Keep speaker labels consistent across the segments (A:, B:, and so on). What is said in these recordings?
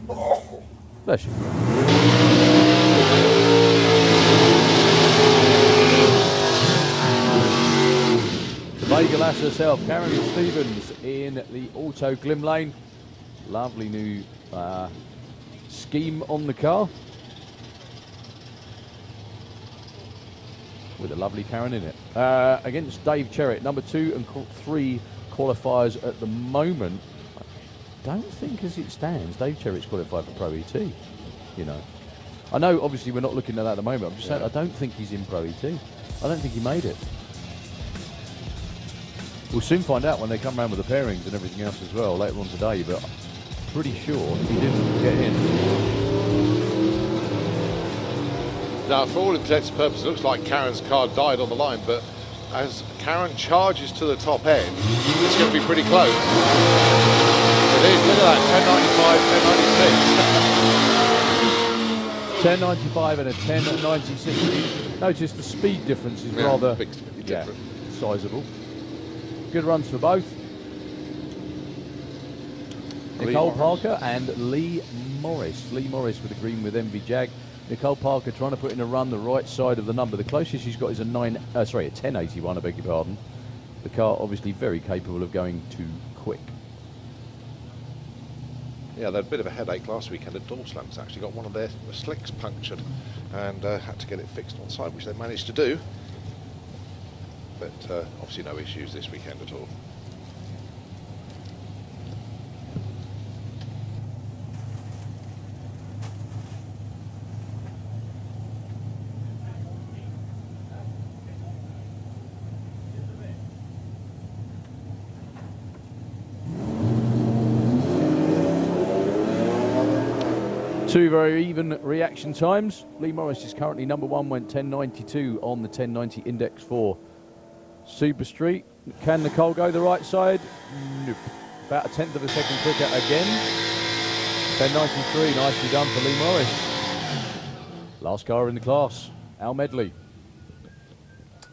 A: Bless you. The Vega Lass herself, Karen Stevens in the Auto Glim Lane. Lovely new scheme on the car. With a lovely Karen in it. Against Dave Cherritt, number 2 and 3 qualifiers at the moment. I don't think as it stands, Dave Cherritt's qualified for Pro ET, you know. I know obviously we're not looking at that at the moment, I'm just saying I don't think he's in Pro ET. I don't think he made it. We'll soon find out when they come around with the pairings and everything else as well later on today, but I'm pretty sure he didn't get in.
B: Now, for all intents and purposes, it looks like Karen's car died on the line, but as Karen charges to the top end, it's going to be pretty close. It is, look at that,
A: 10.95 and a 10.96. Notice the speed difference is rather
B: different.
A: Sizable. Good runs for both. Nicole Parker and Lee Morris. Lee Morris with the green with MV Jag. Nicole Parker trying to put in a run the right side of the number. The closest she's got is a 10.81, I beg your pardon. The car obviously very capable of going too quick.
B: Yeah, they had a bit of a headache last weekend at Dorslands. Actually got one of their slicks punctured and had to get it fixed on site, which they managed to do. But obviously no issues this weekend at all.
A: Two very even reaction times. Lee Morris is currently number 1, went 10.92 on the 10.90 index for Super Street. Can Nicole go the right side? Nope. About a tenth of a second quicker again. 10.93, nicely done for Lee Morris. Last car in the class, Al Medley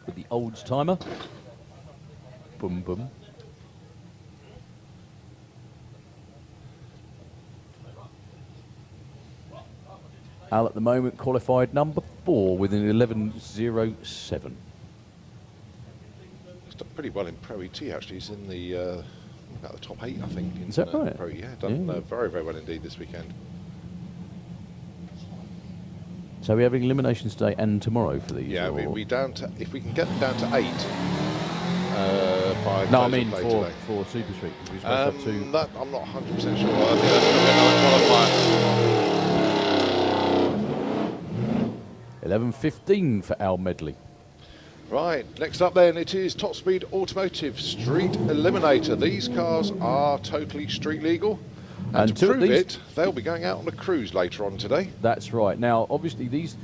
A: with the Olds timer. Boom, boom. Al at the moment qualified number 4 with an 11.07.
B: He's done pretty well in Pro ET actually. He's in the about the top 8, I think. In,
A: is that right?
B: Pro, yeah, done very, very well indeed this weekend.
A: So we're having eliminations today and tomorrow for these?
B: Yeah, we down to, if we can get them down to 8 by
A: no, I mean for Super Street. That,
B: I'm not 100% sure. I think that's going to be another qualifier.
A: 11.15 for Al Medley.
B: Right, next up then it is Top Speed Automotive Street Eliminator. These cars are totally street legal. And to prove it, they'll be going out on a cruise later on today.
A: That's right. Now, obviously, these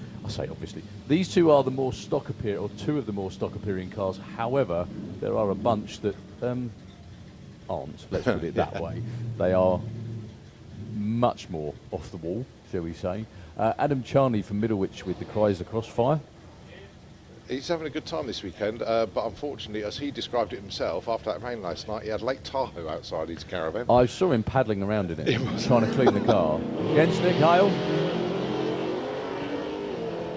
A: two are the more stock appearing, or two of the more stock appearing cars. However, there are a bunch that aren't, let's put it that way. They are much more off the wall, shall we say. Adam Charney from Middlewich with the Chrysler Crossfire.
B: He's having a good time this weekend, but unfortunately, as he described it himself, after that rain last night, he had Lake Tahoe outside his caravan.
A: I saw him paddling around in it, trying to clean the car. Against Nick Hale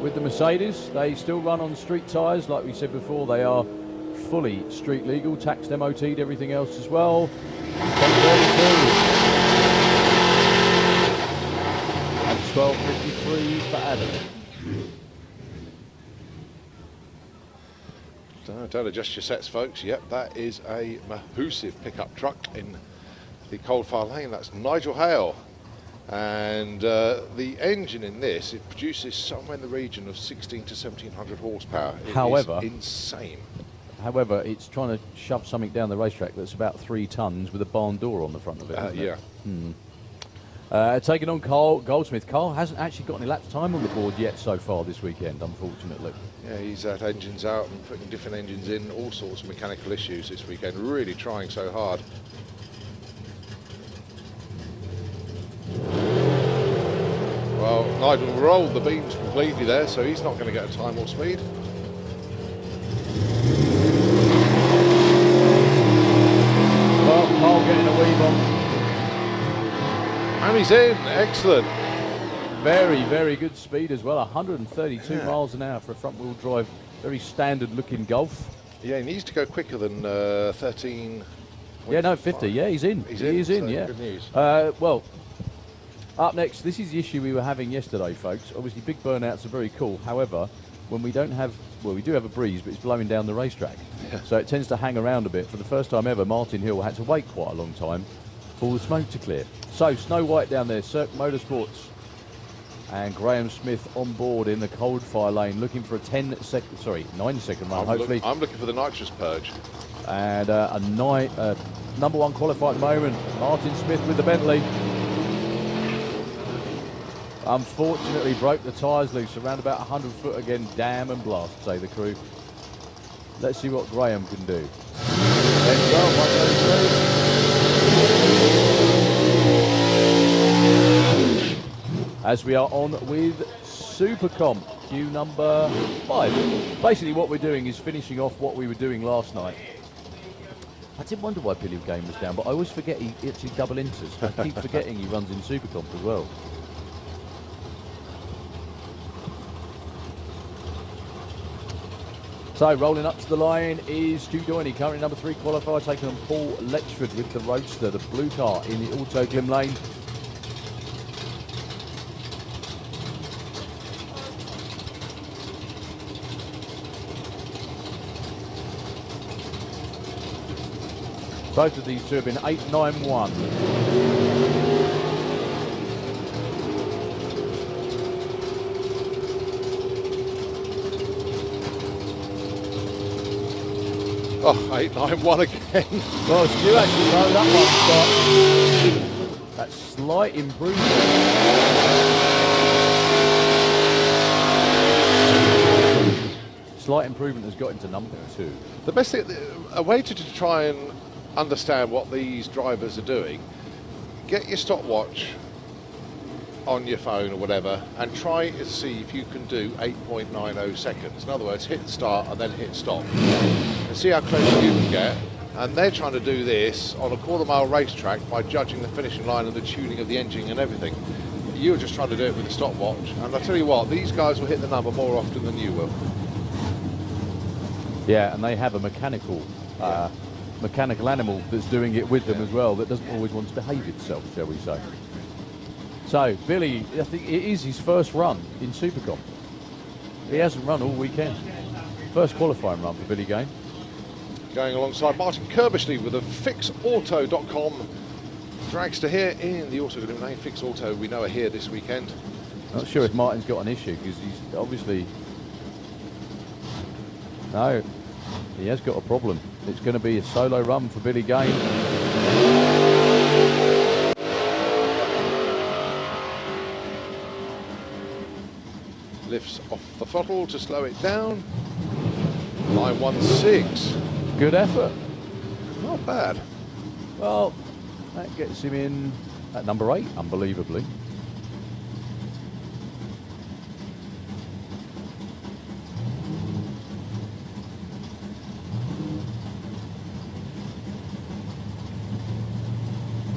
A: with the Mercedes. They still run on street tyres, like we said before. They are fully street legal, taxed, MOT'd, everything else as well. 12.53 for Adam.
B: Don't adjust your sets, folks. Yep, that is a massive pickup truck in the Coldfire Lane. That's Nigel Hale. And the engine in this, it produces somewhere in the region of 16 to 1700 horsepower. It is insane.
A: However, it's trying to shove something down the racetrack that's about 3 tons with a barn door on the front of it.
B: Yeah.
A: Taking on Carl Goldsmith. Carl hasn't actually got any lap time on the board yet so far this weekend, unfortunately.
B: Yeah, he's had engines out and putting different engines in, all sorts of mechanical issues this weekend, really trying so hard. Well, Nigel rolled the beams completely there, so he's not going to get a time or speed.
A: Well, Carl getting a weave on.
B: And he's in. Excellent.
A: Very, very good speed as well. 132 miles an hour for a front-wheel drive. Very standard-looking Golf.
B: Yeah, he needs to go quicker than 13.
A: Yeah, no, 50. Yeah, he's in. He's in,
B: so
A: yeah.
B: Good news.
A: Well, up next, this is the issue we were having yesterday, folks. Obviously, big burnouts are very cool. However, when we don't have, well, we do have a breeze, but it's blowing down the racetrack.
B: Yeah.
A: So it tends to hang around a bit. For the first time ever, Martin Hill had to wait quite a long time for the smoke to clear. So, Snow White down there, Cirque Motorsports. And Graham Smith on board in the cold fire lane, looking for a 9-second run, hopefully.
B: I'm looking for the nitrous purge.
A: And number one qualified moment, Martin Smith with the Bentley. Unfortunately broke the tyres loose around about 100 foot again. Damn and blast, say the crew. Let's see what Graham can do. Let's go, 1, 2, 3. As we are on with Supercomp, queue number 5. Basically what we're doing is finishing off what we were doing last night. I did wonder why Billy Game was down, but I always forget he actually double enters. I keep forgetting he runs in Supercomp as well. So rolling up to the line is Stu Doiney, currently number 3 qualifier, taking on Paul Letchford with the Roadster, the blue car in the Auto Glim lane. Both of these two have been 8.91.
B: Oh, 8.91 again.
A: Well, Stu actually rode that one, but that slight improvement. Slight improvement has got into number 2.
B: The best thing, a way to try and understand what these drivers are doing, get your stopwatch on your phone or whatever and try to see if you can do 8.90 seconds. In other words, hit start and then hit stop. And see how close you can get. And they're trying to do this on a quarter-mile racetrack by judging the finishing line and the tuning of the engine and everything. You're just trying to do it with a stopwatch. And I tell you what, these guys will hit the number more often than you will.
A: Yeah, and they have a mechanical animal that's doing it with them as well, that doesn't always want to behave itself, shall we say. So, Billy, I think it is his first run in Supercomp. He hasn't run all weekend. First qualifying run for Billy Game.
B: Going alongside Martin Kirbishley with a fixauto.com dragster here in the Auto Glim lane. Fix Auto, we know, are here this weekend.
A: Not sure if Martin's got an issue, because he's obviously... No, he has got a problem. It's going to be a solo run for Billy Game.
B: Lifts off the throttle to slow it down. 9.16.
A: Good effort.
B: Not bad.
A: Well, that gets him in at number 8, unbelievably.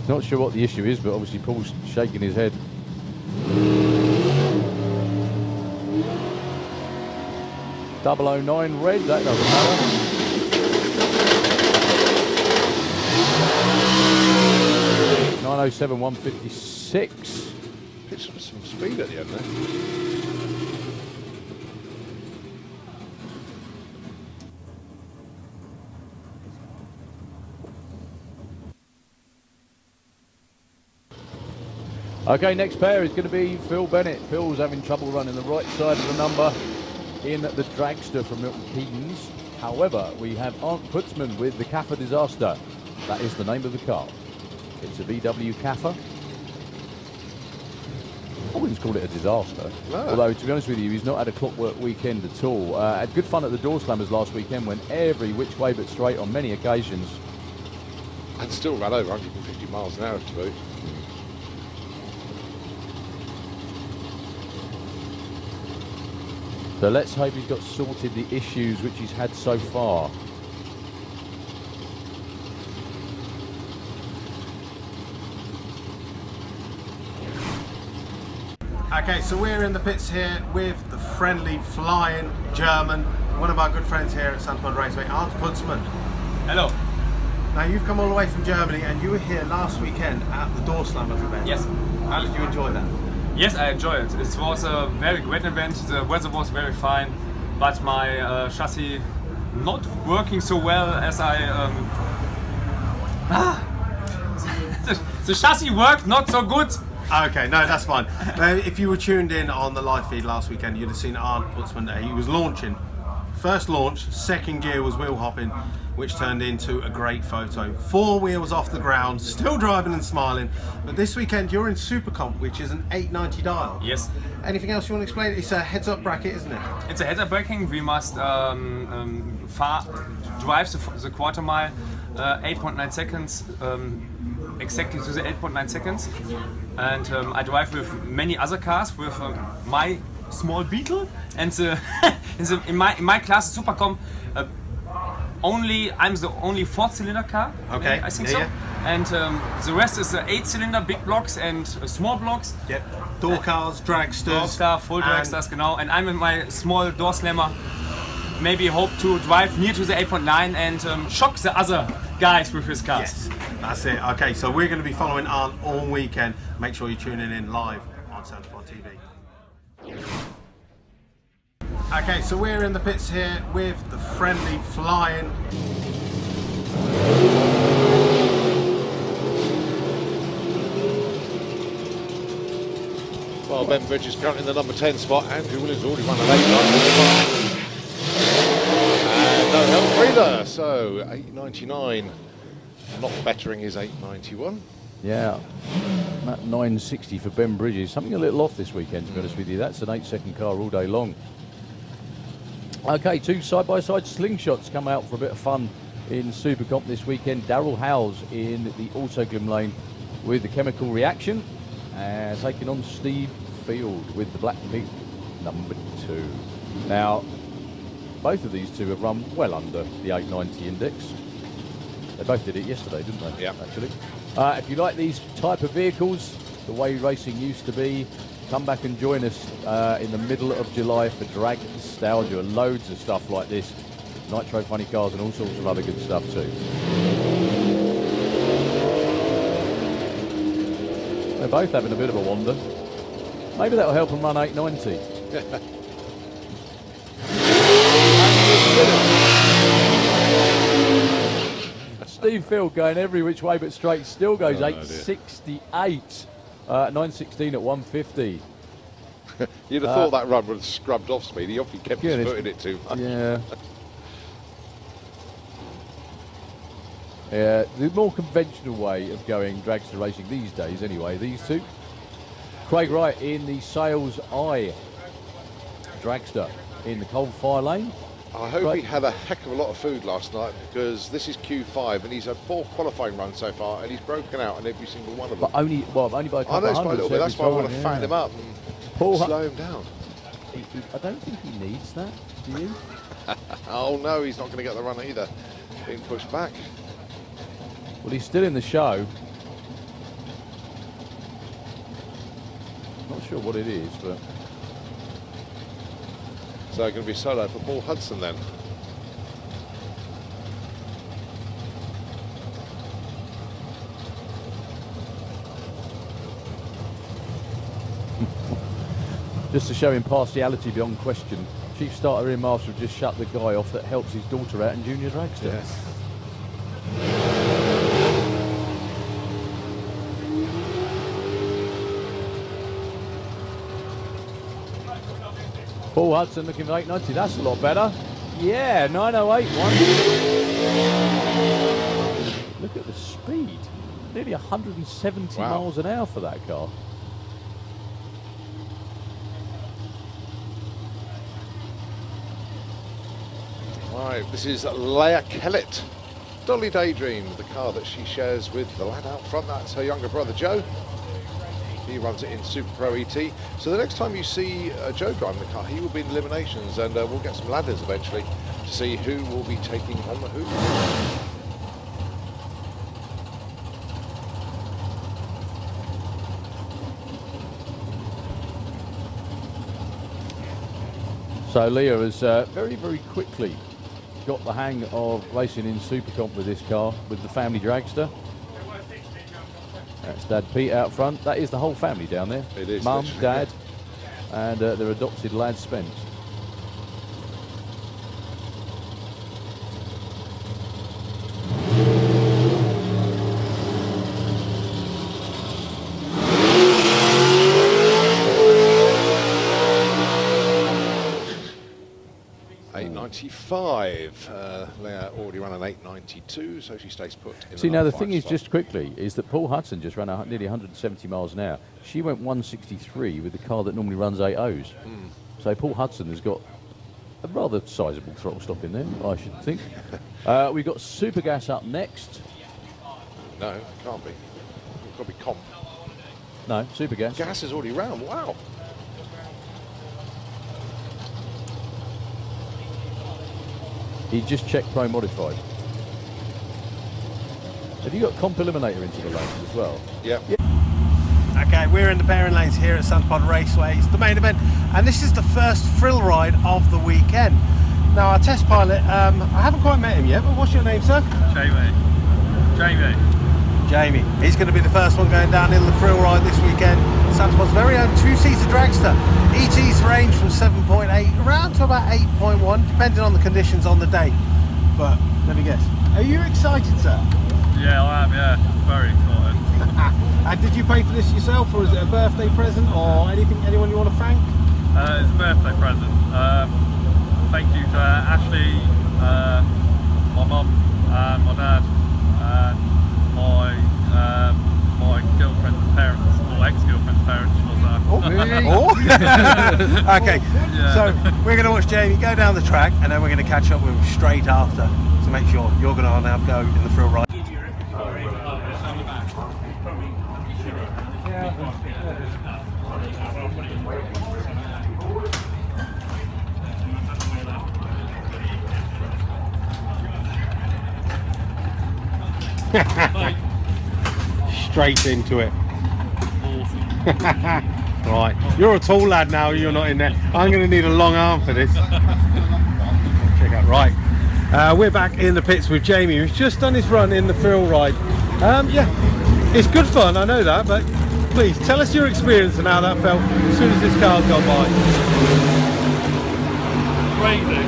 A: Not sure what the issue is, but obviously Paul's shaking his head. .009 red, that doesn't matter. .907 156.
B: Pitched up some speed at the end there.
A: Okay, next pair is going to be Phil Bennett. Phil's having trouble running the right side of the number in the dragster from Milton Keynes. However, we have Arndt Putzman with the Kaffer Disaster. That is the name of the car. It's a VW Kaffer. I wouldn't call it a disaster. No. Although, to be honest with you, he's not had a clockwork weekend at all. Had good fun at the Door Slammers last weekend, went every which way but straight on many occasions.
B: And still ran over 150 miles an hour to boot.
A: So let's hope he's got sorted the issues which he's had so far.
C: Okay, so we're in the pits here with the friendly flying German, one of our good friends here at Santa Pod Raceway, Arndt Putzmann.
D: Hello.
C: Now you've come all the way from Germany and you were here last weekend at the Door Slammers event.
D: Yes.
C: How did you enjoy that?
D: Yes, I enjoyed it. It was a very great event. The weather was very fine, but my chassis not working so well as I. The chassis worked not so good.
C: Okay, no, that's fine. If you were tuned in on the live feed last weekend, you'd have seen Arndt Putzmann there. He was launching. First launch, second gear was wheel hopping, which turned into a great photo. 4 wheels off the ground, still driving and smiling. But this weekend you're in Super Comp, which is an 890 dial.
D: Yes.
C: Anything else you want to explain? It's a heads-up bracket, isn't it?
D: It's a header braking. We must drive the quarter mile 8.9 seconds, exactly to the 8.9 seconds. And I drive with many other cars, with my small Beetle, and in my class Super Comp. I'm the only 4-cylinder car.
C: Okay.
D: I think so. Yeah. And the rest is 8-cylinder big blocks and small blocks.
C: Yep. Door cars, dragsters.
D: Full dragsters, genau. And I'm in my small door slammer. Maybe hope to drive near to the 8.9 and shock the other guys with his cars.
C: Yes, that's it. Okay, so we're going to be following Arndt all weekend. Make sure you're tuning in live on Santa Pod TV. Okay, so we're in the pits here with the friendly flying.
B: Well, Ben Bridge is currently in the number 10 spot. Andrew Williams already run an 8.9. And no help either. So 8.99, not bettering his 8.91.
A: Yeah, that 960 for Ben Bridges. Something a little off this weekend, to be honest with you. That's an 8-second car all day long. Okay, 2 side-by-side slingshots come out for a bit of fun in Super Comp this weekend. Darryl Howes in the Autoglim lane with the chemical reaction, and taking on Steve Field with the Black Pig number 2. Now, both of these two have run well under the 890 index. They both did it yesterday, didn't they?
B: Yeah.
A: Actually. If you like these type of vehicles, the way racing used to be, come back and join us in the middle of July for Drag Nostalgia. Loads of stuff like this. Nitro funny cars and all sorts of other good stuff too. They're both having a bit of a wander. Maybe that'll help them run 890. Steve Field going every which way but straight, still goes 868. 916 at 150.
B: You'd have thought that run would have scrubbed off speed. He obviously kept his foot in it too much.
A: Yeah. Yeah, the more conventional way of going dragster racing these days anyway, these two. Craig Wright in the Sales Eye dragster in the coal fire lane.
B: I hope he had a heck of a lot of food last night, because this is Q5 and he's had 4 qualifying runs so far and he's broken out on every single one of them.
A: But only by a couple
B: I know,
A: of
B: it's by a
A: hundreds
B: little bit. That's why I want to
A: every
B: fan
A: time,
B: him up and slow him down.
A: I don't think he needs that, do you?
B: Oh no, he's not going to get the run either. Being pushed back.
A: Well, he's still in the show. Not sure what it is, but...
B: So going to be solo for Paul Hudson then.
A: Just to show impartiality beyond question, Chief Starter Ian Marshall just shut the guy off that helps his daughter out in Junior Dragster.
B: Yes.
A: Paul Hudson looking for 890, that's a lot better. Yeah, 908 one. Look at the speed. Nearly 170 miles an hour for that car.
B: Right, this is Leia Kellett. Dolly Daydream, the car that she shares with the lad out front. That's her younger brother, Joe. He runs it in Super Pro ET. So the next time you see Joe driving the car, he will be in eliminations, and we'll get some ladders eventually to see who will be taking on the who.
A: So Leah has very, very quickly got the hang of racing in Super Comp with this car, with the family dragster. That's Dad Pete out front. That is the whole family down there.
B: It is.
A: Mum, Dad, and their adopted lad Spence.
B: Leah already ran an 892, so she stays put.
A: See, now the thing is, just quickly, is that Paul Hudson just ran nearly 170 miles an hour. She went 163 with the car that normally runs 8.0s. So Paul Hudson has got a rather sizable throttle stop in there, I should think. We've got Super Gas up next.
B: No, it can't be. It's got to be Comp.
A: No, Super Gas.
B: Gas is already round. Wow.
A: He just checked Pro Modified. Have you got Comp Eliminator into the lanes as well?
B: Yep.
C: Yeah. Okay, we're in the pairing lanes here at Santa Pod Raceway. It's the main event, and this is the first thrill ride of the weekend. Now, our test pilot, I haven't quite met him yet, but what's your name, sir? Jamie. He's going to be the first one going down in the thrill ride this weekend. Santa Pod's very own two-seater dragster. ETs range from 7.8 around to about 8.1, depending on the conditions on the day. But let me guess, are you excited, sir?
E: Yeah, I am. Yeah, very excited.
C: And did you pay for this yourself, or is it a birthday present, or anyone you want to thank?
E: It's a birthday present. Thank you to Ashley, my mum, and my dad, and my girlfriend's parents, or ex-girlfriend's parents.
C: Okay, yeah. So we're going to watch Jamie go down the track, and then we're going to catch up with him straight after to make sure you're going to have a go in the thrill ride. Straight into it. Right, you're a tall lad now, you're not in there. I'm going to need a long arm for this. Check out, right. We're back in the pits with Jamie, who's just done his run in the thrill ride. Yeah, it's good fun, I know that, but please tell us your experience and how that felt as soon as this car's gone by.
E: Crazy.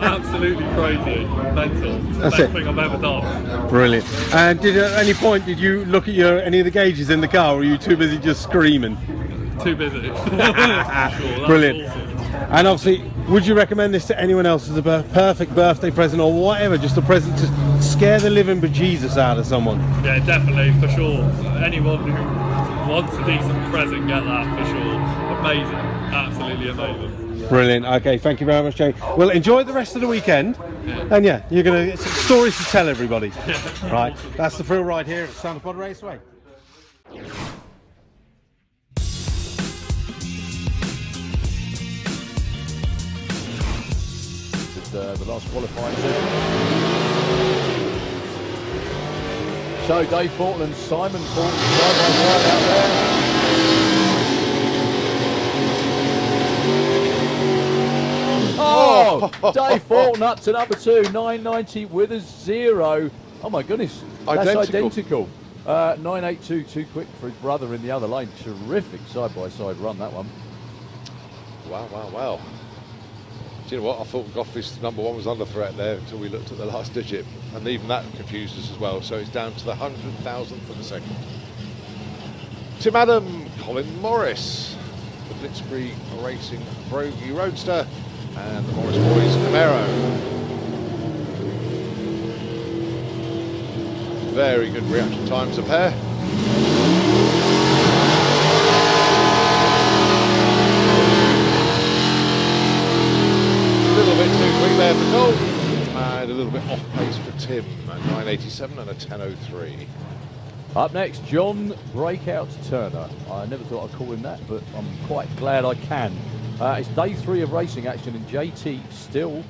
E: Absolutely crazy. Mental.
C: That's
E: Best
C: it.
E: thing I've ever done.
C: Brilliant. And at any point did you look at any of the gauges in the car, or were you too busy just screaming?
E: Too busy. Sure,
C: Brilliant.
E: awesome.
C: And obviously, would you recommend this to anyone else as a perfect birthday present or whatever, just a present to scare the living bejesus out of someone?
E: Yeah, definitely, for sure. Anyone who wants a decent present, get that for sure. Amazing. Absolutely amazing.
C: Brilliant. Okay, thank you very much, Jamie. Well, enjoy the rest of the weekend. Yeah. And yeah, you're going to get some stories to tell everybody.
E: Yeah.
C: Right, that's the thrill ride here at Santa Pod Raceway.
A: The last qualifying session. So Dave Fortland, Simon Fortland, side by side out there. Oh, Dave Fortland up to number 2, 990 with a 0. Oh my goodness, that's identical. 982 too quick for his brother in the other lane. Terrific side by side run, that one.
B: Wow, wow, wow. Do you know what? I thought Goffey's number 1 was under threat there until we looked at the last digit, and even that confused us as well. So it's down to the 100,000th of a second. Tim Adam, Colin Morris, the Blitzkrieg Racing Brogy Roadster, and the Morris Boys Camaro. Very good reaction times up here. A little bit too quick there for Cole, and a little bit off pace for Tim, a 987 and a 1003.
A: Up next, John Breakout Turner. I never thought I'd call him that, but I'm quite glad I can. It's day 3 of racing action, and JT still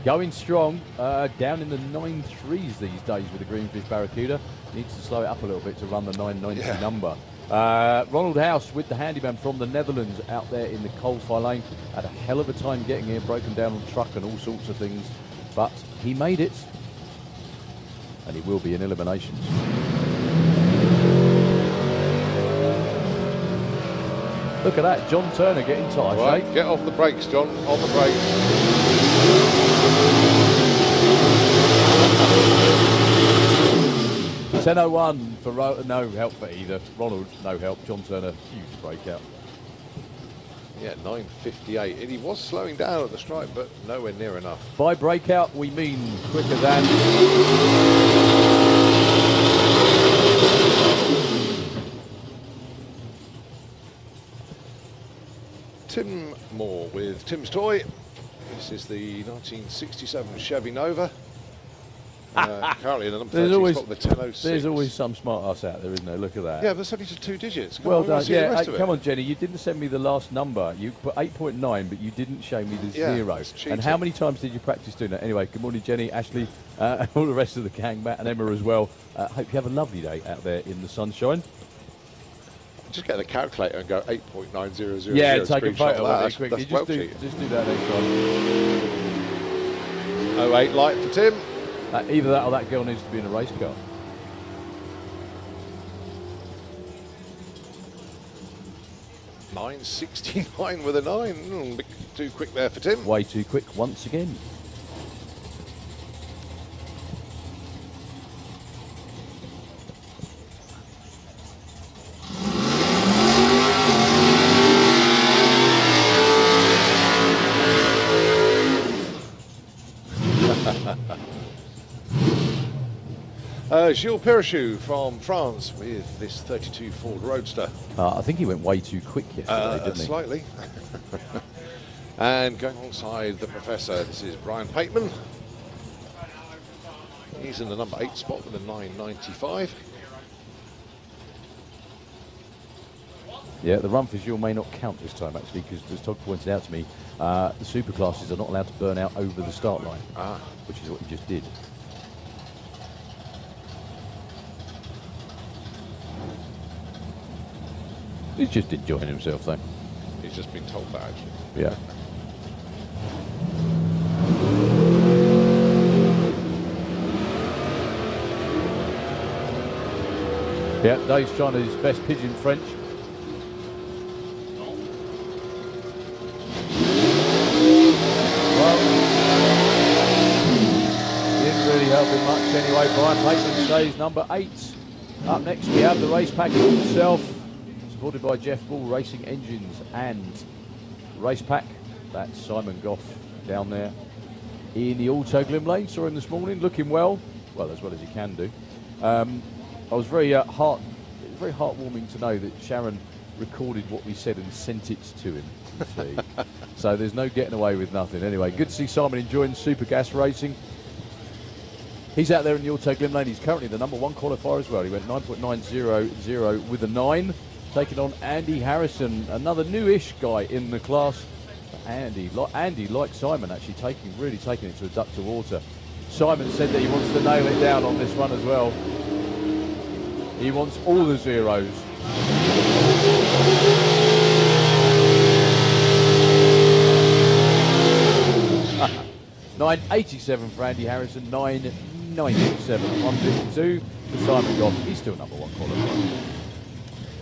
A: going strong, down in the 9.3s these days with the Greenfish Barracuda. Needs to slow it up a little bit to run the 990 number. Ronald House with the handyman from the Netherlands out there in the coal fire lane. Had a hell of a time getting here, broken down on truck and all sorts of things. But he made it. And he will be in eliminations. Look at that, John Turner getting tired.
B: Right, get off the brakes, John. On the brakes.
A: 10:01 for no help for either. Ronald, no help. John Turner, huge breakout.
B: Yeah, 9:58. And he was slowing down at the stripe, but nowhere near enough.
A: By breakout, we mean quicker than.
B: Tim Moore with Tim's Toy. This is the 1967 Chevy Nova. Currently in the number 30 spot with the 1006.
A: There's always some smart ass out there, isn't there? Look at that.
B: Yeah, but it's only to 2 digits. Come
A: Well
B: on,
A: done.
B: see the
A: Yeah,
B: rest of it.
A: come on, Jenny. You didn't send me the last number. You put 8.9, but you didn't show me the
B: Yeah,
A: zero.
B: it's cheating.
A: And how many times did you practice doing that? Anyway, good morning, Jenny, Ashley, and all the rest of the gang, Matt and Emma as well. Hope you have a lovely day out there in the sunshine.
B: Just get the calculator and go 8.900.
A: Yeah, take a
B: screenshot
A: photo
B: that.
A: of it quickly.
B: That's well
A: Just
B: cheated.
A: do that next time.
B: 08 light for Tim.
A: Either that or that girl needs to be in a race car.
B: .969 with a 9. Bit too quick there for Tim.
A: Way too quick once again.
B: Gilles Perrichou from France with this 32 Ford Roadster.
A: I think he went way too quick yesterday, didn't he?
B: Slightly. And going alongside the Professor, this is Brian Pateman. He's in the number 8 spot with a 995.
A: Yeah, the run for Gilles may not count this time, actually, because as Todd pointed out to me, the superclasses are not allowed to burn out over the start line, which is what he just did. He's just enjoying himself, though.
B: He's just been told that, actually.
A: Yeah. Yeah, Dave's trying his best pigeon French. Well, didn't really help him much anyway. Brian Pateman stays number 8. Up next we have the race pack itself, supported by Jeff Bull Racing Engines and Race Pack. That's Simon Goff down there in the Auto Glim lane. Saw him this morning, looking well as well as he can do. I was very heartwarming to know that Sharon recorded what we said and sent it to him. See? So there's no getting away with nothing. Anyway, good to see Simon enjoying Super Gas racing. He's out there in the Auto Glim lane. He's currently the number 1 qualifier as well. He went 9.900 with a 9, taking on Andy Harrison, another newish guy in the class. Andy, like Simon, actually really taking it to a duck to water. Simon said that he wants to nail it down on this one as well. He wants all the zeros. $9.87 for Andy Harrison, $9.97, 152 for Simon Goff. He's still number 1 qualifier.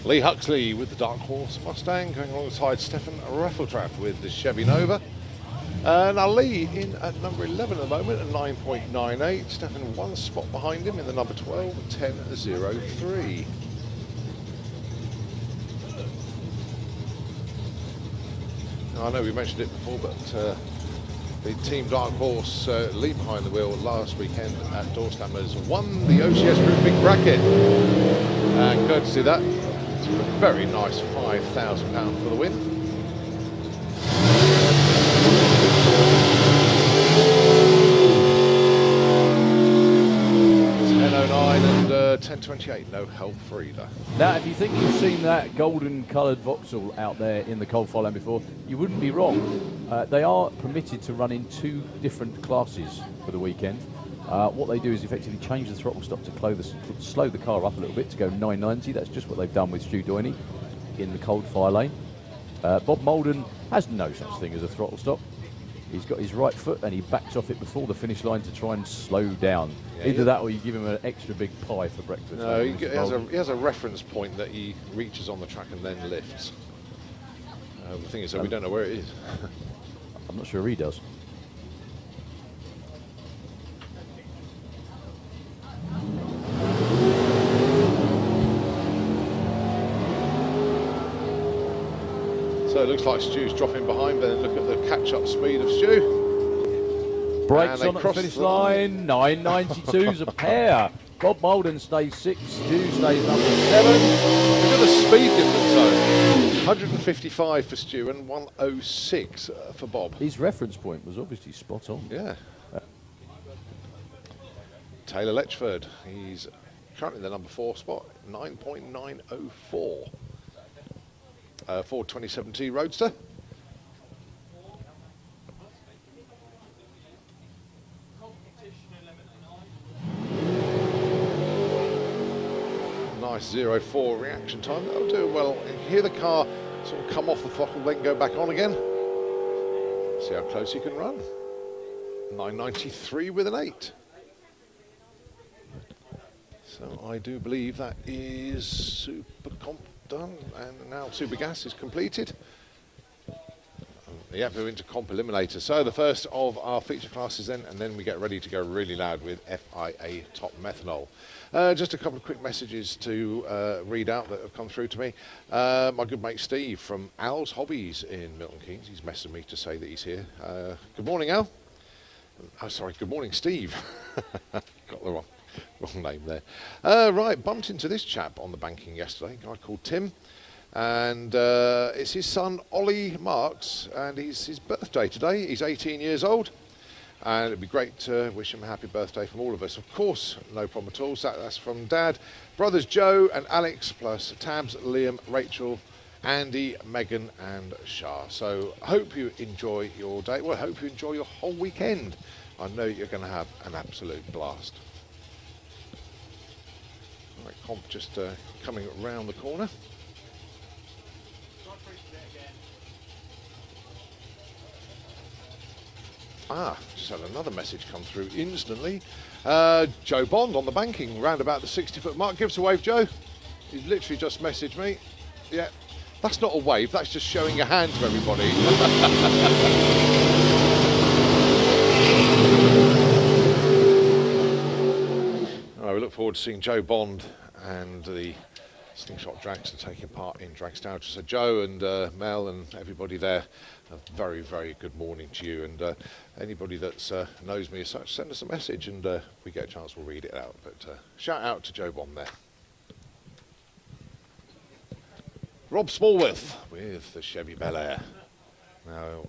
B: Lee Huxley with the Dark Horse Mustang, going alongside Stefan Raffeltrap with the Chevy Nova. Now Lee in at number 11 at the moment at 9.98. Stefan 1 spot behind him in the number 12 at 10.03. Now, I know we mentioned it before, but the Team Dark Horse Lee behind the wheel last weekend at Dorstammers won the OCS Group Big Bracket. And courtesy of that, it's a very nice £5,000 for the win. 10.09 and 10.28, no help for either.
A: Now, if you think you've seen that golden coloured Vauxhall out there in the coal fire lane before, you wouldn't be wrong. They are permitted to run in 2 different classes for the weekend. What they do is effectively change the throttle stop to slow the car up a little bit to go 990. That's just what they've done with Stu Doiney in the cold fire lane. Bob Molden has no such thing as a throttle stop. He's got his right foot and he backs off it before the finish line to try and slow down.
B: Yeah,
A: Either that or you give him an extra big pie for breakfast.
B: No, he has a reference point that he reaches on the track and then lifts. The thing is that we don't know where it is.
A: I'm not sure he does.
B: So it looks like Stu's dropping behind, but then look at the catch-up speed of Stu.
A: Brakes on at the finish line, 992's a pair. Bob Molden stays 6, Stu stays number 7.
B: Look at the speed difference though. 155 for Stu and 106 for Bob.
A: His reference point was obviously spot on.
B: Yeah. Taylor Letchford, he's currently the number 4 spot, 9.904. Ford 2017 Roadster. Nice 0.4 reaction time. That'll do well. And hear the car sort of come off the throttle, then go back on again. See how close you can run. 993 with an 8. So I do believe that is Super Comp done, and now Super Gas is completed. Yeah, we're into Comp Eliminator. So the first of our feature classes then, and then we get ready to go really loud with FIA Top Methanol. Just a couple of quick messages to read out that have come through to me. My good mate Steve from Al's Hobbies in Milton Keynes, he's messaged me to say that he's here. Good morning, Al. Oh, sorry, good morning, Steve. Got the wrong name there. Right, bumped into this chap on the banking yesterday, a guy called Tim. And it's his son Ollie Marks, and it's his birthday today. He's 18 years old, and it'd be great to wish him a happy birthday from all of us. Of course, no problem at all. So that's from Dad, brothers Joe and Alex, plus Tabs, Liam, Rachel, Andy, Megan, and Shah. So I hope you enjoy your day. Well, I hope you enjoy your whole weekend. I know you're going to have an absolute blast. Right, Comp just coming around the corner. Just had another message come through instantly. Joe Bond on the banking, round about the 60-foot mark. Give us a wave, Joe. He's literally just messaged me. Yeah, that's not a wave, that's just showing your hand to everybody. All right, we look forward to seeing Joe Bond and the Slingshot Dragster taking part in Dragsters. So Joe and Mel and everybody there, a very, very good morning to you. And anybody that knows me as such, send us a message, and if we get a chance, we'll read it out. But shout out to Joe Bond there. Rob Smallworth with the Chevy Bel Air. Now,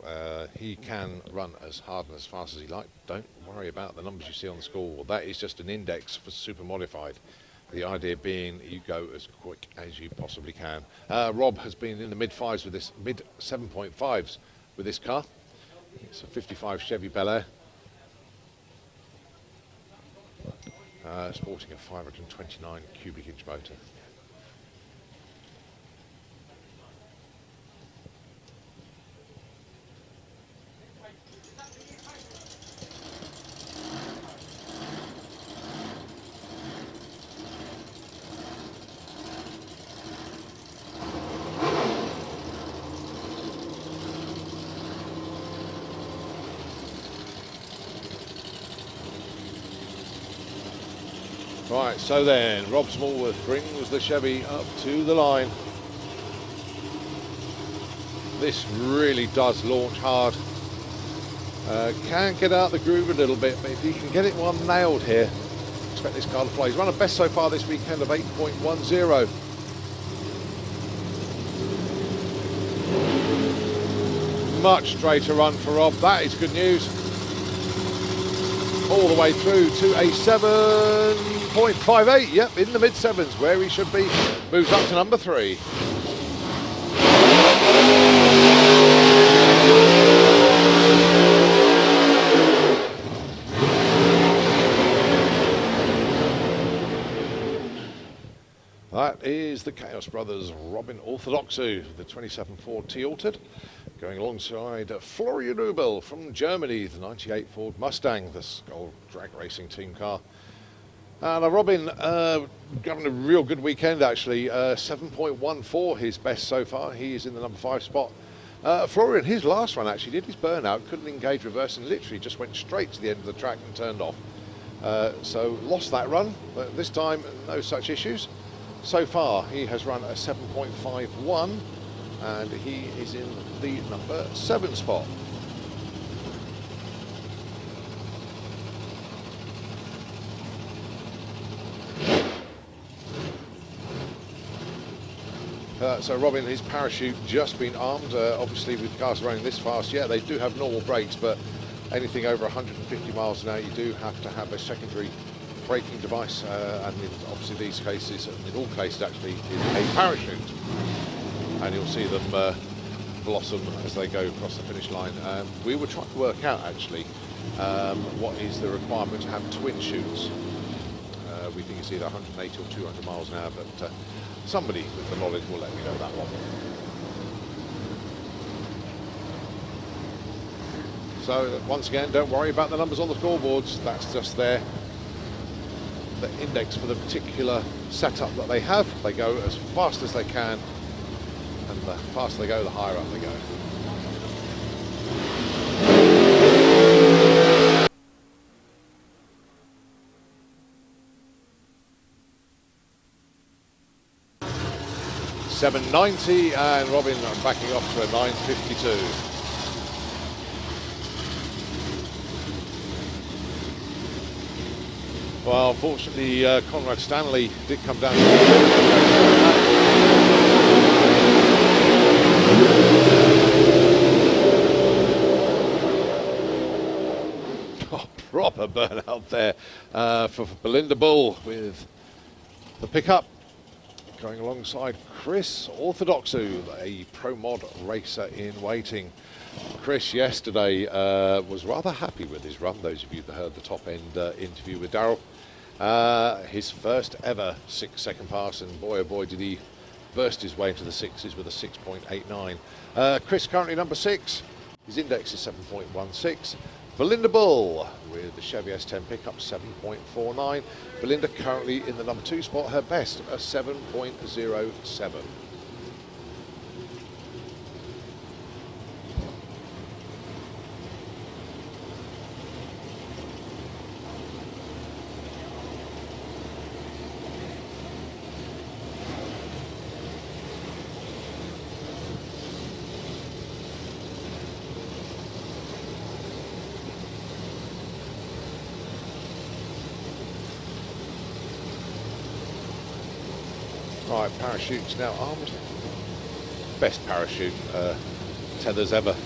B: he can run as hard and as fast as he likes. Don't worry about the numbers you see on the scoreboard. That is just an index for super modified. The idea being you go as quick as you possibly can. Rob has been in the mid-5s with this, mid-7.5s with this car. It's a 55 Chevy Bel Air. Sporting a 529 cubic inch motor. Right, so then, Rob Smallworth brings the Chevy up to the line. This really does launch hard. Can get out the groove a little bit, but if he can get it one nailed here, expect this car to fly. He's run a best so far this weekend of 8.10. Much straighter run for Rob, that is good news. All the way through to a 7.58, yep, in the mid-7s, where he should be. Moves up to number 3. is the Chaos Brothers Robin Orthodoxu, the 27 Ford T-Altered, going alongside Florian Rubel from Germany, the 98 Ford Mustang, the Skull drag racing team car. Now Robin having a real good weekend actually, 7.14 his best so far. He is in the number 5 spot. Florian, his last run actually did his burnout, couldn't engage reverse and literally just went straight to the end of the track and turned off. So lost that run, but this time no such issues. So far he has run a 7.51 and he is in the number 7 spot. So Robin, his parachute just been armed. Obviously with cars running this fast, yeah, they do have normal brakes, but anything over 150 miles an hour, you do have to have a secondary braking device, and in obviously these cases, and in all cases actually, is a parachute. And you'll see them blossom as they go across the finish line. We were trying to work out actually what is the requirement to have twin chutes. We think it's either 180 or 200 miles an hour, but somebody with the knowledge will let me know that one. So once again, don't worry about the numbers on the scoreboards. That's just the index for the particular setup that they have. They go as fast as they can, and the faster they go, the higher up they go. .790 and Robin backing off to a 952. Well, unfortunately, Conrad Stanley did come down. Oh, proper burnout there for Belinda Bull with the pickup. Going alongside Chris Orthodoxu, a pro mod racer in waiting. Chris yesterday was rather happy with his run. Those of you that heard the top end interview with Daryl, his first ever 6-second pass, and boy oh boy did he burst his way into the sixes with a 6.89. Chris currently number 6. His index is 7.16. Belinda Bull with the Chevy S10 pickup 7.49. Belinda currently in the number 2 spot, her best a 7.07. Right, parachutes now armed. Best parachute tethers ever.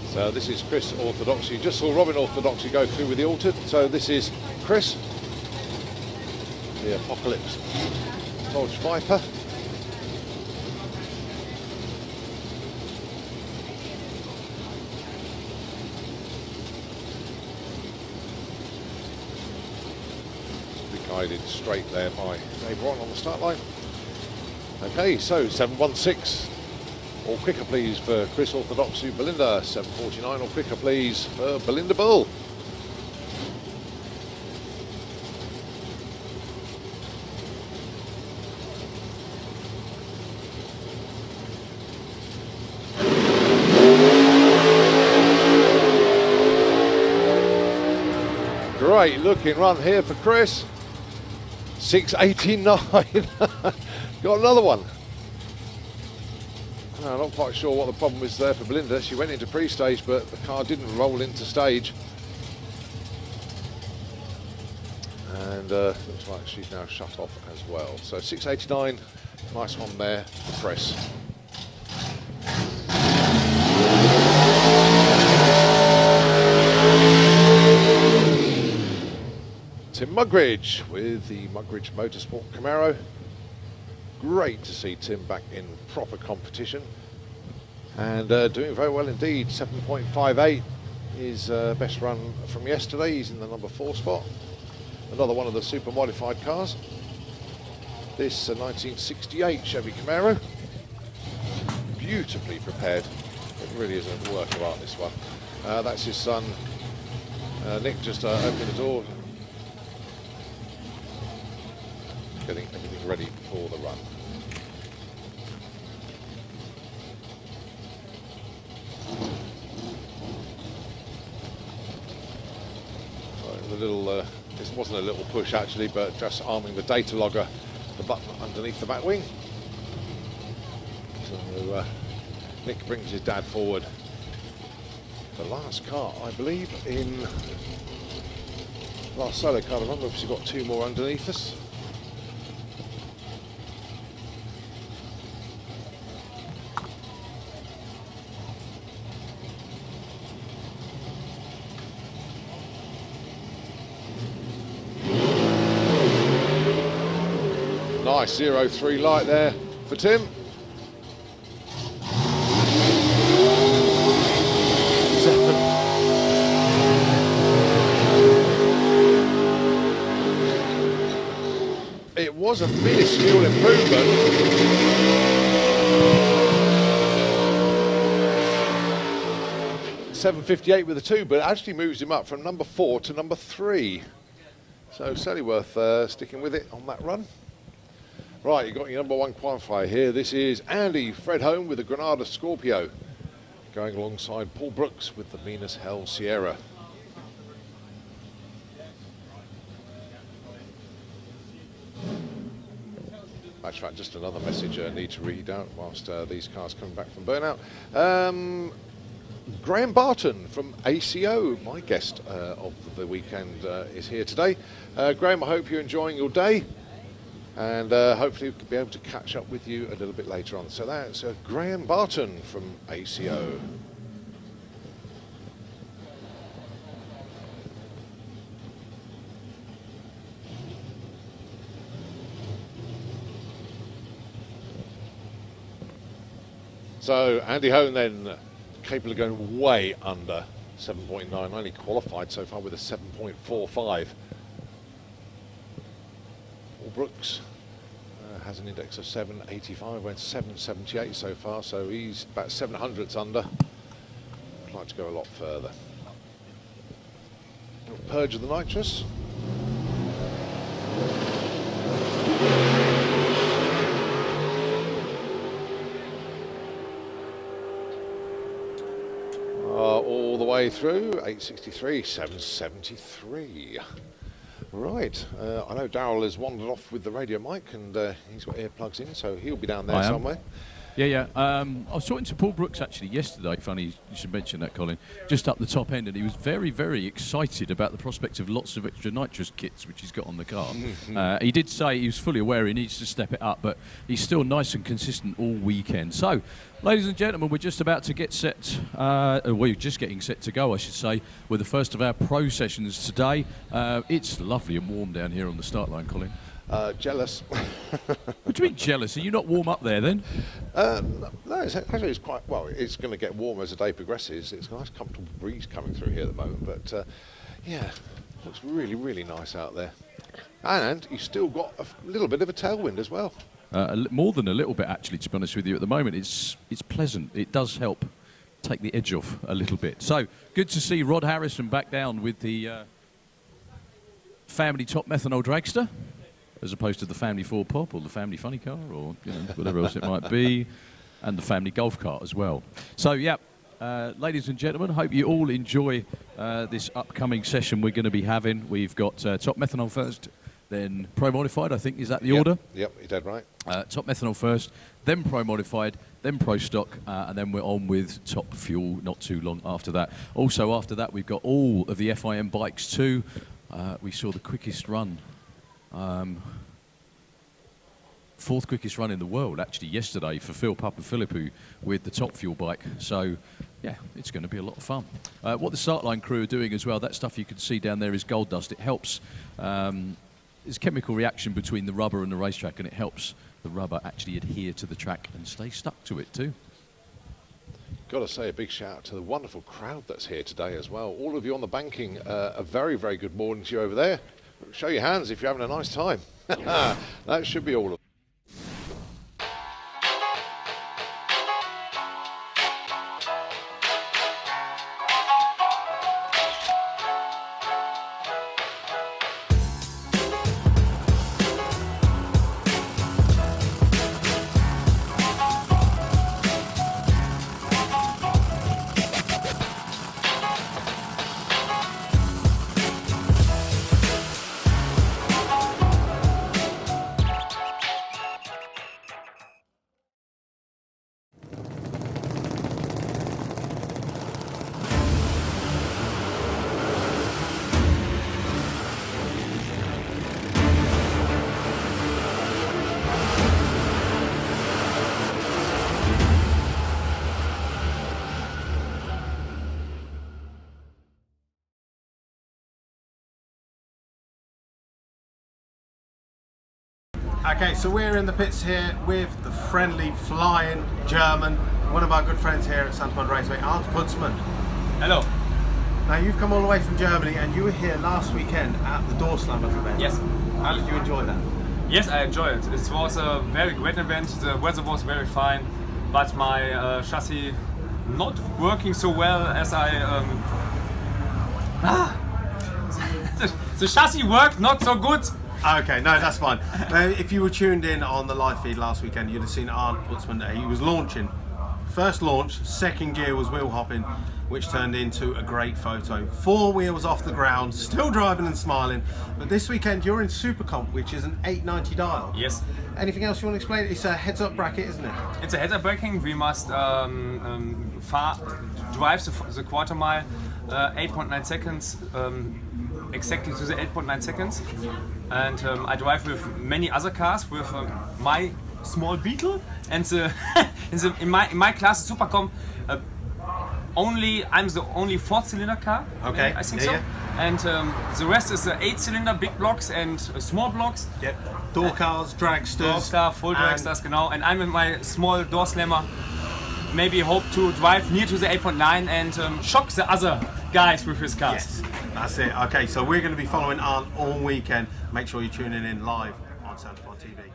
B: So this is Chris Orthodoxy. You just saw Robin Orthodoxy go through with the altered. So this is Chris, the Apocalypse Dodge Viper. Guided straight there by Dave Ron on the start line. Okay, so 716. All quicker please for Chris Orthodoxy. Belinda 749. All quicker please for Belinda Bull. Great looking run here for Chris. 689. Got another one. I'm not quite sure what the problem is there for Belinda. She went into pre-stage, but the car didn't roll into stage. And looks like she's now shut off as well. So 689, nice one there for Chris. Tim Mugridge with the Mugridge Motorsport Camaro. Great to see Tim back in proper competition and doing very well indeed. 7.58 is best run from yesterday. He's in the number 4 spot. another one of the super modified cars. This 1968 Chevy Camaro. Beautifully prepared. It really is a work of art, this one. That's his son, Nick, just opening the door, getting everything ready for the run. The little, this wasn't a little push actually, but just arming the data logger, the button underneath the back wing. So Nick brings his dad forward. The last car, I believe, in last solo car. I remember if we've got 2 more underneath us. Nice 0-3 light there for Tim. It was a minuscule improvement. .758 with a 2, but it actually moves him up from number 4 to number 3. So certainly worth sticking with it on that run. Right, you've got your number 1 qualifier here. This is Andy Fredholm with the Granada Scorpio, going alongside Paul Brooks with the Mean as Hell Sierra. Matter of fact, just another message I need to read out whilst these cars coming back from burnout. Graham Barton from ACO, my guest of the weekend, is here today. Graham, I hope you're enjoying your day, and hopefully we'll be able to catch up with you a little bit later on. So that's Graham Barton from ACO. So Andy Hone then, capable of going way under 7.9, only qualified so far with a 7.45. Paul Brooks has an index of 785, went 778 so far, so he's about 700ths under. I'd like to go a lot further. Purge of the nitrous. All the way through, 863, 773. Right, I know Darryl has wandered off with the radio mic, and he's got earplugs in, so he'll be down there somewhere.
A: Yeah. I was talking to Paul Brooks actually yesterday. Funny you should mention that, Colin. Just up the top end, and he was very, very excited about the prospect of lots of extra nitrous kits which he's got on the car. He did say he was fully aware he needs to step it up, but he's still nice and consistent all weekend. So, ladies and gentlemen, we're just about to get set. We're just getting set to go, I should say, with the first of our pro sessions today. It's lovely and warm down here on the start line, Colin.
B: Jealous.
A: What do you mean jealous? Are you not warm up there then?
B: No, it's quite, well, it's going to get warmer as the day progresses. It's a nice comfortable breeze coming through here at the moment, but yeah, looks really, really nice out there. And you've still got a little bit of a tailwind as well.
A: More than a little bit, actually, to be honest with you. At the moment, it's pleasant. It does help take the edge off a little bit. So, good to see Rod Harrison back down with the family top methanol dragster, as opposed to the family Ford Pop or the family funny car or whatever else it might be, and the family golf cart as well. So, yeah, ladies and gentlemen, hope you all enjoy this upcoming session we're going to be having. We've got top methanol first, then pro modified, I think. Is that the order?
B: Yep, you're dead right.
A: Top methanol first, then pro modified, then pro stock, and then we're on with top fuel not too long after that. Also after that, we've got all of the FIM bikes too. We saw the quickest run, fourth quickest run in the world actually yesterday for Phil Papaphilippou with the top fuel bike. So yeah, it's going to be a lot of fun. What the start line crew are doing as well, that stuff you can see down there is gold dust. It helps, there's a chemical reaction between the rubber and the racetrack, and it helps the rubber actually adhere to the track and stay stuck to it too.
B: Got to say a big shout out to the wonderful crowd that's here today as well. All of you on the banking, a very, very good morning to you over there. show your hands if you're having a nice time. That should be all of it.
C: Okay, so we're in the pits here with the friendly flying German, one of our good friends here at Santa Monica Raceway, Arndt Putzmann.
D: Hello.
C: Now you've come all the way from Germany and you were here last weekend at the Door Slammers event.
D: Yes.
C: How did you enjoy that?
D: Yes, I enjoyed it. It was a very great event. The weather was very fine, but my chassis not working so well as I. The chassis worked not so good.
C: Okay, no, that's fine. If you were tuned in on the live feed last weekend, you'd have seen Arndt Putzmann. He was launching. First launch, second gear was wheel hopping, which turned into a great photo. 4 wheels off the ground, still driving and smiling. But this weekend you're in Super Comp, which is an 890 dial.
D: Yes.
C: Anything else you want to explain? It's a heads-up bracket, isn't it?
D: It's a heads-up braking. We must drive the quarter mile 8.9 seconds, exactly to the 8.9 seconds. And I drive with many other cars, with my small Beetle, and in my class Super Comp. I'm the only 4-cylinder car.
C: Okay.
D: I think so. Yeah. And the rest is 8-cylinder big blocks and small blocks.
C: Yep. Door cars, dragsters.
D: Door car, full dragsters, genau. And I'm in my small door slammer. Maybe hope to drive near to the 8.9 and shock the other guys with his cars.
C: Yes, that's it. Okay, so we're going to be following Arndt all weekend. Make sure you're tuning in live on Santa Monica TV.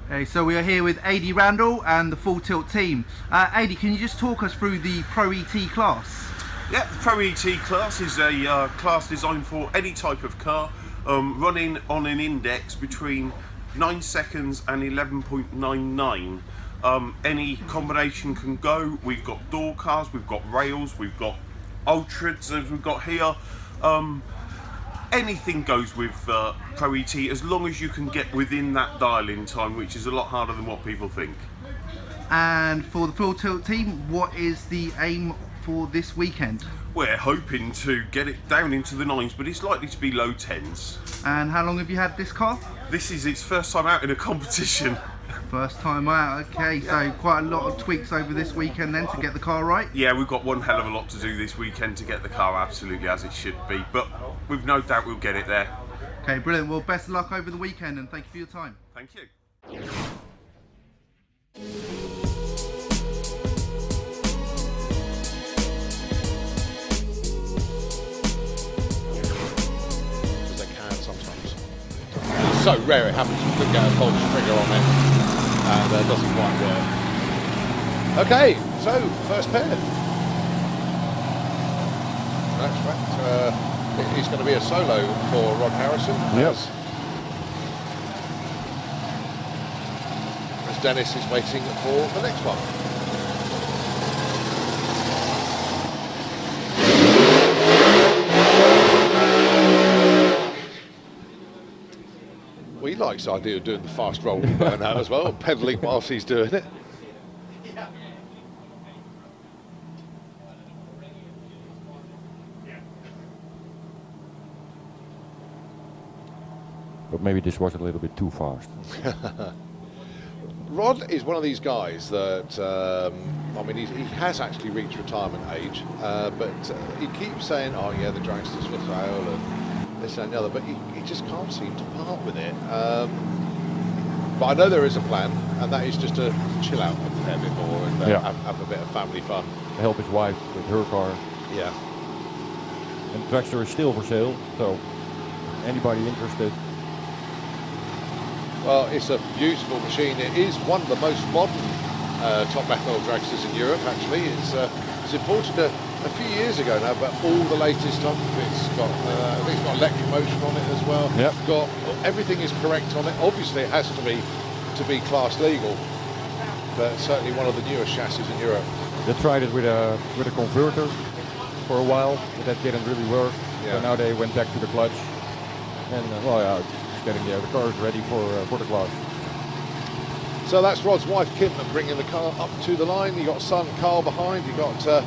F: Okay, so we are here with AD Randall and the Full Tilt team. AD, can you just talk us through the Pro ET class?
G: Yeah, the Pro ET class is a class designed for any type of car, running on an index between 9 seconds and 11.99. Any combination can go. We've got door cars, we've got rails, we've got ultras as we've got here. Anything goes with Pro ET as long as you can get within that dial-in time, which is a lot harder than what people think.
F: And for the Full Tilt team, what is the aim for this weekend?
G: We're hoping to get it down into the 9s, but it's likely to be low 10s.
F: And how long have you had this car?
G: This is its first time out in a competition.
F: First time out, okay, so quite a lot of tweaks over this weekend then to get the car right?
G: Yeah, we've got one hell of a lot to do this weekend to get the car absolutely as it should be, but we've no doubt we'll get it there.
F: Okay, brilliant. Well, best of luck over the weekend and thank you for your time.
G: Thank you.
B: Because they can sometimes. It's so rare it happens you could get a false trigger on it and it doesn't quite work. Okay, so first pair. That's right. It's going to be a solo for Rod Harrison.
A: Yes.
B: As Dennis is waiting for the next one. Well, he likes the idea of doing the fast rolling burnout as well, pedalling whilst he's doing it.
H: But maybe this was a little bit too fast.
B: Rod is one of these guys that, I mean, he has actually reached retirement age, but he keeps saying, oh yeah, the dragsters for sale and this and the other, but he just can't seem to part with it. But I know there is a plan, and that is just to chill out a fair bit more and have a bit of family fun.
H: Help his wife with her car.
B: Yeah.
H: And the dragster is still for sale, so anybody interested.
B: Well, it's a beautiful machine. It is one of the most modern top methanol dragsters in Europe, actually. It's imported a few years ago now, but all the latest stuff. It's got, I think it's got electric motion on it as well.
H: Yep.
B: Got everything is correct on it. Obviously, it has to be class legal, but certainly one of the newest chassis in Europe.
H: They tried it with a converter for a while, but that didn't really work.
B: Yeah.
H: So now they went back to the clutch, and well, yeah, it's getting there. The car is ready for the class.
B: So that's Rod's wife Kim bringing the car up to the line. You got son Carl behind. You got a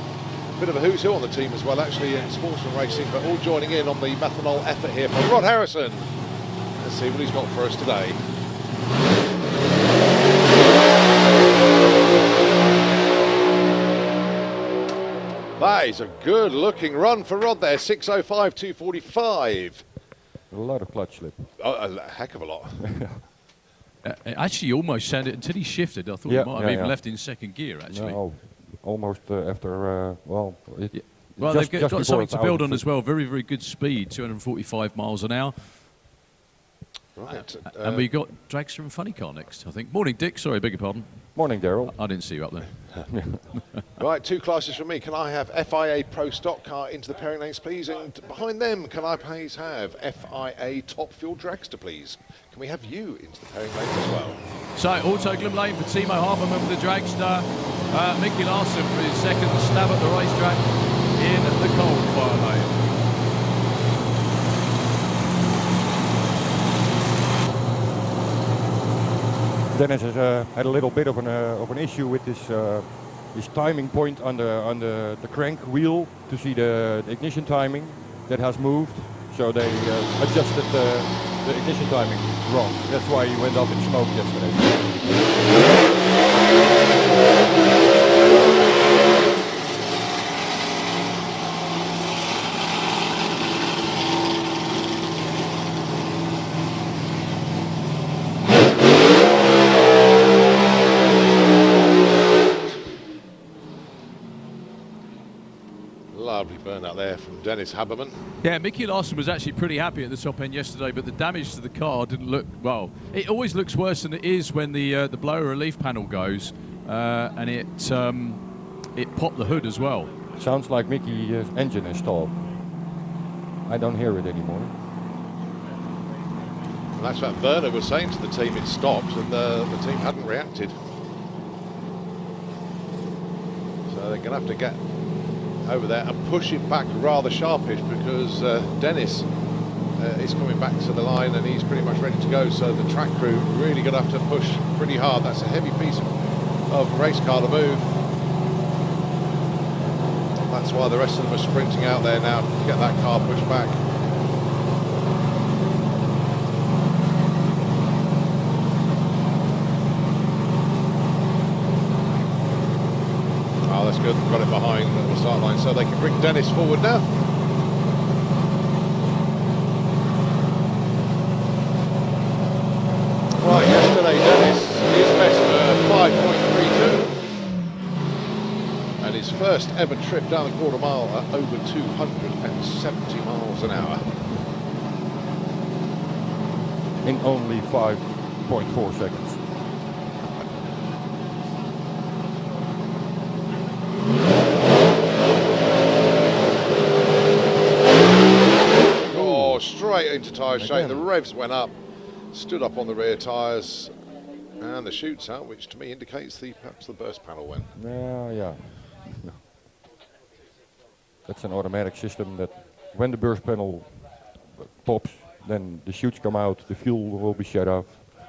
B: bit of a who's who on the team as well, actually, in sportsman racing, but all joining in on the methanol effort here for Rod Harrison. Let's see what he's got for us today. That is a good-looking run for Rod there, 6:05, 2:45.
H: A lot of clutch slip.
B: A heck of a lot.
A: Actually, you almost sounded until he shifted. I thought he might have even left in second gear. Actually,
H: no, almost after.
A: Well,
H: just
A: they've got something to build on as well. Very, very good speed, 245 miles an hour.
B: Right.
A: And we got Dragster and Funny Car next, I think. Morning, Dick. Sorry, beg your pardon.
H: Morning, Daryl.
A: I didn't see you up there.
B: Right, two classes from me. Can I have FIA Pro Stock Car into the pairing lanes, please? And behind them, can I please have FIA Top Fuel Dragster, please? Can we have you into the pairing lanes as well?
A: So, Auto Glym Lane for Timo Habermann with the Dragster. Mickey Larson for his second stab at the racetrack in the cold fire lane.
H: Dennis has had a little bit of an issue with his timing point on the crank wheel to see the ignition timing that has moved. So they adjusted the ignition timing wrong. That's why he went up in smoke yesterday.
B: Lovely burnout there from Dennis Habermann.
A: Yeah, Mickey Larson was actually pretty happy at the top end yesterday, but the damage to the car didn't look, well, it always looks worse than it is when the blower relief panel goes, and it popped the hood as well.
H: Sounds like Mickey's engine is stalled. I don't hear it anymore.
B: And that's what Werner was saying to the team, it stopped, and the team hadn't reacted. So they're going to have to get over there and push it back rather sharpish, because Dennis is coming back to the line and he's pretty much ready to go. So the track crew really going to have to push pretty hard. That's a heavy piece of race car to move. That's why the rest of them are sprinting out there now to get that car pushed back. Oh, that's good. Got it behind the start line, so they can bring Dennis forward now. Right, yesterday Dennis, his best for 5.32. And his first ever trip down the quarter mile at over 270 miles an hour.
H: In only 5.4 seconds.
B: Straight into tyre shake, the revs went up, stood up on the rear tyres, and the chutes out, which to me indicates perhaps the burst panel went.
H: Yeah. That's an automatic system that when the burst panel pops, then the chutes come out, the fuel will be shut off,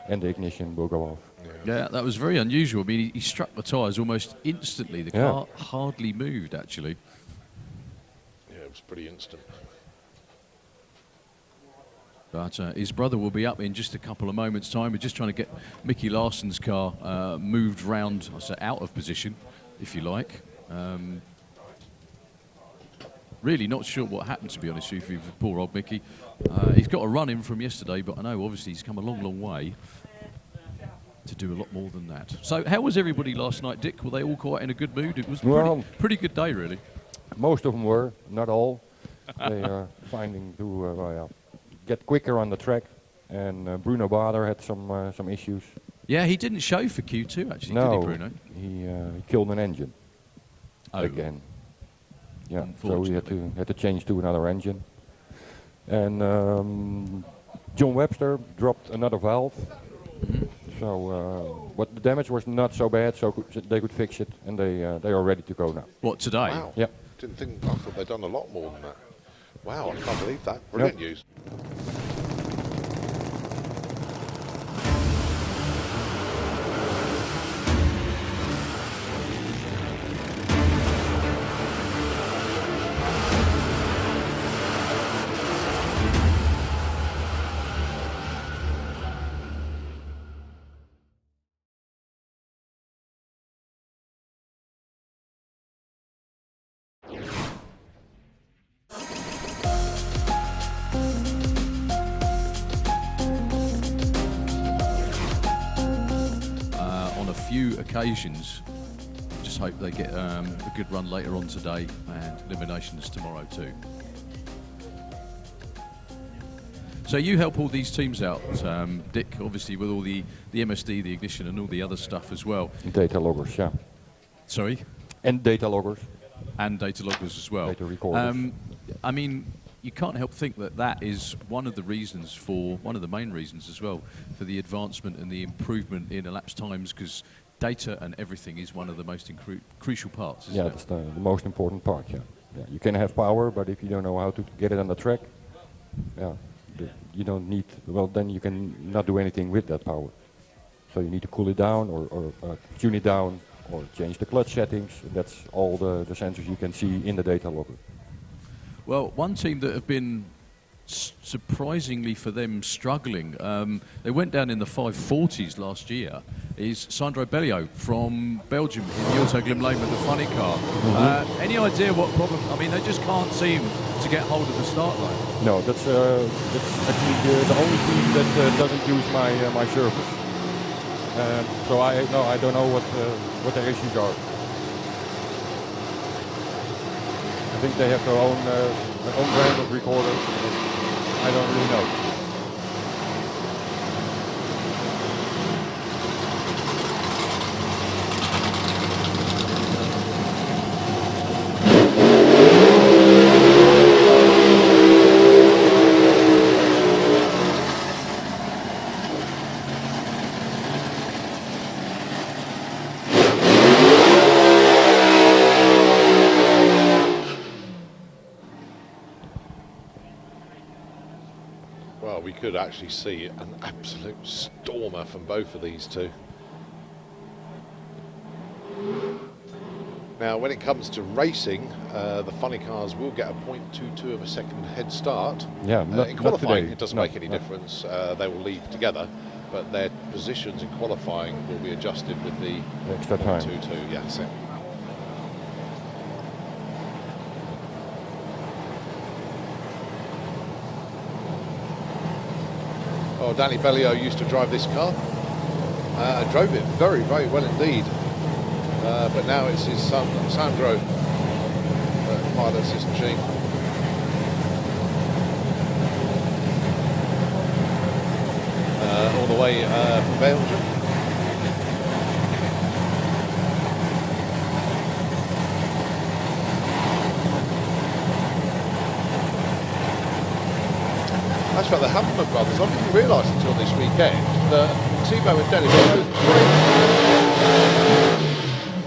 H: and the ignition will go off.
A: Yeah, that was very unusual. I mean, he struck the tyres almost instantly. The car hardly moved, actually.
B: Yeah, it was pretty instant.
A: But his brother will be up in just a couple of moments' time. We're just trying to get Mickey Larson's car moved round, out of position, if you like. Really not sure what happened, to be honest with you, for poor old Mickey. He's got a run in from yesterday, but I know obviously he's come a long, long way to do a lot more than that. So how was everybody last night, Dick? Were they all quite in a good mood? It was pretty good day, really.
H: Most of them were, not all. They are finding to get quicker on the track. And Bruno Bader had some issues.
A: Yeah, he didn't show for Q2 actually,
H: No,
A: did he, Bruno?
H: He killed an engine again. Yeah, so we had to change to another engine. And John Webster dropped another valve. So but the damage was not so bad, so they could fix it, and they are ready to go now.
A: What, today?
B: Wow.
H: Yeah.
B: I thought they'd done a lot more than that. Wow, I can't believe that. Brilliant news.
A: Occasions, just hope they get a good run later on today and eliminations tomorrow too. So you help all these teams out, Dick, obviously with all the MSD, the ignition and all the other stuff as well.
H: Data loggers, yeah.
A: Sorry?
H: And data loggers.
A: And data loggers as well.
H: Data recorders.
A: I mean, you can't help think that that is one of the reasons one of the main reasons as well for the advancement and the improvement in elapsed times, because data and everything is one of the most crucial parts, isn't it?
H: Yeah, that's the most important part, yeah. You can have power, but if you don't know how to get it on the track, you don't need, well, then you can not do anything with that power. So you need to cool it down or tune it down or change the clutch settings. That's all the sensors you can see in the data logger.
A: Well, one team that have been surprisingly for them struggling, they went down in the 540s last year, is Sandro Bellio from Belgium in the Auto Glimlane with the funny car. Any idea what problem? I mean, they just can't seem to get hold of the start line.
H: No, that's actually the only team that doesn't use my service. So I don't know what their issues are. I think they have their own brand of recorder. I don't really know.
B: Well, we could actually see an absolute stormer from both of these two. Now, when it comes to racing, the funny cars will get a 0.22 of a second head start.
H: Yeah,
B: in qualifying,
H: today.
B: it doesn't make any difference. They will leave together, but their positions in qualifying will be adjusted with the
H: extra time.
B: 0.22. Yeah, that's it. Oh, Danny Bellio used to drive this car. Drove it very, very well indeed. But now it's his son, Sandro, pilots his machine. All the way from Belgium. That's right, the Hamilton brothers. I didn't realise until this weekend that Thibaut and Dennis are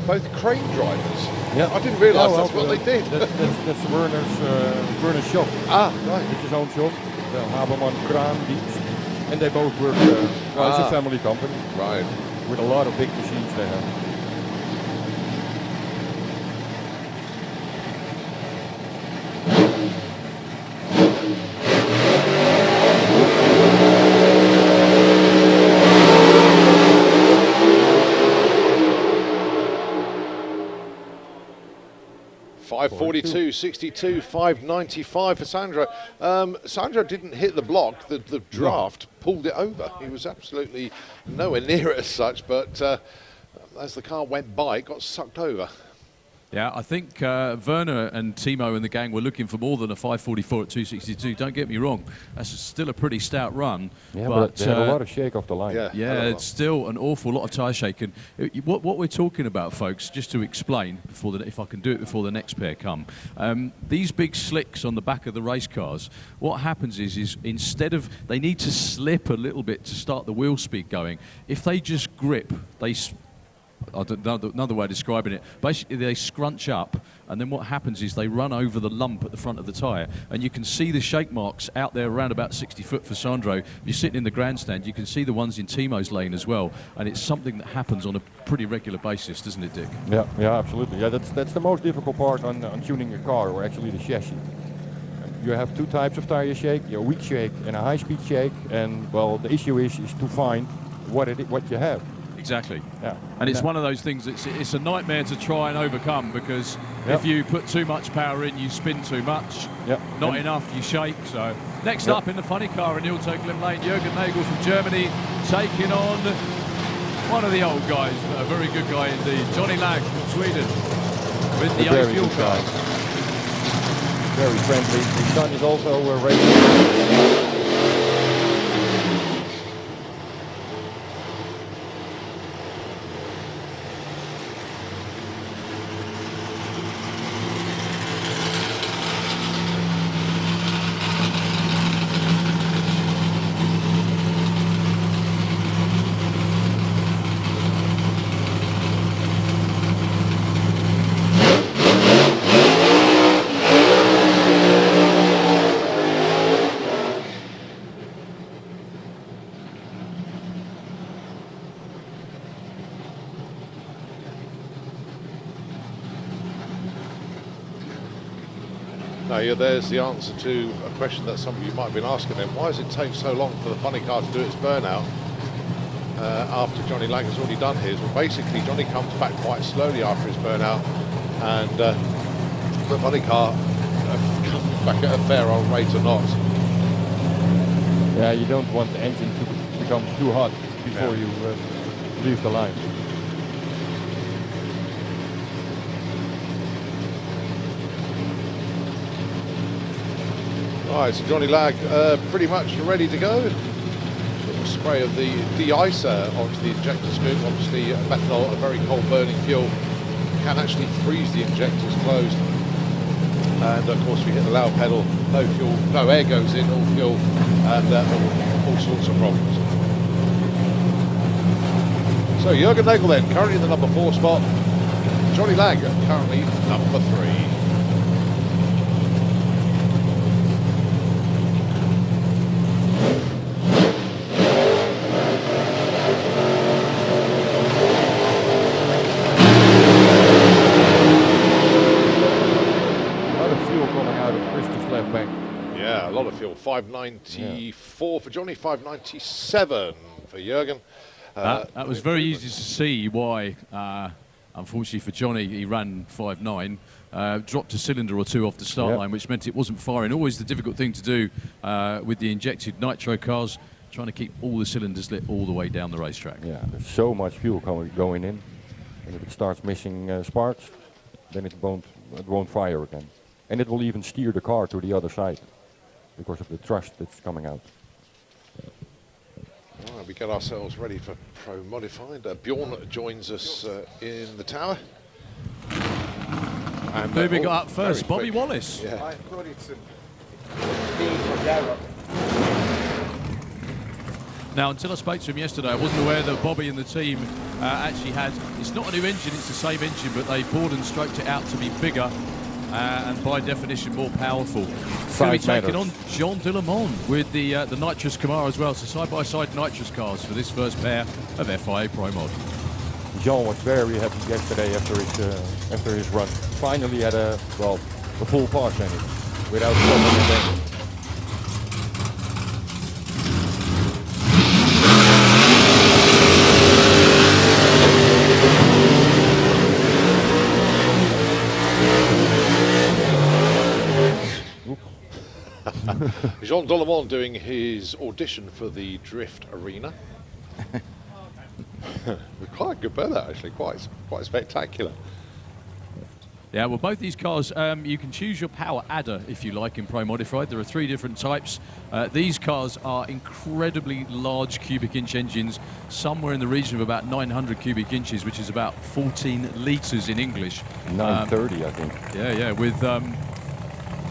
B: both crane drivers.
H: Yeah,
B: I didn't realise that's what they did.
H: That's Werner's shop.
B: Ah, right.
H: It's his own shop, the Haberman Kraandienst. And they both work, it's a family company.
B: Right.
H: With a lot of big machines they have.
B: 542, 62, 595 for Sandro. Sandro didn't hit the block. The draft pulled it over. He was absolutely nowhere near it as such, but as the car went by, it got sucked over.
A: Yeah, I think Werner and Timo and the gang were looking for more than a 5:44 at 2:62. Don't get me wrong, that's still a pretty stout run.
H: Yeah, but they had a lot of shake off the line.
B: Yeah,
A: it's still an awful lot of tyre shaking. What we're talking about, folks, just to explain, if I can do it before the next pair come, these big slicks on the back of the race cars, what happens is instead of, they need to slip a little bit to start the wheel speed going. If they just grip, I don't know another way of describing it. Basically, they scrunch up, and then what happens is they run over the lump at the front of the tyre, and you can see the shake marks out there around about 60 foot for Sandro. If you're sitting in the grandstand, you can see the ones in Timo's lane as well, and it's something that happens on a pretty regular basis, doesn't it, Dick?
H: Yeah, absolutely. Yeah, that's the most difficult part on tuning a car, or actually the chassis. You have two types of tire shake, a weak shake and a high-speed shake, and well, the issue is to find what you have.
A: Exactly.
H: Yeah.
A: And it's one of those things it's a nightmare to try and overcome, because if you put too much power in, you spin too much. Not enough, you shake. So next up in the funny car in the Autoglym lane, Jürgen Nagel from Germany taking on one of the old guys, but a very good guy indeed, Johnny Lag from Sweden with the A fuel car.
H: Very friendly. His son is also racing.
B: Now, there's the answer to a question that some of you might have been asking them. Why does it take so long for the funny car to do its burnout after Johnny Lang has already done his? Well, basically, Johnny comes back quite slowly after his burnout, and the funny car comes back at a fair old rate or not.
H: Yeah, you don't want the engine to become too hot before you leave the line.
B: Right, so Johnny Lag pretty much ready to go. Little spray of the de-icer onto the injector scoop. Obviously, methanol, a very cold burning fuel, can actually freeze the injectors closed. And of course, we hit the loud pedal, no fuel, no air goes in, all fuel, and all sorts of problems. So Jürgen Nagel then, currently in the number 4 spot. Johnny Lag currently number 3. Yeah, a lot of fuel. 594 for Johnny, 597 for Jürgen.
A: That was very easy to see why, unfortunately for Johnny, he ran 5.9, dropped a cylinder or two off the start line, which meant it wasn't firing. Always the difficult thing to do with the injected nitro cars, trying to keep all the cylinders lit all the way down the racetrack.
H: Yeah, there's so much fuel going in, and if it starts missing sparks, then it won't fire again. And it will even steer the car to the other side because of the thrust that's coming out.
B: Right, we get ourselves ready for Pro Modified. Bjorn joins us in the tower. And
A: who we got up first? Bobby Wallace.
B: Yeah.
I: I thought it's a deal for Darrow.
A: Now, until I spoke to him yesterday, I wasn't aware that Bobby and the team actually had, it's not a new engine, it's the same engine, but they bored and stroked it out to be bigger. And by definition more powerful. Going to be taking on Jean Delemont with the nitrous Camaro as well. So side-by-side nitrous cars for this first pair of FIA Pro Mod.
H: Jean was very happy yesterday after his run. Finally had a full pass engine without problem.
B: Jean Delemont doing his audition for the Drift Arena. Quite a good burnout, actually, quite spectacular.
A: Yeah, well, both these cars, you can choose your power adder, if you like, in Pro Modified. There are 3 different types. These cars are incredibly large cubic inch engines, somewhere in the region of about 900 cubic inches, which is about 14 litres in English.
H: 930, I think.
A: Yeah, with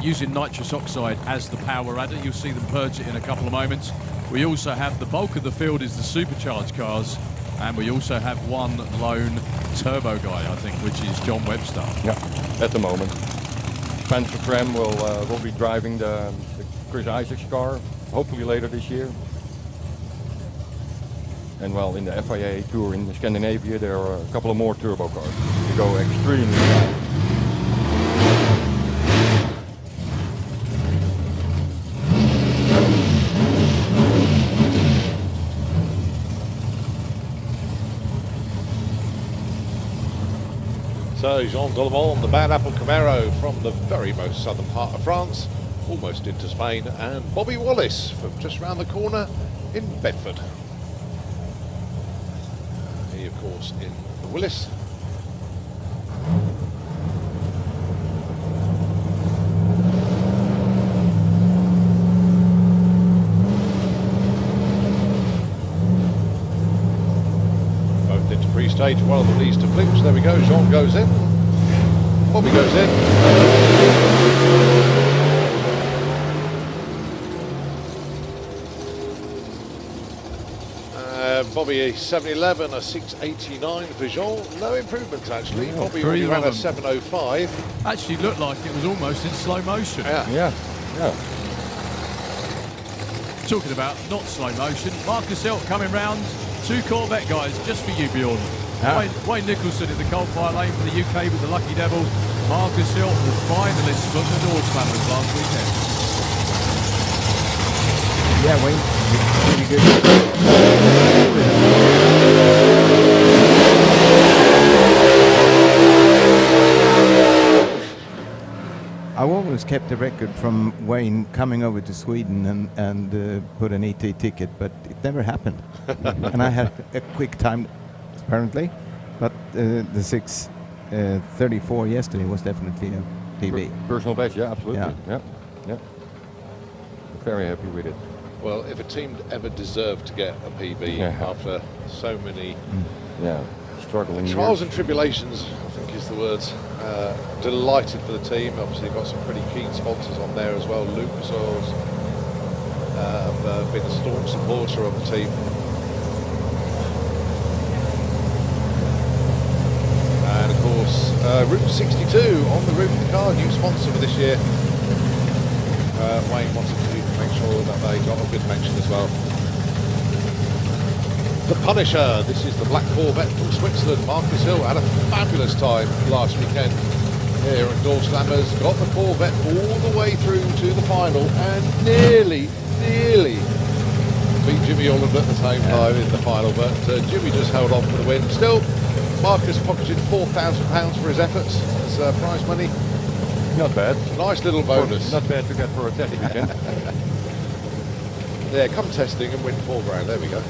A: using nitrous oxide as the power adder. You'll see them purge it in a couple of moments. We also have the bulk of the field is the supercharged cars, and we also have one lone turbo guy, I think, which is John Webster.
H: Yeah, at the moment. Spencer Prem will be driving the Chris Isaacs car, hopefully later this year. And well, in the FIA Tour in Scandinavia, there are a couple of more turbo cars. They go extremely fast.
B: So Jean Delemont, the Bad Apple Camaro from the very most southern part of France, almost into Spain, and Bobby Wallace from just round the corner in Bedford. He, of course, in the Willis. Both into pre-stage, one of them leads to Flips. There we go, Jean goes in, Bobby goes in. Bobby a 711, a 689 for Jean. No improvements actually.
A: Yeah,
B: Bobby already ran a 705.
A: Actually looked like it was almost in slow motion.
B: Yeah.
A: Talking about not slow motion, Marcus Hilt coming round. 2 Corvette guys just for you, Bjorn. Wayne Nicholson in the coal-fire lane for the UK with the Lucky Devil. Marcus Hilt, the finalist from the Door Slammers last weekend.
I: Yeah, Wayne, really good. I've always kept the record from Wayne coming over to Sweden and put an ET ticket, but it never happened. And I had a quick time, apparently, but the 6:34 yesterday was definitely a PB.
H: Personal best, yeah, absolutely.
I: Yeah.
H: Yeah. Very happy with it.
B: Well, if a team ever deserved to get a PB after so many
H: struggling
B: trials
H: years.
B: and tribulations, I think is the words. Delighted for the team. Obviously got some pretty keen sponsors on there as well. Lucas Oils have been a staunch supporter of the team. And of course, Route 62 on the roof of the car, new sponsor for this year. Wayne wanted to make sure that they got a good mention as well. The Punisher, this is the black Corvette from Switzerland. Marcus Hill had a fabulous time last weekend here at Door Slammers. Got the Corvette all the way through to the final and nearly beat Jimmy Holland at the same time in the final, but Jimmy just held on for the win. Still, Marcus pocketed £4,000 for his efforts as prize money.
H: Not bad.
B: Nice little bonus.
H: Not bad to get for a test weekend.
B: Yeah, come testing and win £4,000. There we go.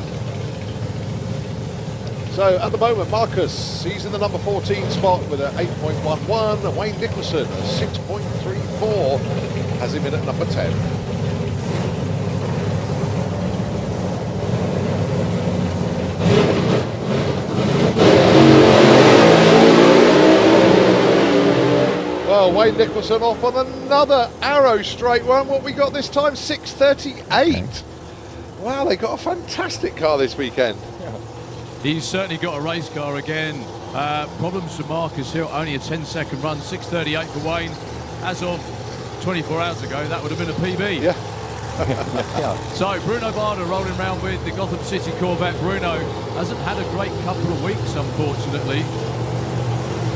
B: So at the moment, Marcus, he's in the number 14 spot with an 8.11. Wayne Nicholson, a 6.34, has him in at number 10. Well, Wayne Nicholson off on another arrow straight one. What we got this time? 6:38. Wow, they got a fantastic car this weekend.
A: He's certainly got a race car again. Problems for Marcus Hill, only a 10-second run, 6:38 for Wayne. As of 24 hours ago, that would have been a PB.
B: Yeah.
A: So Bruno Barder rolling around with the Gotham City Corvette. Bruno hasn't had a great couple of weeks, unfortunately.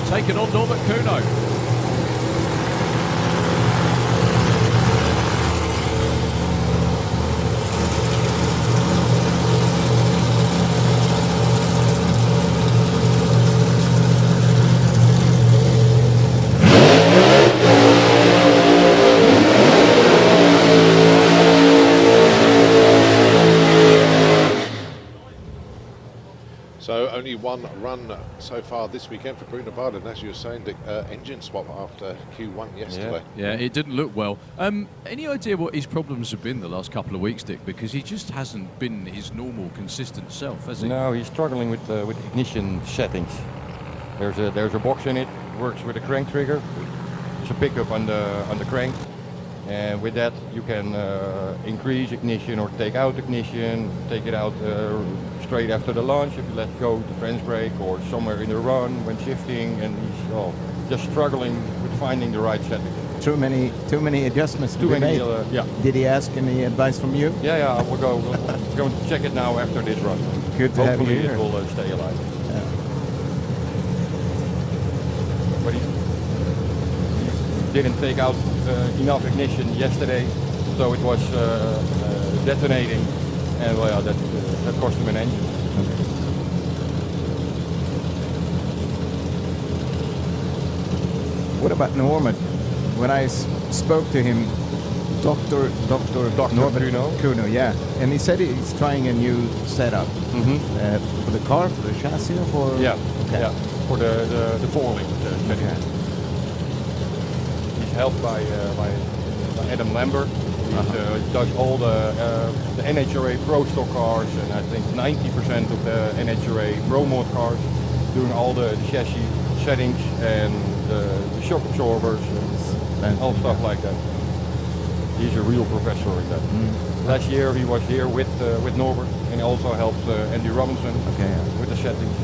A: Taking on Norbert Kuno.
B: So only one run so far this weekend for Bruno Bard, and as you were saying, the engine swap after Q1 yesterday.
A: Yeah, it didn't look well. Any idea what his problems have been the last couple of weeks, Dick? Because he just hasn't been his normal, consistent self, has he?
H: No, he's struggling with ignition settings. There's a box in it, works with a crank trigger. There's a pickup on the crank, and with that you can increase ignition or take out ignition, take it out straight after the launch if you let go the trans brake or somewhere in the run when shifting, and he's just struggling with finding the right setting.
I: Too many adjustments to be made.
H: Yeah.
I: Did he ask any advice from you?
H: Yeah. We'll go and check it now after this run.
I: Good to have you
H: Hopefully
I: here.
H: it will stay alive.
I: Yeah.
H: But he didn't take out enough ignition yesterday, so it was detonating, and well, that cost him an engine.
I: What about Norman? When I spoke to him, Dr. Norbert Kuno, yeah, and he said he's trying a new setup for the car, for the chassis, or for
H: for the four-link setting.
I: Okay.
H: He's helped by Adam Lambert. He does all the NHRA Pro Stock cars, and I think 90% of the NHRA Pro Mod cars, doing all the chassis settings and the shock absorbers and all stuff like that. He's a real professor in that. Last year he was here with Norbert, and he also helped Andy Robinson with the settings.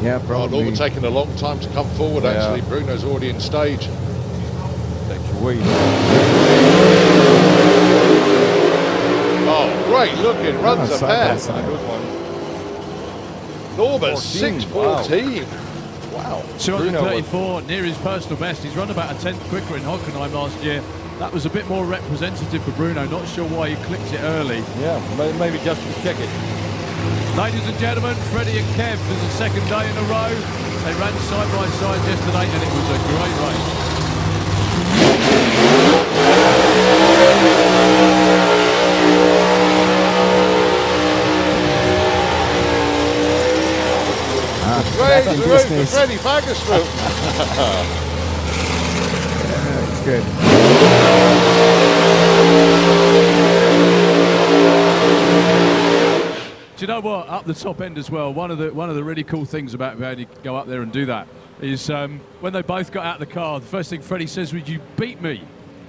I: Yeah, probably.
B: Norbert taking a long time to come forward, actually. Bruno's already in stage.
H: Takes a wait.
B: Oh, great looking, runs a pair.
H: Good one.
B: Norbert, 6:14.
A: Wow. 234, near his personal best. He's run about a tenth quicker in Hockenheim last year. That was a bit more representative for Bruno. Not sure why he clicked it early.
H: Yeah, maybe just to check it.
A: Ladies and gentlemen, Freddie and Kev for the second day in a row. They ran side by side yesterday, and it was a great race.
B: Praise the room for Freddie Fagerstrup.
I: It's good.
A: Do you know what? Up the top end as well. One of the really cool things about being able to go up there and do that is when they both got out of the car. The first thing Freddie says was, "You beat me."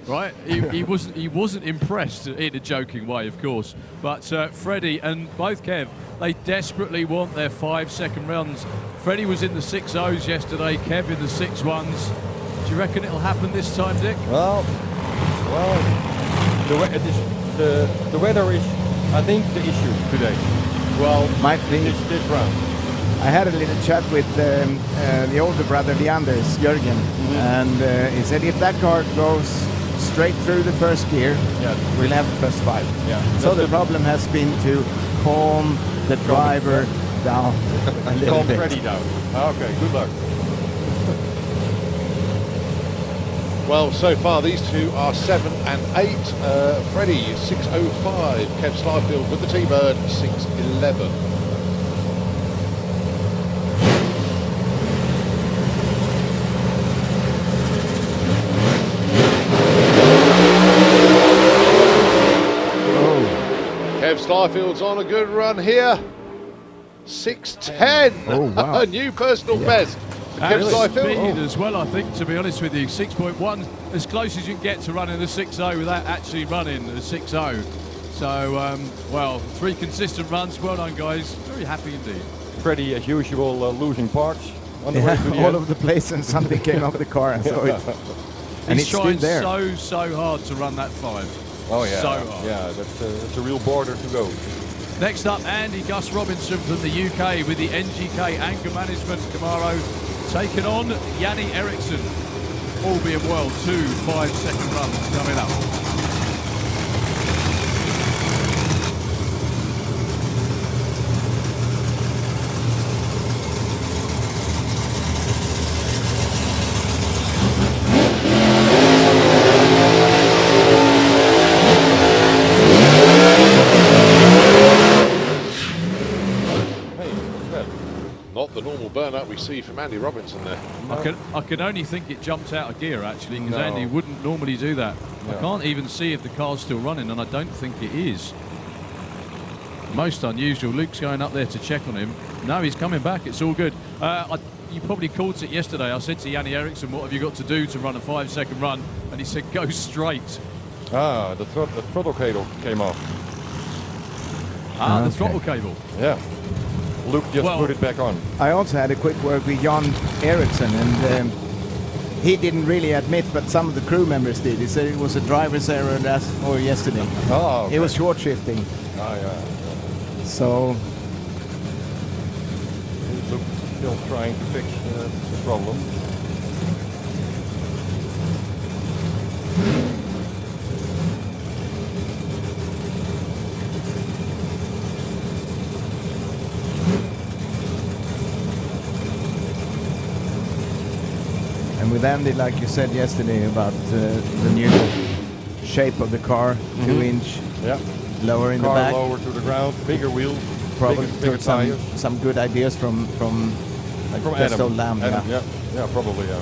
A: Right? He wasn't impressed in a joking way, of course. But Freddie and both Kev, they desperately want their 5-second runs. Freddie was in the 6.0s yesterday, Kev in the 6.1s. Do you reckon it'll happen this time, Dick?
H: Well, the weather is, I think, the issue today.
I: Well, might be.
H: This round.
I: I had a little chat with the older brother, the Anders, Jürgen, and he said if that car goes straight through the first gear, we'll have the first 5.
H: Yeah.
I: So the problem has been to calm the driver down a little
H: Calm
I: bit.
H: Freddie down. Okay, good luck.
B: Well, so far these two are 7 and 8. Freddie 6:05. Kev Slyfield with the T-Bird 6:11. Kev Slyfield's on a good run here. 6:10.
I: Oh, wow.
B: A new personal best.
A: And
B: Kev Slyfield.
A: speed as well, I think, to be honest with you. 6.1, as close as you can get to running the 6.0 without actually running the 6.0. So, well, 3 consistent runs. Well done, guys. Very happy indeed.
H: Freddie, as usual, losing parts on the way to the
I: all
H: end.
I: over the place, and something came off the car, and so it, and
A: He's
I: it's still
A: trying
I: there.
A: so hard to run that 5.
H: Oh yeah,
A: So hard.
H: yeah, that's a real border to go.
A: Next up, Andy Gus Robinson from the UK with the NGK Anger Management Camaro, taking on Yanni Eriksson. All being well, 2 5-second runs coming up.
B: we see from Andy Robinson there.
A: I can only think it jumped out of gear, actually, because
H: No.
A: Andy wouldn't normally do that.
H: No.
A: I can't even see if the car's still running, and I don't think it is. Most unusual. Luke's going up there to check on him. No, he's coming back. It's all good. You probably caught it yesterday. I said to Yanni Eriksson, what have you got to do to run a 5-second run? And he said, go straight.
H: Ah, the throttle cable came off.
A: The throttle cable.
H: Yeah. Luke just put it back on.
I: I also had a quick word with Jan Eriksson, and he didn't really admit, but some of the crew members did. He said it was a driver's error yesterday.
H: Oh, okay.
I: It was short shifting.
H: Ah, yeah.
I: So
H: Luke still trying to fix the problem.
I: And with Andy, like you said yesterday about the new shape of the car, 2-inch
H: Yeah.
I: lower in the
H: Car
I: back,
H: lower to the ground, bigger wheels,
I: probably
H: bigger
I: took
H: tires.
I: some good ideas from like
H: From
I: just
H: Adam.
I: old Lamb.
H: Adam, yeah, probably, yeah.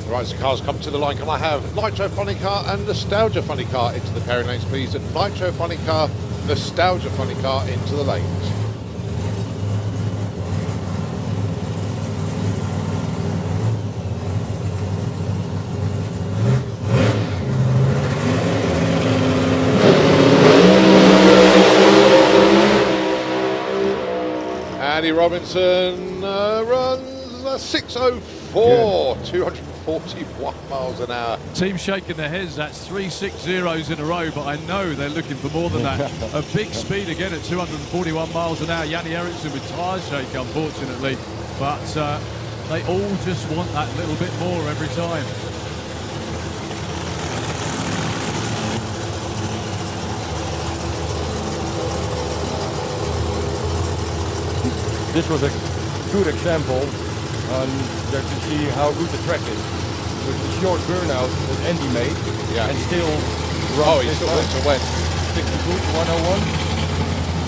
B: Right, so cars come to the line. Can I have Nitro Funny Car and Nostalgia Funny Car into the pairing lanes, please? And Nitro Funny Car, Nostalgia Funny Car into the lanes. Andy Robinson runs a 6:04, 241 miles an hour.
A: Team shaking their heads. That's 3 6-0s in a row, but I know they're looking for more than that. A big speed again at 241 miles an hour. Yanni Eriksson with tyre shake, unfortunately, but they all just want that little bit more every time.
H: This was a good example on just to see how good the track is. With the short burnout that Andy made,
B: Yeah.
H: and still
B: Oh, he still went to win.
H: 62, 101.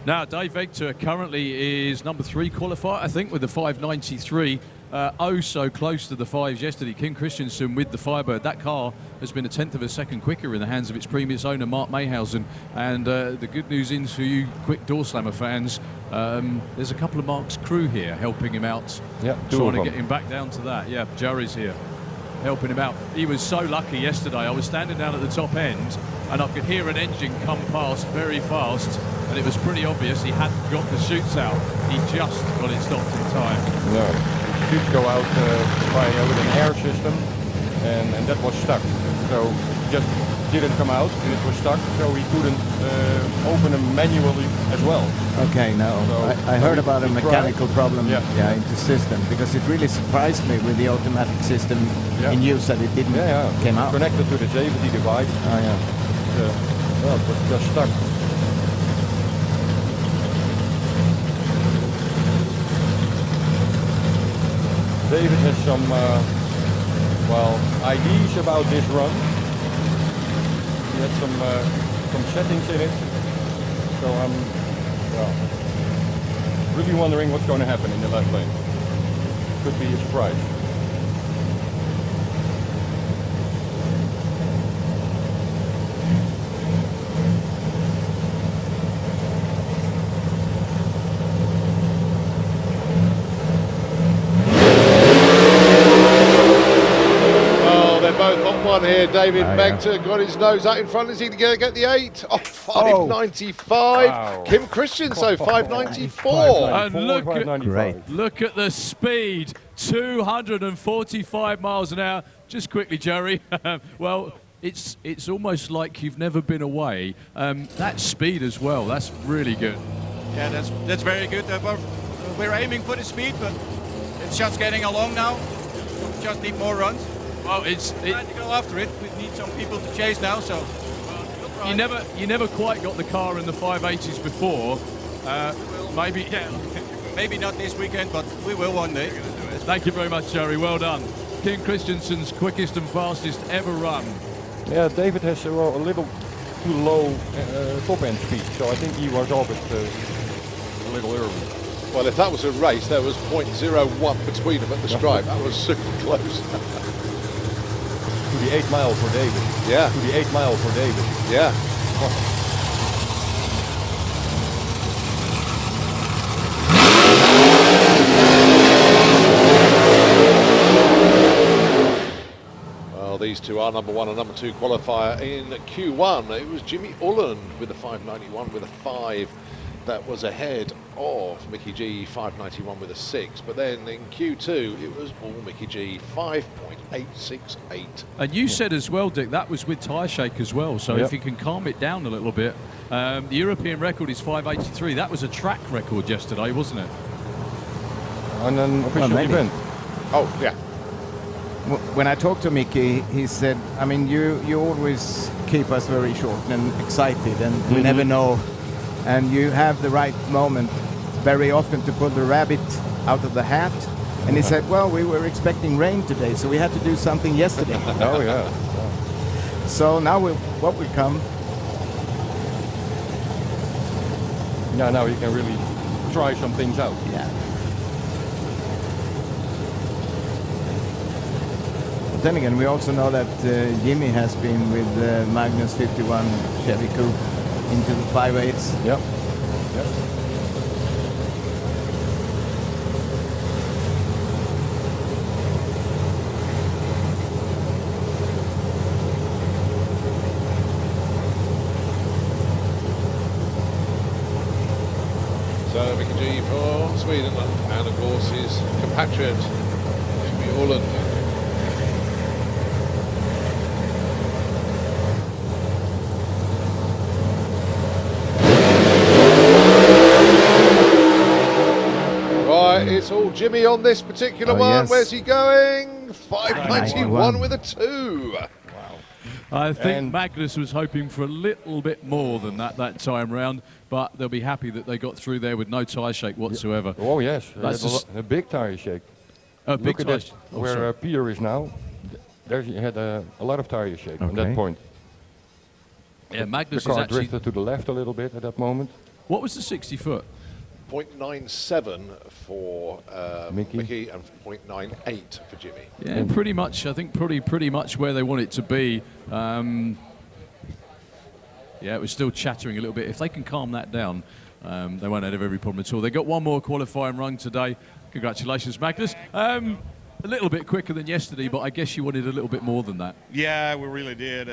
A: Now, Dave Vector currently is number 3 qualifier, I think, with the 593. Oh, so close to the 5s yesterday. Kim Christensen with the Firebird. That car has been a 1/10 of a second quicker in the hands of its previous owner, Mark Mayhausen. And the good news is for you quick door slammer fans, there's a couple of Mark's crew here helping him out,
H: Yeah, two
A: trying
H: of
A: to
H: them.
A: get him back down to that. Yeah, Jerry's here helping him out. He was so lucky yesterday. I was standing down at the top end and I could hear an engine come past very fast, and it was pretty obvious he hadn't got the chutes out. He just got it stopped in time.
H: No, the chutes go out with an air system, and that was stuck. So just didn't come out, and it was stuck, so he couldn't open them manually as well.
I: Okay, no.
H: So-
I: I heard
H: so
I: about a
H: we tried.
I: mechanical problem
H: Yeah.
I: in the system, because it really surprised me with the automatic system
H: Yeah.
I: in use that it didn't came out.
H: Connected to the safety device.
I: Oh yeah.
H: Well, it was just stuck. David has some ideas about this run. He had some settings in it, so I'm really wondering what's going to happen in the left lane. Could be a surprise.
B: Oh, they're both on one here. David
I: Oh, yeah.
B: Vector got his nose out in front. Is he going to get the 8? Oh, 595.
H: Wow.
B: Kim Christensen, 594.
A: And
I: Great.
A: look at the speed, 245 miles an hour. Just quickly, Jerry. Well, it's almost like you've never been away. That speed as well, that's really good.
J: Yeah, that's very good. We're aiming for the speed, but it's just getting along now. We just need more runs.
A: Well,
J: Trying to go after it. We need some people to chase now, so
A: you never quite got the car in the 580s before.
J: maybe not this weekend, but we will one day.
A: Thank you very much, Jerry. Well done. King Christensen's quickest and fastest ever run.
H: Yeah, David has a little too low top end speed, so I think he was off it a little early.
B: Well, if that was a race, there was 0.01 between them at the stripe. That was super close.
H: To the 8 mile for David.
B: Yeah.
H: To the 8 mile for David.
B: Yeah. Well, these two are number 1 and number 2 qualifier in Q1. It was Jimmy Ulland with a 591 with a 5. That was ahead of Mickey G, 591 with a 6. But then in Q2, it was all Mickey G, 5.868.
A: And you said as well, Dick, that was with tyre shake as well. So if you can calm it down a little bit. The European record is 5.83. That was a track record yesterday, wasn't it?
H: On an official event.
B: Oh, yeah.
I: When I talked to Mickey, he said, I mean, you always keep us very short and excited, and we never know. And you have the right moment very often to pull the rabbit out of the hat. And he said, well, we were expecting rain today, so we had to do something yesterday.
H: Oh, yeah.
I: So now what will come?
H: Yeah, now you can really try some things out.
I: Yeah. But then again, we also know that Jimmy has been with Magnus 51 Chevy Coupe into the 5.8s.
H: Yep.
B: So Mickey G for Sweden, and of course his compatriot, Jimmy Ulland. It's all Jimmy on this particular one.
I: Yes.
B: Where's he going? 591 with a 2.
H: Wow.
A: I think Magnus was hoping for a little bit more than that time round, but they'll be happy that they got through there with no tyre shake whatsoever.
H: Oh, yes.
A: That's
H: a big tyre shake.
A: A big
H: Look at
A: tyre
H: that, where Peter is now. There he had a lot of tyre shake on that point.
A: Yeah, Magnus
H: the car
A: is actually
H: drifted to the left a little bit at that moment.
A: What was the 60 foot?
B: 0.97 for Mickey and 0.98 for Jimmy.
A: Yeah, pretty much. I think pretty much where they want it to be. Yeah, it was still chattering a little bit. If they can calm that down, they won't have every problem at all. They got one more qualifying run today. Congratulations, Magnus. A little bit quicker than yesterday, but I guess you wanted a little bit more than that.
J: Yeah, we really did.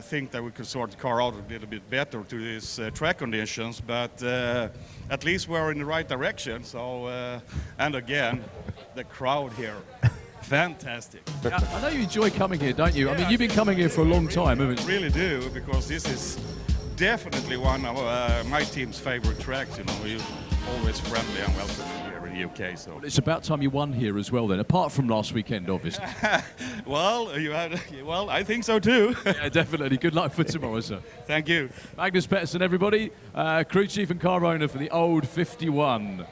J: Think that we could sort the car out a little bit better to these track conditions, but at least we're in the right direction. So, and again, the crowd here, fantastic.
A: Yeah, I know you enjoy coming here, don't you? I mean, you've been coming here for a long time, haven't you?
J: Really do, because this is definitely one of my team's favorite tracks. You know, we're always friendly and welcoming here in the UK. So
A: It's about time you won here as well, then. Apart from last weekend, obviously.
J: well, you had. Well, I think so too.
A: Yeah, definitely. Good luck for tomorrow, sir.
J: Thank you.
A: Magnus Pettersson, everybody, crew chief and car owner for the old 51.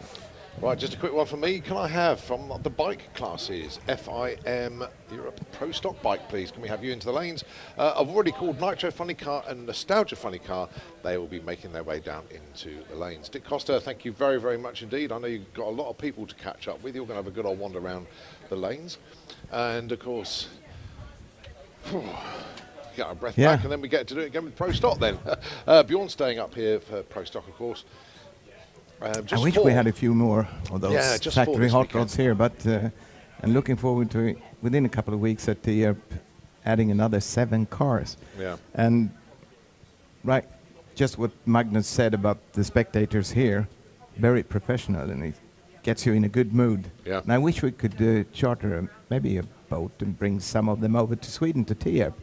B: Right, just a quick one for me. Can I have from the bike classes, FIM Europe Pro Stock Bike, please? Can we have you into the lanes? I've already called Nitro Funny Car and Nostalgia Funny Car. They will be making their way down into the lanes. Dick Costa, thank you very, very much indeed. I know you've got a lot of people to catch up with. You're going to have a good old wander around the lanes. And, of course, get our breath back, and then we get to do it again with Pro Stock then. Bjorn's staying up here for Pro Stock, of course.
I: I wish we had a few more of those factory hot rods here, but I'm looking forward to within a couple of weeks at the adding another 7 cars.
B: Yeah.
I: And right, just what Magnus said about the spectators here, very professional, and it gets you in a good mood.
B: Yeah.
I: And I wish we could charter maybe a boat and bring some of them over to Sweden to Tierp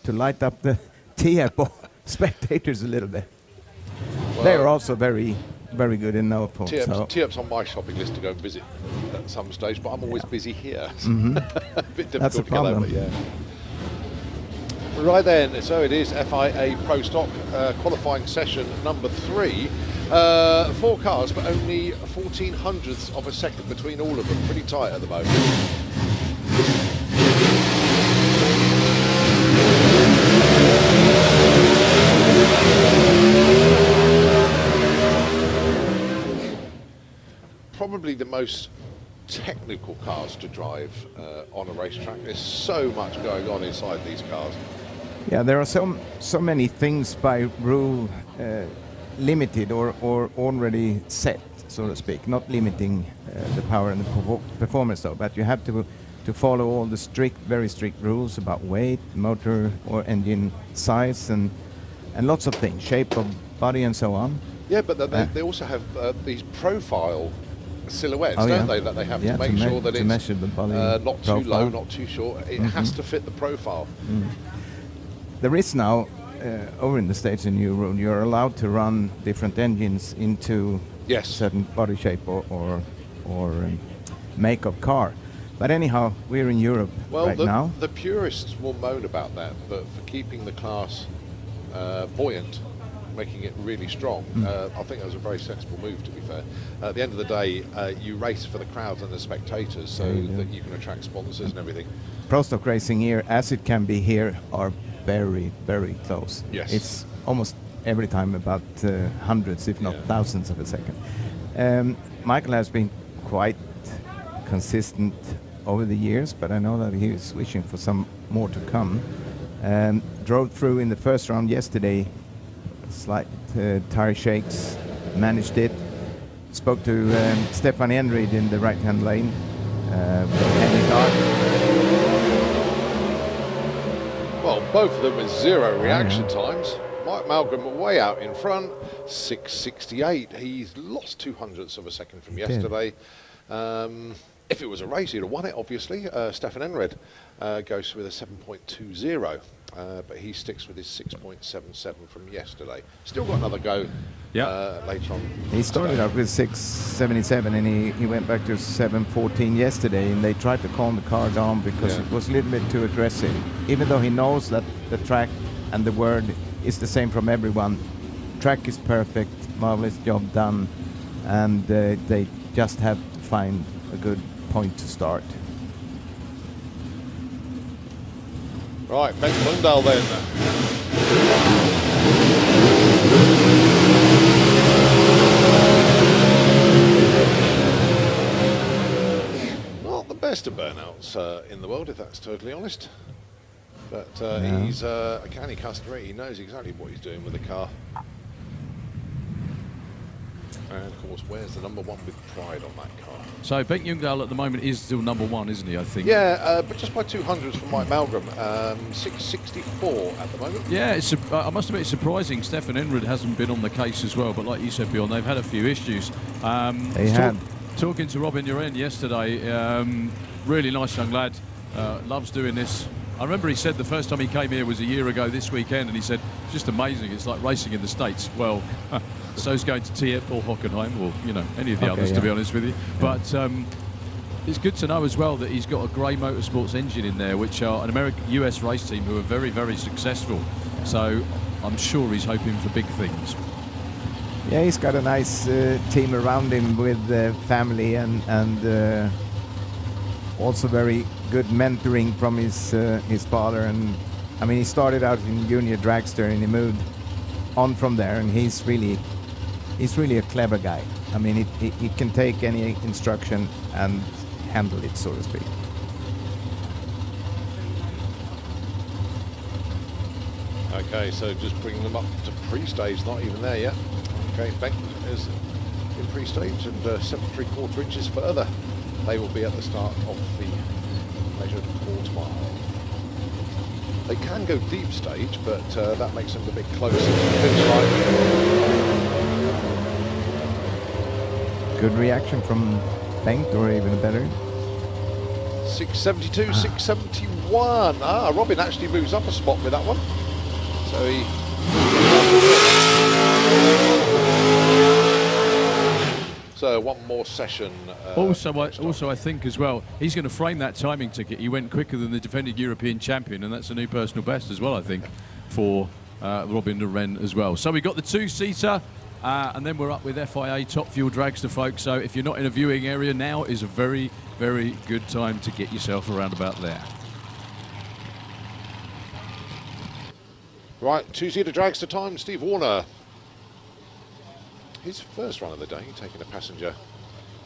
I: to light up the Tierp spectators a little bit. Well, they're also very good in Norfolk.
B: Tierp's on my shopping list to go and visit at some stage, but I'm always busy here. So a bit difficult
I: That's a
B: to get over, yeah. Right then, so it is FIA Pro Stock qualifying session number 3. 4 cars, but only 14 hundredths of a second between all of them. Pretty tight at the moment. Probably the most technical cars to drive on a racetrack. There's so much going on inside these cars.
I: Yeah, there are so many things by rule limited or already set, so to speak. Not limiting the power and the performance, though, but you have to follow all the very strict rules about weight, motor or engine size, and lots of things, shape of body and so on.
B: Yeah, but they also have these profile silhouettes,
I: Oh,
B: don't
I: yeah.
B: they? That they have
I: Yeah,
B: to make sure that
I: to
B: it's
I: measure the body
B: not too low,
I: profile.
B: not too short. It has to fit the profile.
I: There is now, over in the States in Europe, you're allowed to run different engines into
B: Yes.
I: certain body shape or make of car. But anyhow, we're in Europe
B: Well,
I: right now.
B: the purists will moan about that, but for keeping the class buoyant, making it really strong, I think that was a very sensible move, to be fair. At the end of the day, you race for the crowds and the spectators so that you can attract sponsors and everything.
I: Pro stock racing here, as it can be here, are very, very close.
B: Yes.
I: It's almost every time about hundreds, if not thousands of a second. Michael has been quite consistent over the years, but I know that he is wishing for some more to come. Drove through in the first round yesterday, slight tire shakes, managed it. Spoke to Stefan Enrid in the right-hand lane. Henry Dark.
B: Well, both of them with zero reaction times. Mike Malcolm way out in front, 6:68. He's lost 200ths of a second from yesterday. If it was a race, he'd have won it, obviously. Stefan Enred goes with a 7.20, but he sticks with his 6.77 from yesterday. Still got another go later on.
I: He started out with 6.77 and he went back to 7.14 yesterday, and they tried to calm the car down because it was a little bit too aggressive. Even though he knows that the track and the word is the same from everyone. Track is perfect, marvelous job done, and they just have to find a good point to start.
B: Right, Ben Lundahl then. Not the best of burnouts in the world, if that's totally honest. But he's a canny customer. He knows exactly what he's doing with the car. And of course, wears the number one with pride on that car.
A: So Bengt Ljungdahl at the moment is still number one, isn't he, I think?
B: Yeah, but just by 200s from Mike Malcolm. 664 at the moment.
A: Yeah, I must admit it's surprising Stefan Enrid hasn't been on the case as well, but like you said, Bjorn, they've had a few issues.
I: They had.
A: Talking to Robin Uren yesterday, really nice young lad, loves doing this. I remember he said the first time he came here was a year ago this weekend, and he said, it's just amazing, it's like racing in the States. Well, so's going to Tietz or Hockenheim, or, you know, any of the others, to be honest with you. But it's good to know as well that he's got a Grey Motorsports engine in there, which are an US race team who are very, very successful. So I'm sure he's hoping for big things.
I: Yeah, he's got a nice team around him with family and also very good mentoring from his father. And I mean, he started out in junior dragster and he moved on from there, and he's really a clever guy. I mean, he can take any instruction and handle it, so to speak.
B: Okay, so just bringing them up to pre-stage, not even there yet. Okay, Bengt is in pre-stage, and 7 3/4 inches further, they will be at the start of the measured quarter mile. They can go deep stage, but that makes them a bit closer to the finish line.
I: Good reaction from Bengt, or even better.
B: 672, 671. Robin actually moves up a spot with that one. So he... So one more session.
A: Also, I think as well, he's going to frame that timing ticket. He went quicker than the defending European champion, and that's a new personal best as well, I think, for Robin de Ren as well. So we got the two-seater, and then we're up with FIA Top Fuel Dragster, folks. So if you're not in a viewing area, now is a very, very good time to get yourself around about there.
B: Right, two-seater dragster time, Steve Warner. His first run of the day, taking a passenger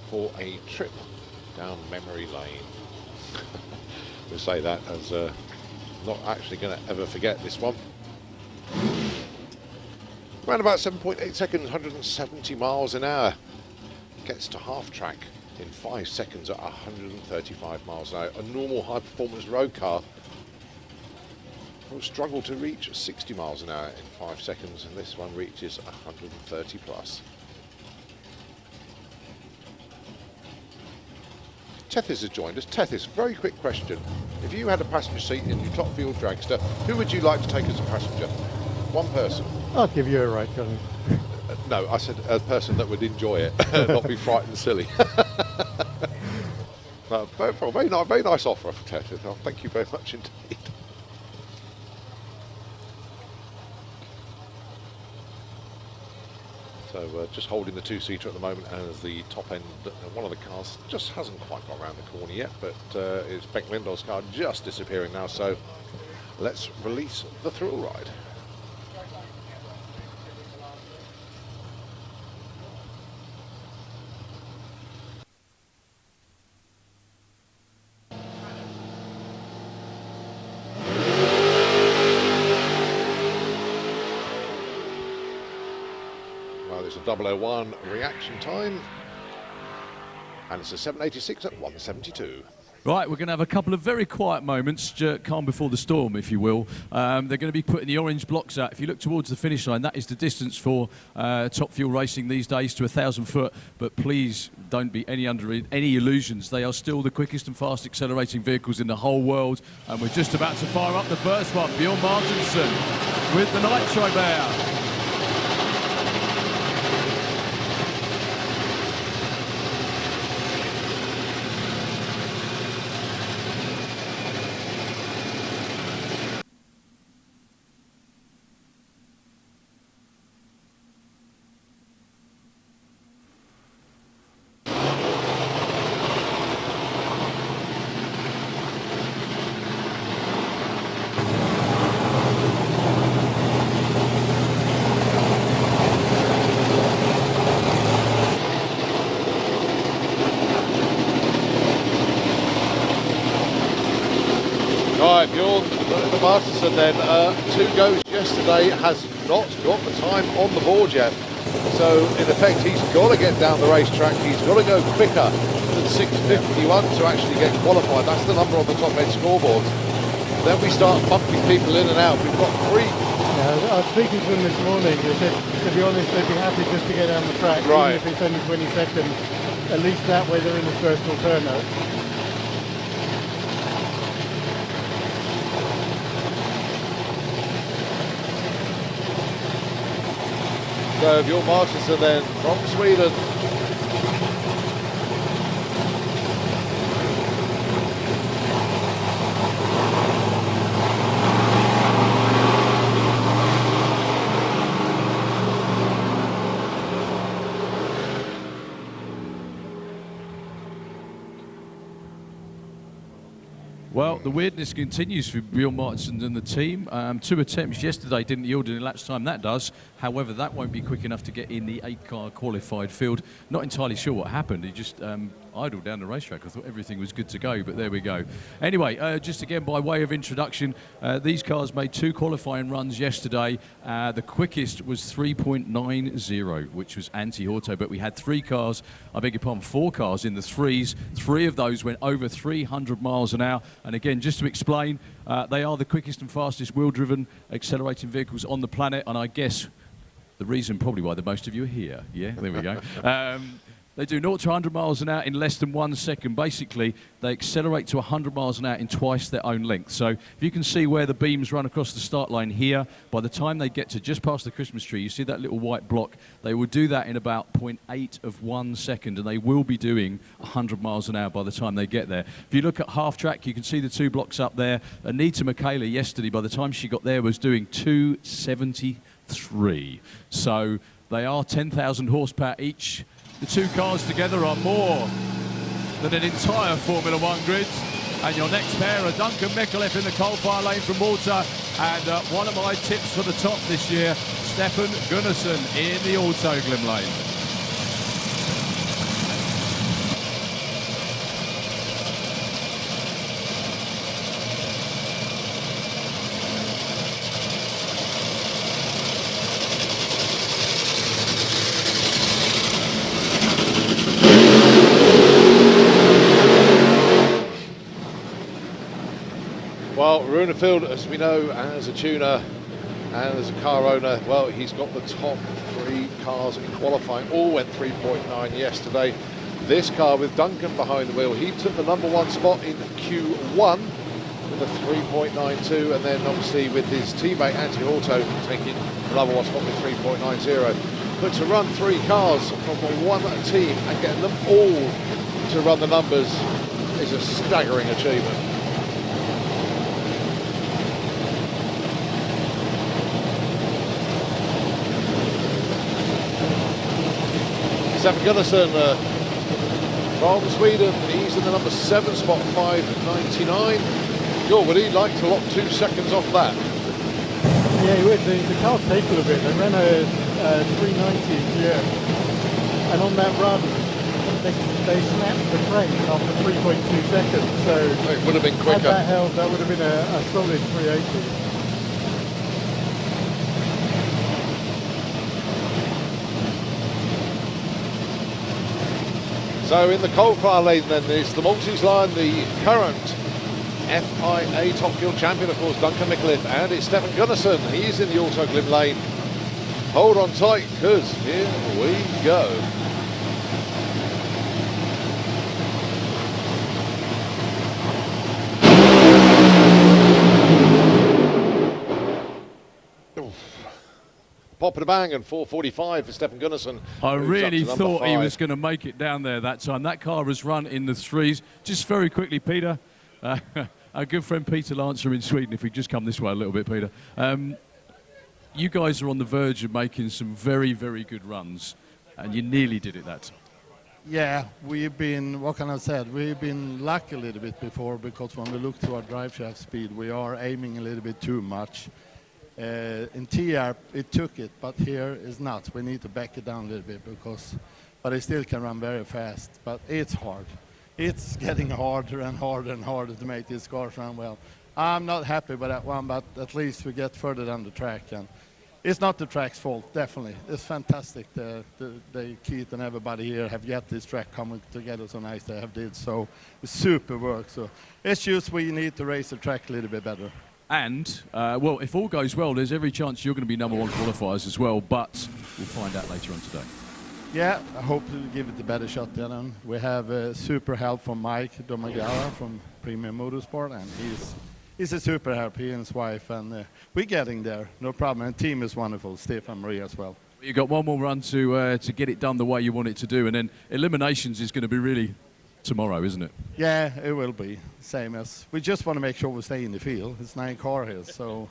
B: for a trip down memory lane. We'll say that as not actually going to ever forget this one. Around about 7.8 seconds, 170 miles an hour. Gets to half track in 5 seconds at 135 miles an hour. A normal high-performance road car will struggle to reach 60 miles an hour in 5 seconds, and this one reaches 130 plus. Tethys has joined us. Tethys, very quick question. If you had a passenger seat in your top Fuel Dragster, who would you like to take as a passenger? One person.
K: I'll give you a ride, Colin.
B: No, I said a person that would enjoy it, not be frightened silly. No, very nice offer for Tethys. Oh, thank you very much indeed. So just holding the two-seater at the moment as the top end, one of the cars just hasn't quite got around the corner yet, but it's Beck Lindell's car just disappearing now, so let's release the thrill ride. It's a 001 reaction time, and it's a 786 at 172.
A: Right, we're going to have a couple of very quiet moments, calm before the storm, if you will. They're going to be putting the orange blocks out. If you look towards the finish line, that is the distance for Top Fuel racing these days to 1,000 foot. But please don't be under any illusions. They are still the quickest and fast accelerating vehicles in the whole world. And we're just about to fire up the first one. Bjorn Martinsen with the Nitro Bear.
B: Right, Bjorn Martinsen then, 2 goes yesterday, has not got the time on the board yet. So in effect, he's got to get down the racetrack, he's got to go quicker than 6:51 to actually get qualified. That's the number on the top end scoreboard. Then we start bumping people in and out. We've got 3.
K: Yeah, I was speaking to them this morning. They said, to be honest, they'd be happy just to get down the track,
B: right,
K: even if it's only 20 seconds. At least that way they're in the first alterno.
B: So Bjorn Martinsen then from Sweden.
A: Well, the weirdness continues for Bjorn Martinsen and the team. 2 attempts yesterday didn't yield any laps time, that does. However, that won't be quick enough to get in the 8-car qualified field. Not entirely sure what happened. He just idled down the racetrack. I thought everything was good to go, but there we go. Anyway, just again by way of introduction, these cars made 2 qualifying runs yesterday. The quickest was 3.90, which was anti-auto, but we had 3 cars, I beg your pardon, 4 cars in the 3s. 3 of those went over 300 miles an hour. And again, just to explain, they are the quickest and fastest wheel-driven accelerating vehicles on the planet, and I guess the reason probably why the most of you are here. Yeah, there we go. They do 0 to 100 miles an hour in less than 1 second. Basically, they accelerate to 100 miles an hour in twice their own length. So if you can see where the beams run across the start line here, by the time they get to just past the Christmas tree, you see that little white block, they will do that in about 0.8 of 1 second, and they will be doing 100 miles an hour by the time they get there. If you look at half track, you can see the 2 blocks up there. Anita Michaela yesterday, by the time she got there, was doing 273. So they are 10,000 horsepower each. The 2 cars together are more than an entire Formula 1 grid. And your next pair are Duncan Micallef in the coal fire lane from Malta
L: And one of my tips for the top this year, Stefan Gunnarsson in the Autoglim lane.
B: Well, Runefield, as we know, as a tuner and as a car owner, well, he's got the top 3 cars in qualifying. All went 3.9 yesterday. This car with Duncan behind the wheel, he took the #1 spot in Q1 with a 3.92, and then obviously with his teammate Anti-Auto taking the #1 spot with 3.90. But to run 3 cars from one team and get them all to run the numbers is a staggering achievement. Stefan Gunnarsson from Sweden, he's in the #7 spot, 5.99. Joel, would he like to lock 2 seconds off that?
K: Yeah, he would. The car's capable of it. They ran a 390 here, and on that run, they snapped the crank after 3.2 seconds. So
B: it would have been quicker.
K: Had that held, that would have been a solid 380.
B: So in the coal-fire lane then is the Maltese line, the current FIA Top Fuel champion, of course, Duncan Micallef, and it's Stefan Gunnarsson. He's in the Autoglim lane. Hold on tight, because here we go. Pop and a bang, and 4.45 for Stefan Gunnarsson.
L: I really thought he was going to make it down there that time. That car has run in the 3s. Just very quickly, Peter, our good friend Peter Lancer in Sweden, if we just come this way a little bit, Peter. You guys are on the verge of making some very, very good runs, and you nearly did it that time.
M: Yeah, we've been, what can I say, we've been lucky a little bit before, because when we look to our drive shaft speed, we are aiming a little bit too much. In TR, it took it, but here is not. We need to back it down a little bit, but it still can run very fast. But it's hard. It's getting harder and harder and harder to make these cars run well. I'm not happy with that one, but at least we get further down the track. And it's not the track's fault, definitely. It's fantastic. Keith and everybody here have got this track coming together so nice they have did. So it's super work. So it's just we need to race the track a little bit better.
L: And, well, if all goes well, there's every chance you're going to be #1 qualifiers as well, but we'll find out later on today.
M: Yeah, I hope to give it a better shot then. We have super help from Mike Domagala from Premium Motorsport, and he's a super help, he and his wife, and we're getting there, no problem. And team is wonderful, Stefan Marie as well.
L: You've got one more run to get it done the way you want it to do, and then eliminations is going to be really tomorrow, isn't it?
M: Yeah, it will be. Same as, we just want to make sure we stay in the field. It's 9 cars here, so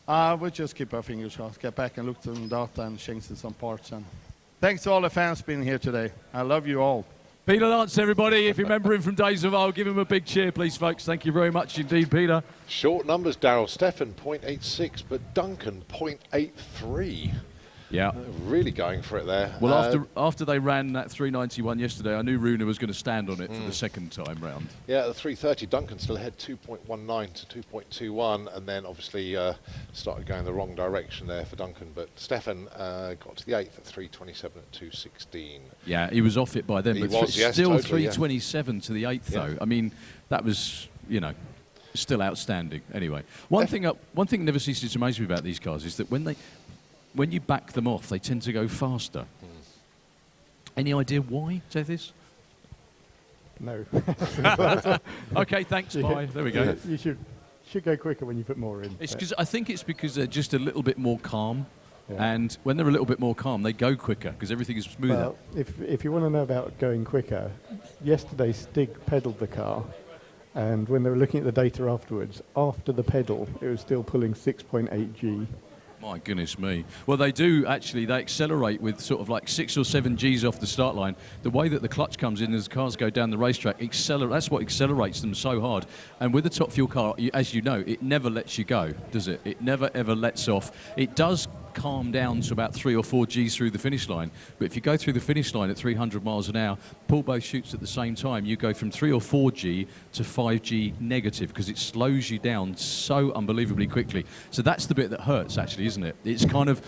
M: we'll just keep our fingers crossed, get back and look to the data and change some parts. And thanks to all the fans being here today. I love you all.
L: Peter Lance, everybody. If you remember him from days of old, give him a big cheer, please, folks. Thank you very much indeed, Peter.
B: Short numbers, Daryl. Stefan, 0.86, but Duncan, 0.83.
L: Yeah.
B: Really going for it there.
L: Well, after they ran that 391 yesterday, I knew Rune was going to stand on it for the second time round.
B: Yeah, the 330, Duncan still had 2.19 to 2.21, and then obviously started going the wrong direction there for Duncan. But Stefan got to the 8th at 327 at 216.
L: Yeah, he was off it by then,
B: He
L: but
B: was, yes,
L: still
B: totally,
L: 327 to the 8th, though. I mean, that was, you know, still outstanding. Anyway, one thing never ceases to amaze me about these cars is that when you back them off, they tend to go faster. Any idea why, Tethys?
K: No.
L: Okay, thanks, bye. There we go.
K: You should go quicker when you put more in.
L: I think it's because they're just a little bit more calm.
K: Yeah.
L: And when they're a little bit more calm, they go quicker because everything is smoother.
K: Well, if you want to know about going quicker, yesterday Stig pedalled the car, and when they were looking at the data afterwards, after the pedal, it was still pulling 6.8 G.
L: My goodness me. Well, they do actually, they accelerate with sort of like 6 or 7 Gs off the start line. The way that the clutch comes in as cars go down the racetrack, that's what accelerates them so hard. And with the Top Fuel car, as you know, it never lets you go, does it? It never ever lets off. It does calm down to about 3 or 4 Gs through the finish line. But if you go through the finish line at 300 miles an hour, pull both chutes at the same time, you go from 3 or 4 G to 5 G negative because it slows you down so unbelievably quickly. So that's the bit that hurts, actually, isn't it? It's kind of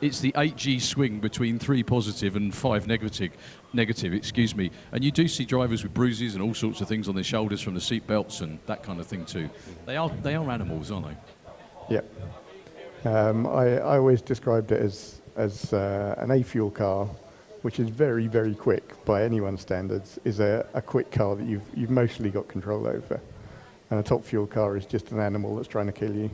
L: it's the 8 G swing between 3 positive and 5 negative, excuse me. And you do see drivers with bruises and all sorts of things on their shoulders from the seat belts and that kind of thing too. They are animals, aren't they?
K: Yeah. I always described it as an A-fuel car, which is very, very quick by anyone's standards, is a quick car that you've mostly got control over. And a Top Fuel car is just an animal that's trying to kill you.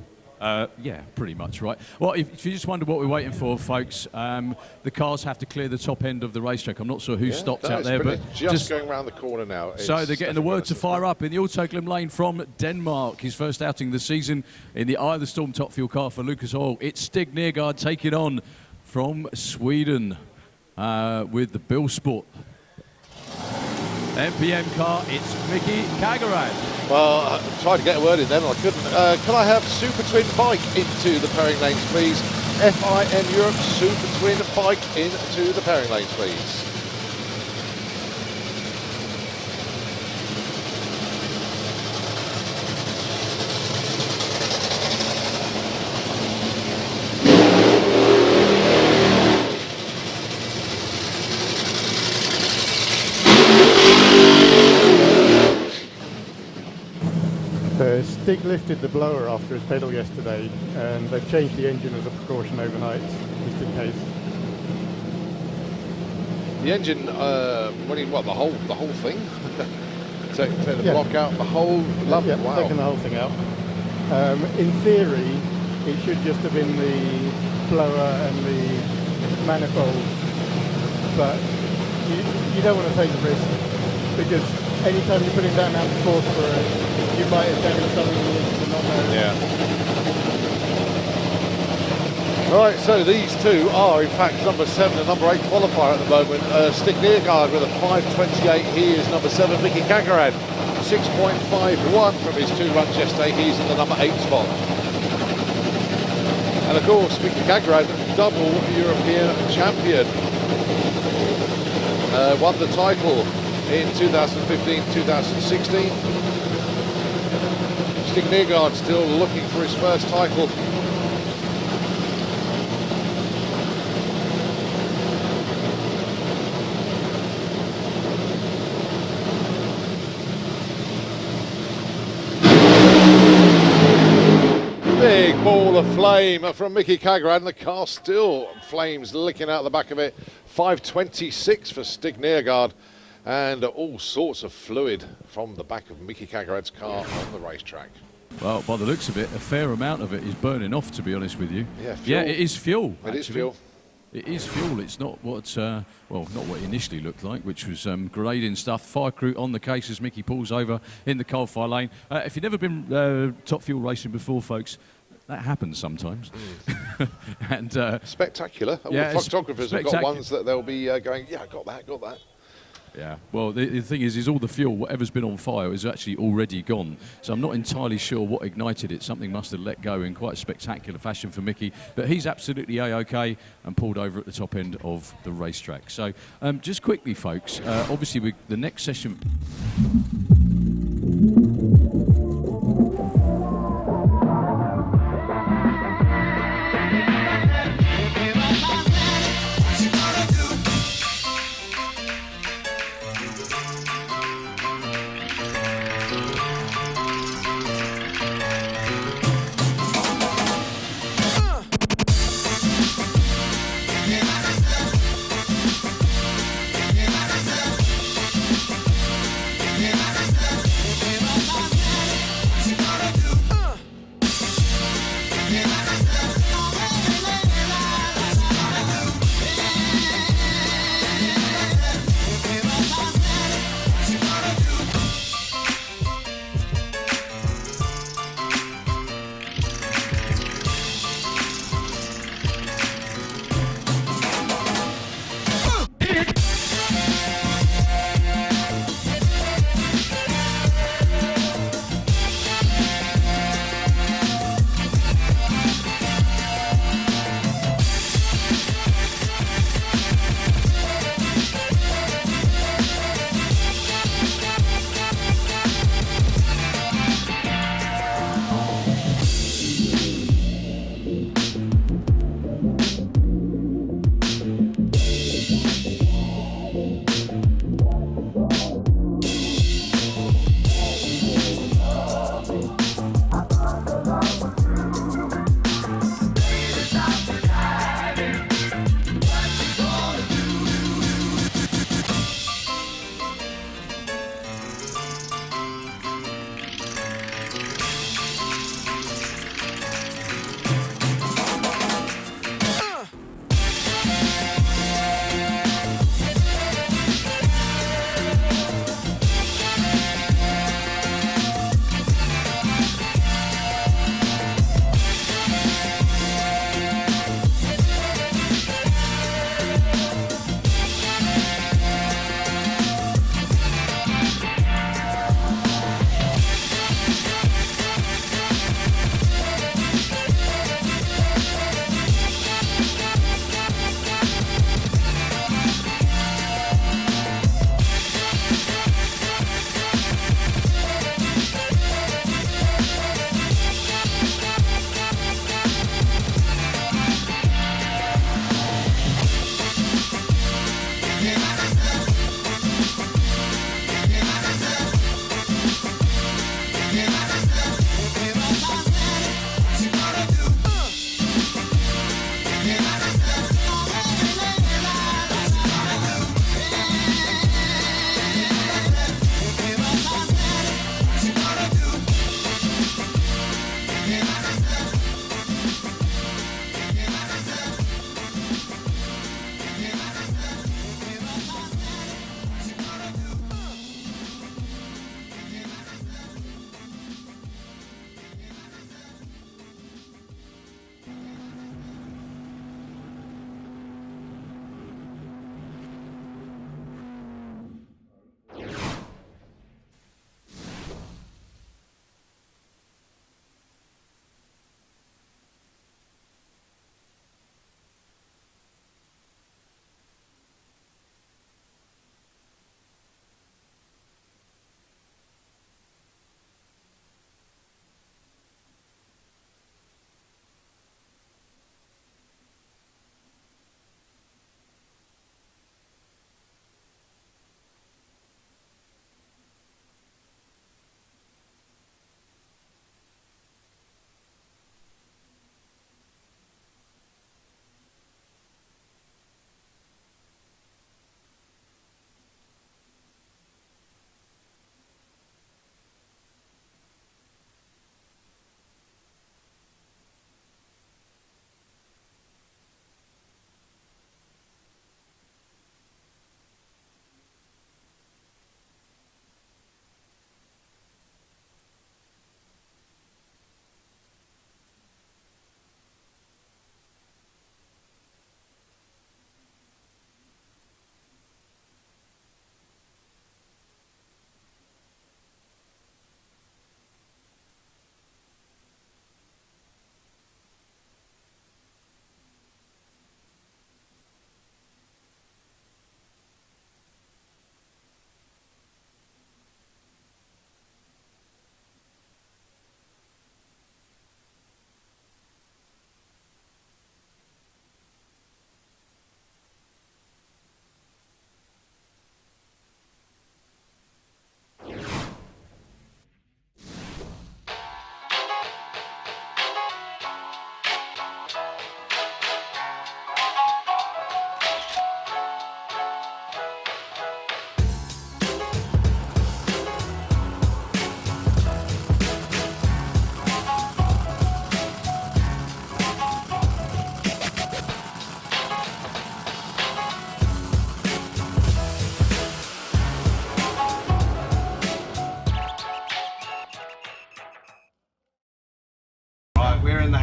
L: Yeah, pretty much, right. Well, if you just wonder what we're waiting for, folks, the cars have to clear the top end of the racetrack. I'm not sure who stopped out there, but
B: just going around the corner now.
L: So they're getting the word to fire up in the Autoglym lane from Denmark. His first outing this season in the Eye of the Storm Top Fuel car for Lucas Oil. It's Stig Nergård taking on from Sweden with the Bill Sport MPM car. It's Mickey Kaggerad.
B: Well, I tried to get a word in then, I couldn't. Can I have Super Twin Bike into the pairing lanes, please? FIN Europe Super Twin Bike into the pairing lanes, please.
K: Stig lifted the blower after his pedal yesterday, and they've changed the engine as a precaution overnight, just in case.
B: The engine running what, the whole thing? Take the block out, the whole lump.
K: Yeah,
B: wow.
K: taking the whole thing out. In theory, it should just have been the blower and the manifold, but you don't want to take the risk, because anytime you're putting that amount of force for it, you might have damaged something in the engine and not know.
B: Yeah. Right, so these two are in fact number 7 and number 8 qualifier at the moment. Stig Nergård with a 5:28. He is number 7. Mickey Kaggerad 6.51 from his 2 runs yesterday. He's in the number 8 spot. And of course, Mickey Kaggerad, double European champion. Won the title in 2015-2016. Stig Nergård still looking for his first title. Big ball of flame from Mickey Kaggerad, and the car still flames licking out the back of it. 5:26 for Stig Nergård. And all sorts of fluid from the back of Mickey Kaggerad's car on the racetrack.
L: Well, by the looks of it, a fair amount of it is burning off, to be honest with you.
B: Yeah, fuel.
L: Yeah, it is fuel.
B: It is fuel.
L: It is fuel. It's not what, well, not what it initially looked like, which was grenading stuff. Fire crew on the case as Mickey pulls over in the coal fire lane. If you've never been Top Fuel racing before, folks, that happens sometimes. And
B: spectacular.
L: Yeah,
B: all the photographers have got ones that they'll be going, yeah, got that.
L: Yeah, well, the thing is all the fuel, whatever's been on fire, is actually already gone. So I'm not entirely sure what ignited it. Something must have let go in quite a spectacular fashion for Mickey. But he's absolutely A-OK and pulled over at the top end of the racetrack. So just quickly, folks, obviously the next session...
N: Yeah.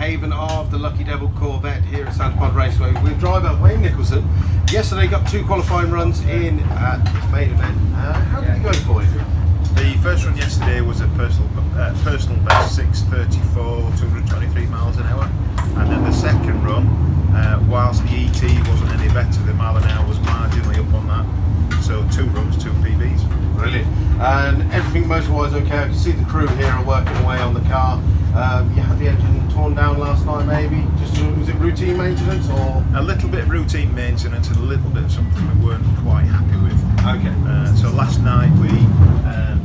C: haven of the Lucky Devil Corvette here at Santa Pod Raceway with driver Wayne Nicholson. Yesterday got 2 qualifying runs in at the main event. How did it go for you?
N: The first run yesterday was a personal best 6:34, 223 miles an hour, and then the second run, whilst the ET wasn't any better, the mile an hour was marginally up on that. So 2 runs, 2 PBs.
C: Brilliant. And everything motor-wise okay? I can see the crew here are working away on the car. You had the engine torn down last night, maybe? Was it routine maintenance or?
N: A little bit of routine maintenance and a little bit of something we weren't quite happy with.
C: Okay.
N: So last night we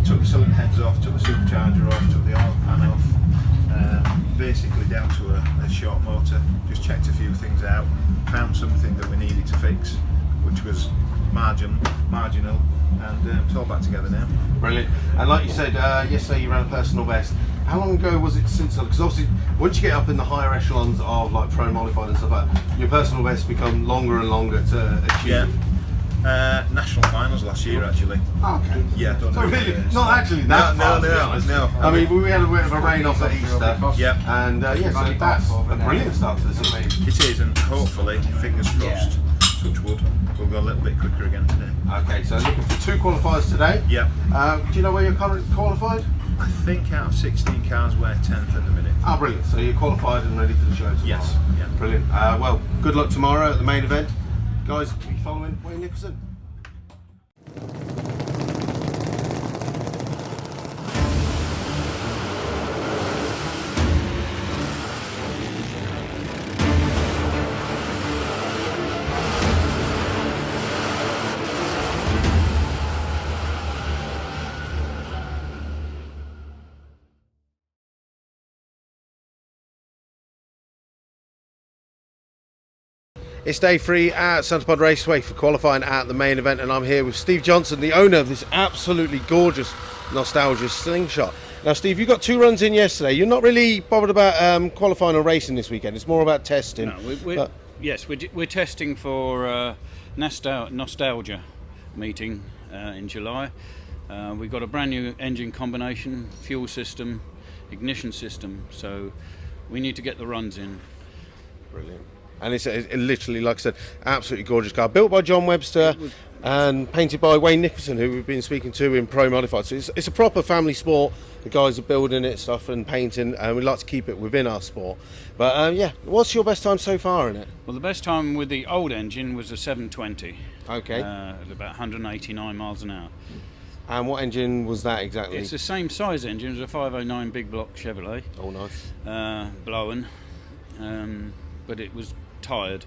N: took the cylinder heads off, took the supercharger off, took the oil pan off, basically down to a short motor. Just checked a few things out, found something that we needed to fix, which was marginal, and it's all back together now.
C: Brilliant. And like you said, yesterday you ran a personal best. How long ago was it since? Because obviously, once you get up in the higher echelons of like pro modified and stuff like that, your personal bests become longer and longer to achieve.
N: Yeah. National finals last year, actually.
C: Okay.
N: Yeah.
C: So really, not actually that far.
N: No.
C: I mean, we had a bit of a rain off at Easter.
N: Yeah.
C: And yeah, so that's a brilliant start to the season.
N: It is, and hopefully, fingers crossed, touch wood, we'll go a little bit quicker again today.
C: Okay, so looking for 2 qualifiers today.
N: Yeah.
C: Do you know where you're currently qualified?
N: I think out of 16 cars, we're 10th at the minute.
C: Oh, brilliant. So you're qualified and ready for the show tomorrow?
N: Yes. Yeah.
C: Brilliant. Well, good luck tomorrow at the main event. Guys, are you following Wayne Nicholson? It's day 3 at Santa Pod Raceway for qualifying at the main event, and I'm here with Steve Johnson, the owner of this absolutely gorgeous Nostalgia Slingshot. Now, Steve, you got 2 runs in yesterday. You're not really bothered about qualifying or racing this weekend. It's more about testing.
O: No, we're testing for Nostalgia meeting in July. We've got a brand new engine combination, fuel system, ignition system, so we need to get the runs in.
C: Brilliant. And it's literally, like I said, absolutely gorgeous car. Built by John Webster and painted by Wayne Nicholson, who we've been speaking to in Pro Modified. So it's a proper family sport. The guys are building it, stuff and painting, and we'd like to keep it within our sport. But yeah, what's your best time so far in it?
O: Well, the best time with the old engine was a 720.
C: Okay.
O: At about 189 miles an hour.
C: And what engine was that exactly?
O: It's the same size engine as a 509 big block Chevrolet.
C: Oh, nice.
O: Blowing, but it was tired.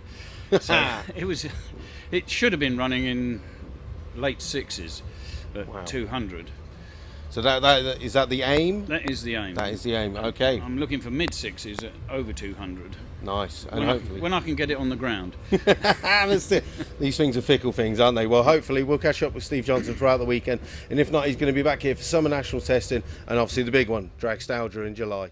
O: So it should have been running in late 6s at 200.
C: So that is that the aim?
O: That is the aim.
C: That is the aim. Okay.
O: I'm looking for mid 6s at over 200.
C: Nice. And hopefully
O: when I can get it on the ground.
C: These things are fickle things, aren't they? Well, hopefully we'll catch up with Steve Johnson throughout the weekend, and if not, he's going to be back here for summer national testing, and obviously the big one, Dragsters in July.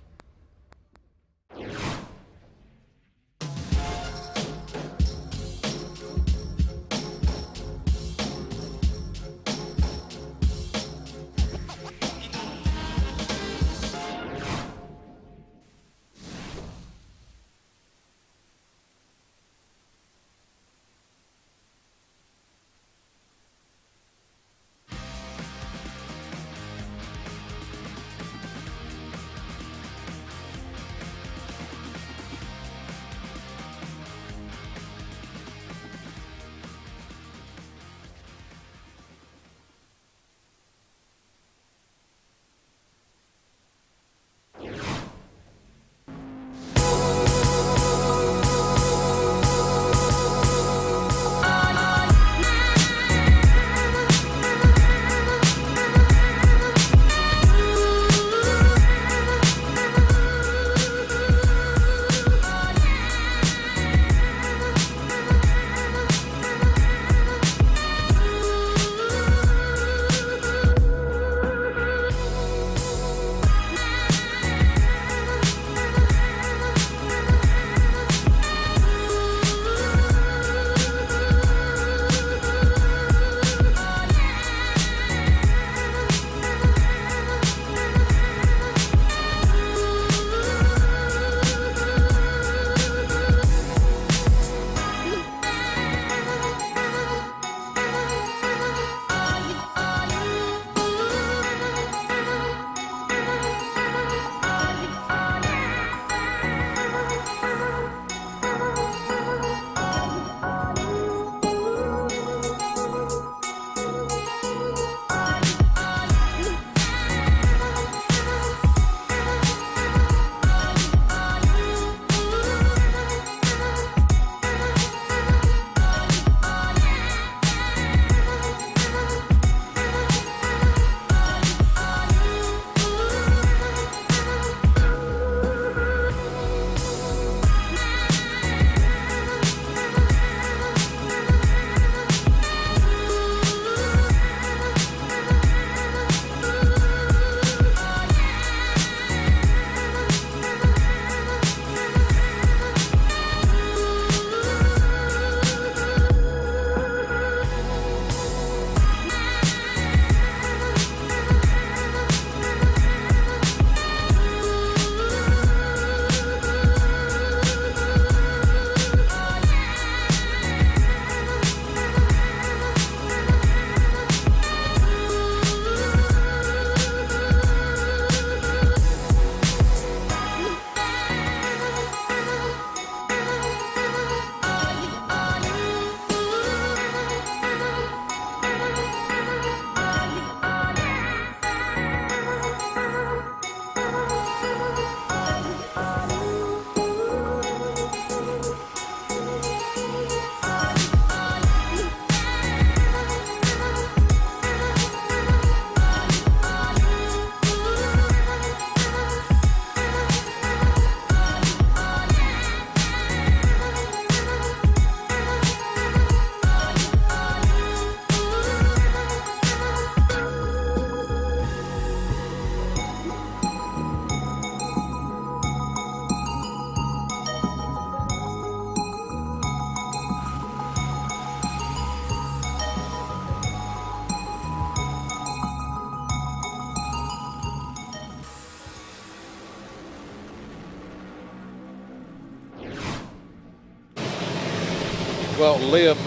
B: Well, Liam,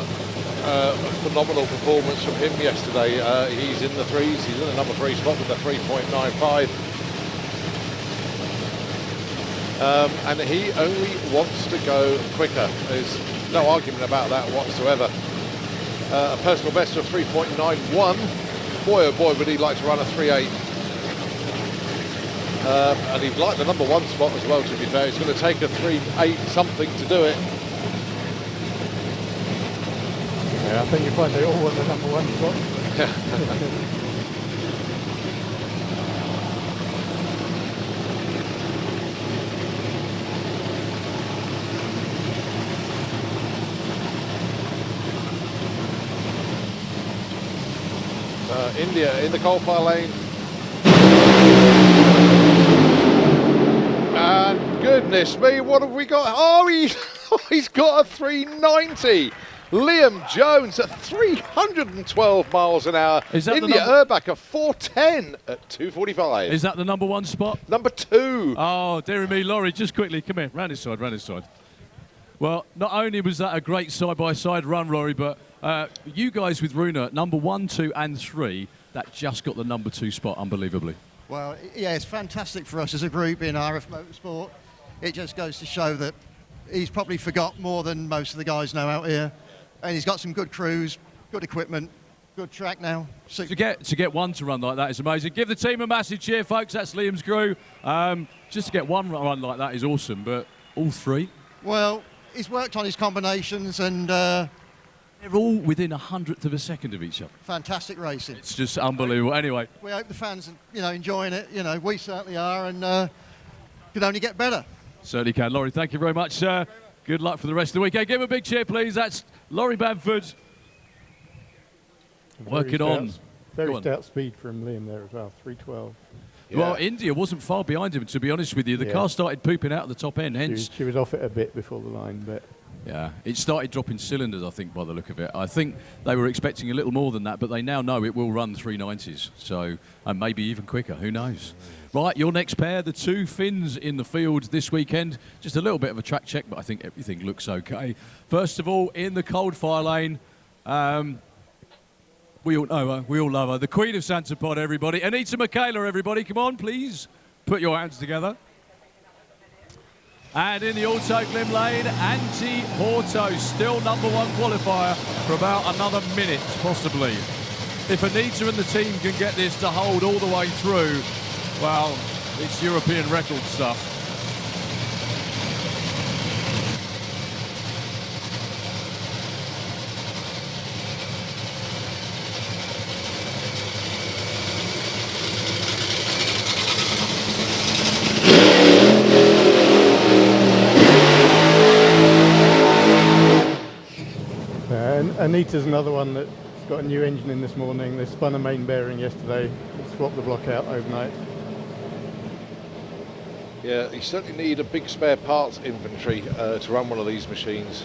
B: a phenomenal performance from him yesterday. He's in the threes. He's in the number 3 spot with a 3.95. And he only wants to go quicker. There's no argument about that whatsoever. A personal best of 3.91. Boy, oh boy, would he like to run a 3.8. And he'd like the number 1 spot as well, to be fair. He's going to take a 3.8 something to do it.
K: Yeah, I think you find they all want the number 1 spot.
B: India in the qualifier lane. And goodness me, what have we got? Oh, he's got a 390. Liam Jones at 312 miles an hour.
L: Is that
B: India Urbach at 410 at 245.
L: Is that the number 1 spot?
B: Number 2.
L: Oh, dear me, Laurie, just quickly, come here, round his side, round his side. Well, not only was that a great side-by-side run, Rory, but you guys with Runa at number 1, 2 and 3, that just got the number 2 spot, unbelievably.
P: Well, yeah, it's fantastic for us as a group in RF Motorsport. It just goes to show that he's probably forgot more than most of the guys know out here. And he's got some good crews, good equipment, good track now.
L: To get one to run like that is amazing. Give the team a massive cheer, folks. That's Liam's crew. Just to get one run like that is awesome, but all 3?
P: Well, he's worked on his combinations and...
L: they're all within 100th of a second of each other.
P: Fantastic racing.
L: It's just unbelievable. Anyway.
P: We hope the fans are, enjoying it. We certainly are, and could only get better.
L: Certainly can. Laurie, thank you very much, sir. Good luck for the rest of the weekend. Give him a big cheer, please. That's Laurie Bamford. Working on.
K: Very stout speed from Liam there as well, 312.
L: Yeah. Well, India wasn't far behind him, to be honest with you. The car started pooping out at the top end, hence...
K: She was off it a bit before the line, but...
L: Yeah, it started dropping cylinders, I think, by the look of it. I think they were expecting a little more than that, but they now know it will run 390s, so, and maybe even quicker, who knows. Right, your next pair, the 2 Finns in the field this weekend. Just a little bit of a track check, but I think everything looks okay. First of all, in the cold fire lane, we all know her, we all love her. The Queen of Santa Pod, everybody. Anita Michaela, everybody, come on, please. Put your hands together. And in the Auto Glim lane, Antti Horto, still number 1 qualifier for about another minute, possibly. If Anita and the team can get this to hold all the way through, well, it's European record stuff.
K: Anita's another one that's got a new engine in this morning. They spun a main bearing yesterday, swapped the block out overnight.
B: Yeah, you certainly need a big spare parts inventory to run one of these machines.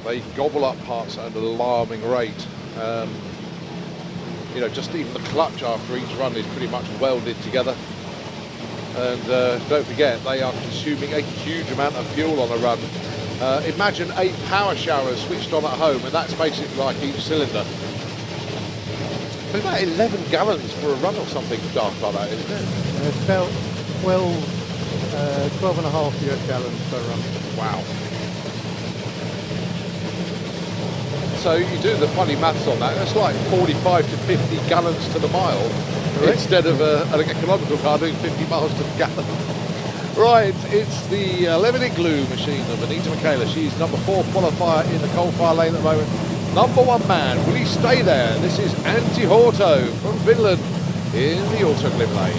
B: They gobble up parts at an alarming rate. Just even the clutch after each run is pretty much welded together. And don't forget, they are consuming a huge amount of fuel on a run. Imagine 8 power showers switched on at home, and that's basically like each cylinder. It's about 11 gallons for a run or something daft like that, isn't it?
K: It's about 12 and a half US gallons per run.
B: Wow. So you do the funny maths on that, that's like 45 to 50 gallons to the mile, instead of an economical car doing 50 miles to the gallon. Right, it's the Lemon Igloo machine of Anita Michaela. She's number 4 qualifier in the coal-fire lane at the moment. Number 1 man, will he stay there? This is Antti Horto from Finland in the Autoglim lane.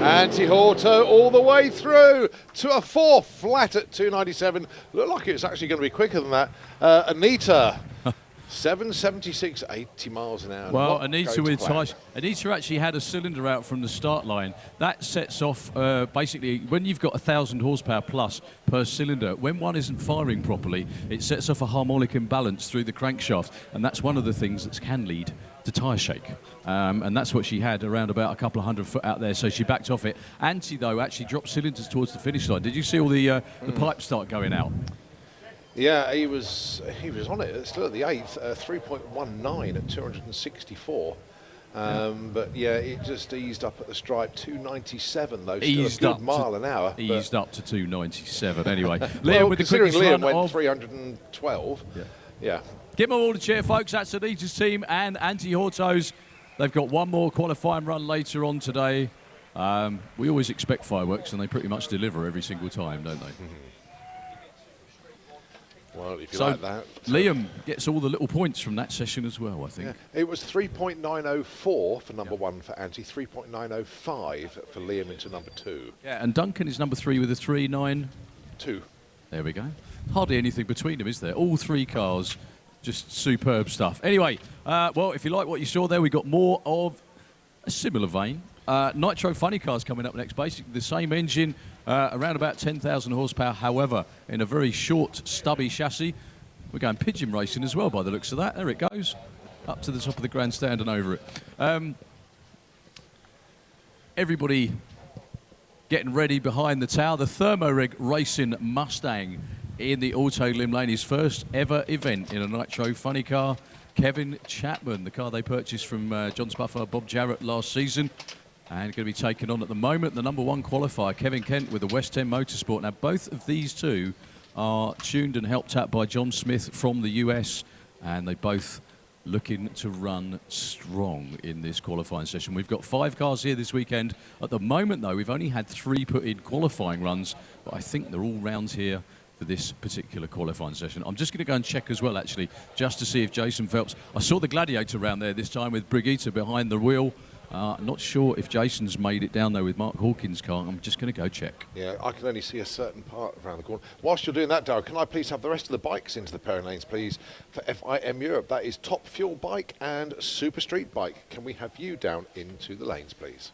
B: Antti Horto all the way through to a 4 flat at 297. Looked like it's actually going to be quicker than that. Anita 776, 80 miles an hour.
L: Well,
B: Not
L: Anita
B: going to
L: with
B: plan.
L: Tyson. Anita actually had a cylinder out from the start line. That sets off, basically, when you've got 1,000 horsepower plus per cylinder, when one isn't firing properly, it sets off a harmonic imbalance through the crankshaft. And that's one of the things that can lead to tyre shake. And that's what she had around about a couple of 100 foot out there. So she backed off it. Anti, though, actually dropped cylinders towards the finish line. Did you see all the pipes start going out?
B: Yeah, he was on it. Still at the 8th, 3.19 at 264. But yeah, it just eased up at the stripe. 297 though, still a good mile an hour.
L: Eased up to 297 anyway. Liam
B: well,
L: with the
B: considering
L: quickest
B: Liam
L: run
B: went
L: of
B: 312. Yeah.
L: Give them all the cheer, folks. That's Anita's team and Anti-Hortos. They've got one more qualifying run later on today. We always expect fireworks, and they pretty much deliver every single time, don't they?
B: Well, if you
L: So
B: like that.
L: Liam gets all the little points from that session as well, I think.
B: Yeah. It was 3.904 for number 1 for Anti, 3.905 for Liam into number 2.
L: Yeah, and Duncan is number 3 with a 3.92. There we go. Hardly anything between them, is there? All three cars, just superb stuff. Anyway, well, if you like what you saw there, we got more of a similar vein. Nitro funny cars coming up next, basically the same engine, around about 10,000 horsepower, however, in a very short, stubby chassis. We're going pigeon racing as well by the looks of that. There it goes, up to the top of the grandstand and over it. Everybody getting ready behind the tower. The Thermorig Racing Mustang in the Auto Lim Lane, his first ever event in a Nitro funny car. Kevin Chapman, the car they purchased from John Spuffer, Bob Jarrett last season. And going to be taken on at the moment the number 1 qualifier, Kevin Kent, with the West End Motorsport. Now, both of these two are tuned and helped out by John Smith from the US, and they both looking to run strong in this qualifying session. We've got 5 cars here this weekend. At the moment, though, we've only had 3 put in qualifying runs, but I think they're all rounds here for this particular qualifying session. I'm just going to go and check as well, actually, just to see if Jason Phelps... I saw the Gladiator round there this time with Brigitte behind the wheel. Not sure if Jason's made it down there with Mark Hawkins' car. I'm just going to go check.
B: Yeah, I can only see a certain part around the corner. Whilst you're doing that, Darryl, can I please have the rest of the bikes into the pairing lanes, please, for FIM Europe? That is Top Fuel Bike and Super Street Bike. Can we have you down into the lanes, please?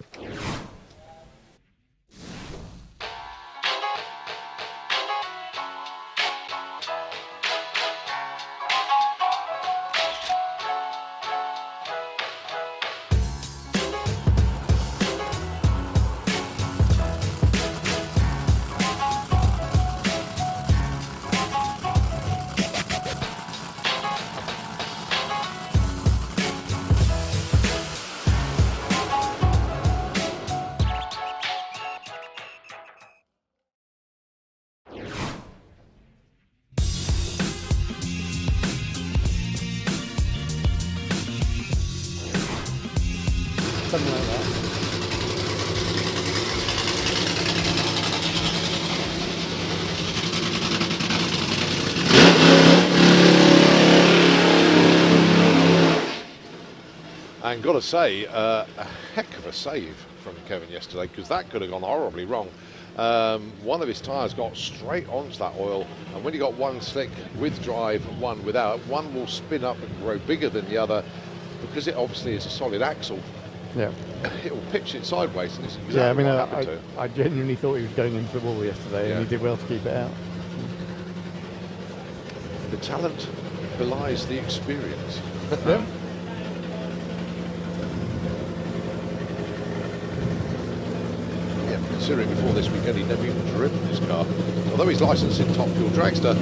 K: Something like that.
B: And got to say, a heck of a save from Kevin yesterday, because that could have gone horribly wrong. One of his tyres got straight onto that oil, and when you got one slick with drive, one without, one will spin up and grow bigger than the other, because it obviously is a solid axle.
K: Yeah.
B: It will pitch it sideways, and it's exactly what happened to it.
K: I genuinely thought he was going into the wall yesterday, and he did well to keep it out.
B: The talent belies the experience.
K: Yeah.
B: Considering before this weekend he'd never even driven this car. Although he's licensed in Top Fuel Dragster,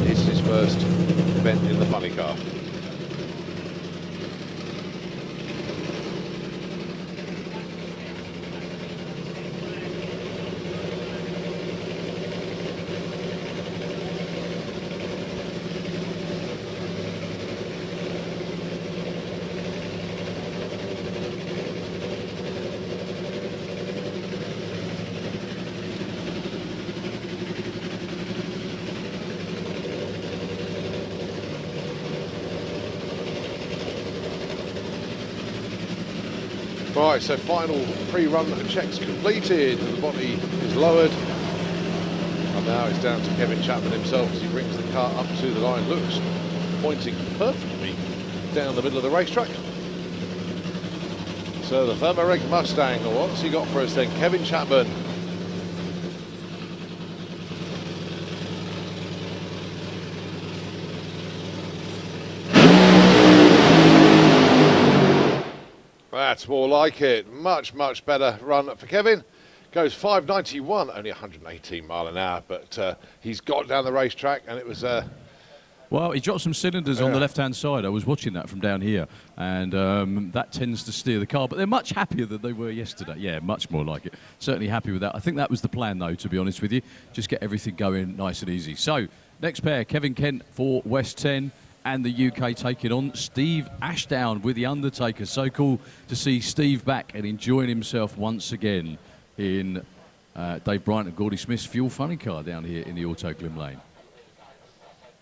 B: it's his first event in the funny car. Right, so final pre-run checks completed, and the body is lowered. And now it's down to Kevin Chapman himself as he brings the car up to the line. Looks pointing perfectly down the middle of the racetrack. So the Thermareg Mustang, what's he got for us then? Kevin Chapman. That's more like it. Much, much better run for Kevin. Goes 591, only 118 mile an hour, but he's got down the racetrack, and it was...
L: Well, he dropped some cylinders on the left-hand side. I was watching that from down here, and that tends to steer the car. But they're much happier than they were yesterday. Yeah, much more like it. Certainly happy with that. I think that was the plan, though, to be honest with you. Just get everything going nice and easy. So, next pair, Kevin Kent for West 10. And the UK taking on Steve Ashdown with the Undertaker. So cool to see Steve back and enjoying himself once again in Dave Bryant and Gordy Smith's Fuel Funny car down here in the Auto Glim Lane.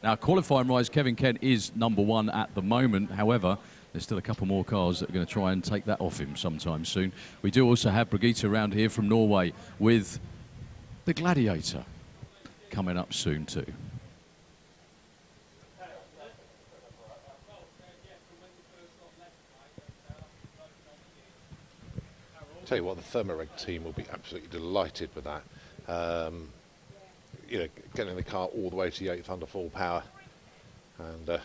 L: Now, qualifying-wise, Kevin Kent is #1 at the moment. However, there's still a couple more cars that are going to try and take that off him sometime soon. We do also have Brigitte around here from Norway with the Gladiator coming up soon too.
B: Tell you what, the Thermareg team will be absolutely delighted with that. You know, getting the car all the way to the 8th under full power, and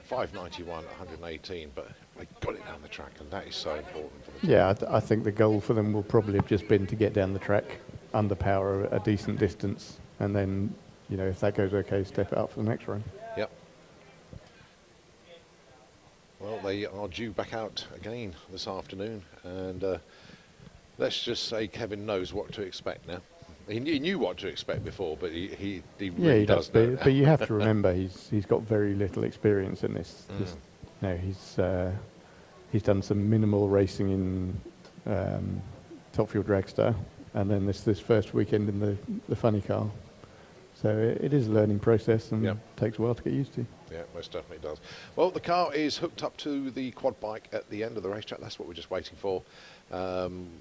B: 591, 118, but they got it down the track, and that is so important for the team.
K: Yeah, I think the goal for them will probably have just been to get down the track under power a decent distance, and then, you know, if that goes okay, step it up for the next run.
B: Yep. Well, they are due back out again this afternoon, and let's just say Kevin knows what to expect now. He knew what to expect before, but he really
K: he
B: does know.
K: but you have to remember he's got very little experience in this. You know, he's done some minimal racing in Top Fuel Dragster, and then this first weekend in the funny car. So it is a learning process, and takes a while to get used to.
B: Yeah, most definitely does. Well, the car is hooked up to the quad bike at the end of the racetrack. That's what we're just waiting for.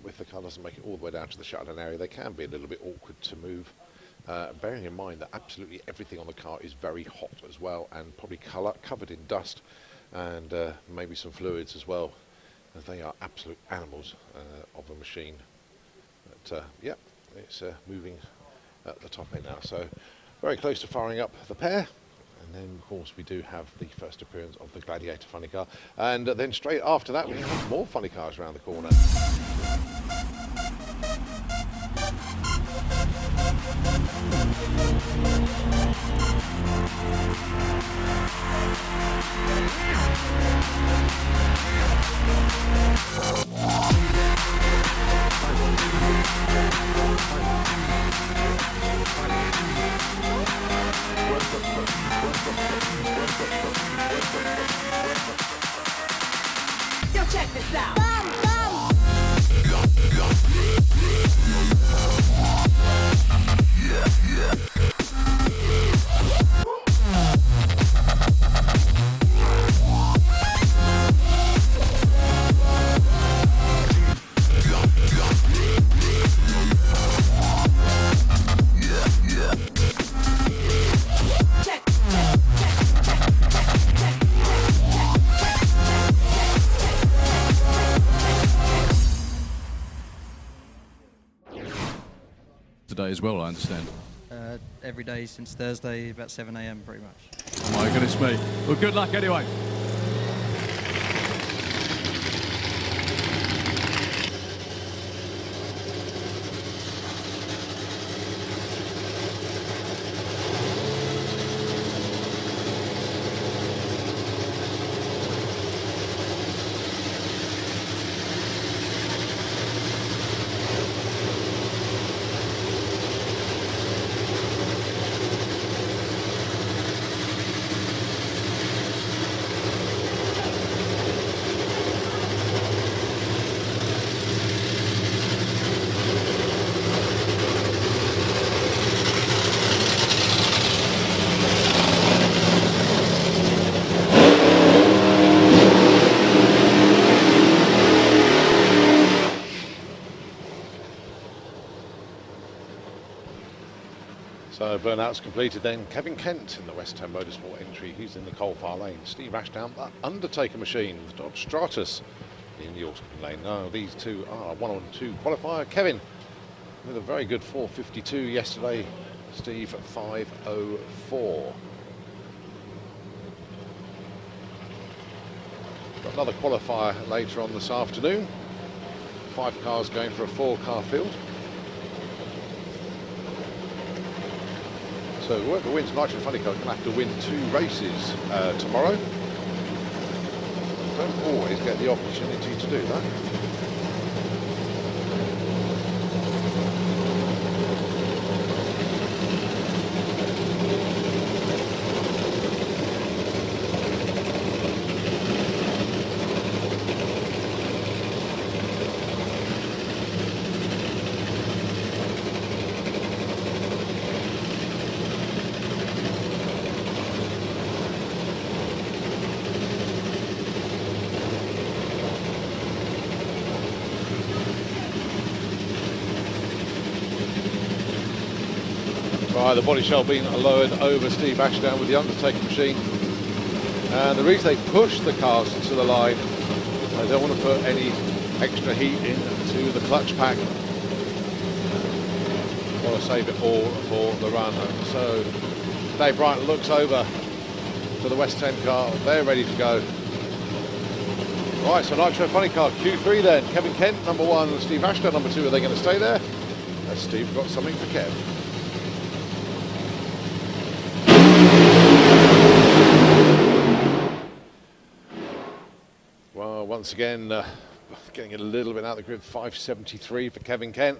B: If the car doesn't make it all the way down to the shutdown area, they can be a little bit awkward to move. Bearing in mind that absolutely everything on the car is very hot as well, and probably covered in dust, and maybe some fluids as well. They are absolute animals of a machine. But yeah, it's moving at the top end now, so very close to firing up the pair. And then, of course, we do have the first appearance of the Gladiator funny car, and then straight after that we have more funny cars around the corner.
Q: Yo, check this out.
L: Today as well, I understand.
R: Every day since Thursday, about 7 AM pretty much.
L: Oh my goodness me. Well, good luck anyway.
B: So burnout's completed then. Kevin Kent in the West Ham Motorsport entry. He's in the coal-fire lane. Steve Ashdown, that Undertaker machine, the Dodge Stratus in the Auckland lane. No, these two are 1 on 2 qualifier. Kevin with a very good 4:52 yesterday. Steve 5:04. Got another qualifier later on this afternoon. 5 cars going for a 4-car field. So whoever wins Nitro Funny Car is going to have to win 2 races tomorrow. Don't always get the opportunity to do that. Right, the body shell being lowered over Steve Ashdown with the Undertaker machine. And the reason they push the cars to the line, they don't want to put any extra heat into the clutch pack. Want to save it all for the run. So Dave Bryant looks over to the West 10 car. They're ready to go. Right, so Nitro Funny Car Q3 then. Kevin Kent, number 1, Steve Ashdown, number 2. Are they going to stay there? Has Steve got something for Kev? Well, once again, getting it a little bit out of the grid. 5:73 for Kevin Kent.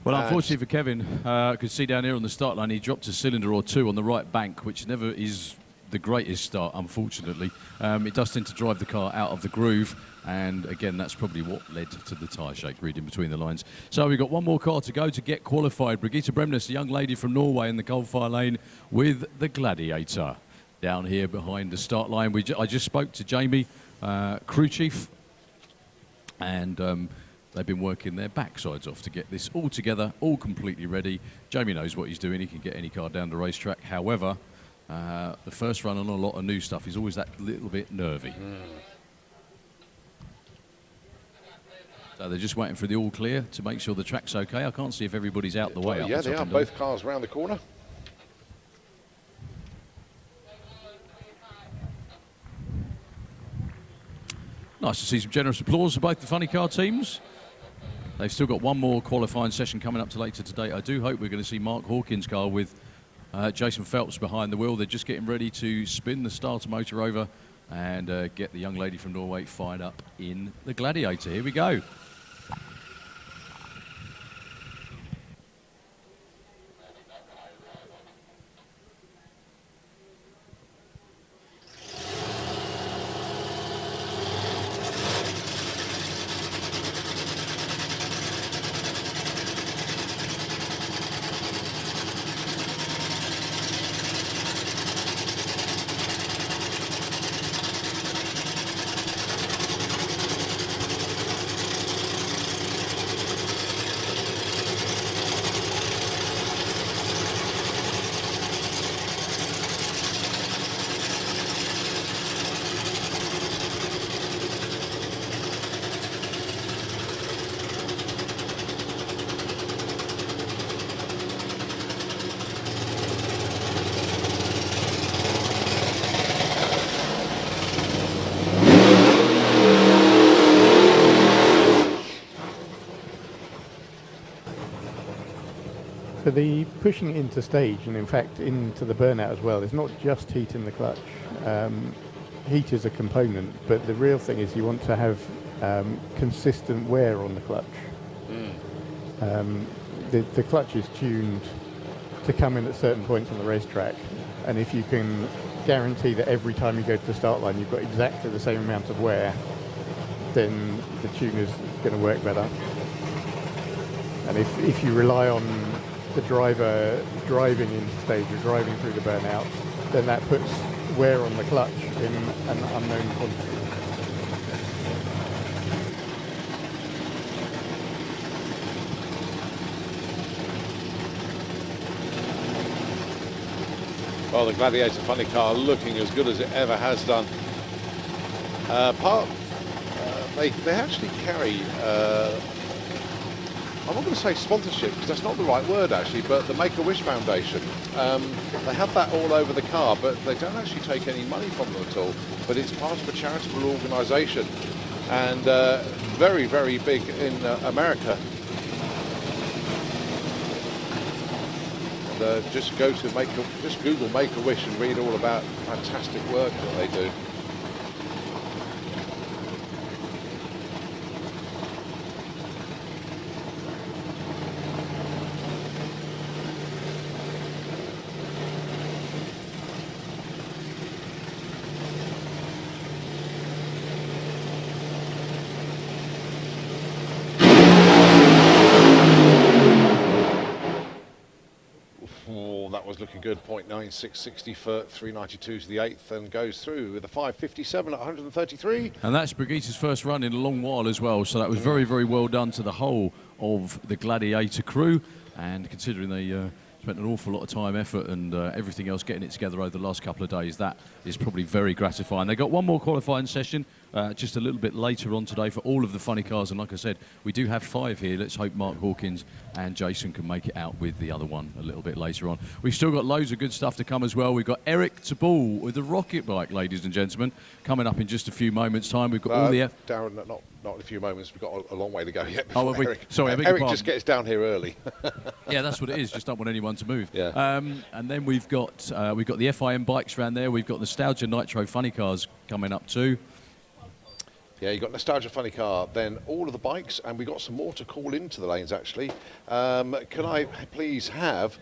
L: Well, unfortunately for Kevin, I could see down here on the start line, he dropped a cylinder or 2 on the right bank, which never is the greatest start, unfortunately. It does tend to drive the car out of the groove, and again, that's probably what led to the tyre shake, reading between the lines. So we've got one more car to go to get qualified. Brigitte Bremnes, a young lady from Norway in the coal-fire lane with the Gladiator. Down here behind the start line, I just spoke to Jamie, crew chief, and they've been working their backsides off to get this all together, all completely ready. Jamie knows what he's doing. He can get any car down the racetrack. However, the first run on a lot of new stuff is always that little bit nervy. So they're just waiting for the all clear to make sure the track's okay. I can't see if everybody's out the way.
B: Yeah, they are. Both cars round the corner.
L: Nice to see some generous applause for both the funny car teams. They've still got one more qualifying session coming up to later today. I do hope we're going to see Mark Hawkins' car with Jason Phelps behind the wheel. They're just getting ready to spin the starter motor over and get the young lady from Norway fired up in the Gladiator. Here we go.
K: So the pushing into stage, and in fact into the burnout as well, is not just heat in the clutch. Heat is a component, but the real thing is you want to have consistent wear on the clutch. The clutch is tuned to come in at certain points on the racetrack, and if you can guarantee that every time you go to the start line you've got exactly the same amount of wear, then the tune is going to work better. And if you rely on the driver driving into stage or driving through the burnout, then that puts wear on the clutch in an unknown quantity.
B: Well, the Gladiator funny car looking as good as it ever has done. They actually carry, I'm not going to say sponsorship because that's not the right word actually, but the Make-A-Wish Foundation. They have that all over the car, but they don't actually take any money from them at all. But it's part of a charitable organisation, and very, very big in America. And just Google Make-A-Wish and read all about fantastic work that they do. Was looking good, 0.9660 for 392 to the 8th, and goes through with a 557 at 133.
L: And that's Brigitte's first run in a long while as well, so that was very, very well done to the whole of the Gladiator crew. And considering they spent an awful lot of time, effort and everything else getting it together over the last couple of days, that is probably very gratifying. They got one more qualifying session just a little bit later on today for all of the funny cars, and like I said, we do have 5 here. Let's hope Mark Hawkins and Jason can make it out with the other one a little bit later on. We've still got loads of good stuff to come as well. We've got Eric Taball with the rocket bike, ladies and gentlemen, coming up in just a few moments' time. We've got all the...
B: Darren, not in a few moments. We've got a long way to go yet.
L: Oh, have we?
B: Eric.
L: Sorry, I beg your
B: Eric
L: pardon.
B: just gets down here early.
L: Yeah, that's what it is. Just don't want anyone to move.
B: Yeah.
L: And then we've got the FIM bikes around there. We've got Nostalgia Nitro funny cars coming up too.
B: Yeah, you've got Nostalgia Funny Car, then all of the bikes, and we've got some more to call into the lanes, actually. Can I please have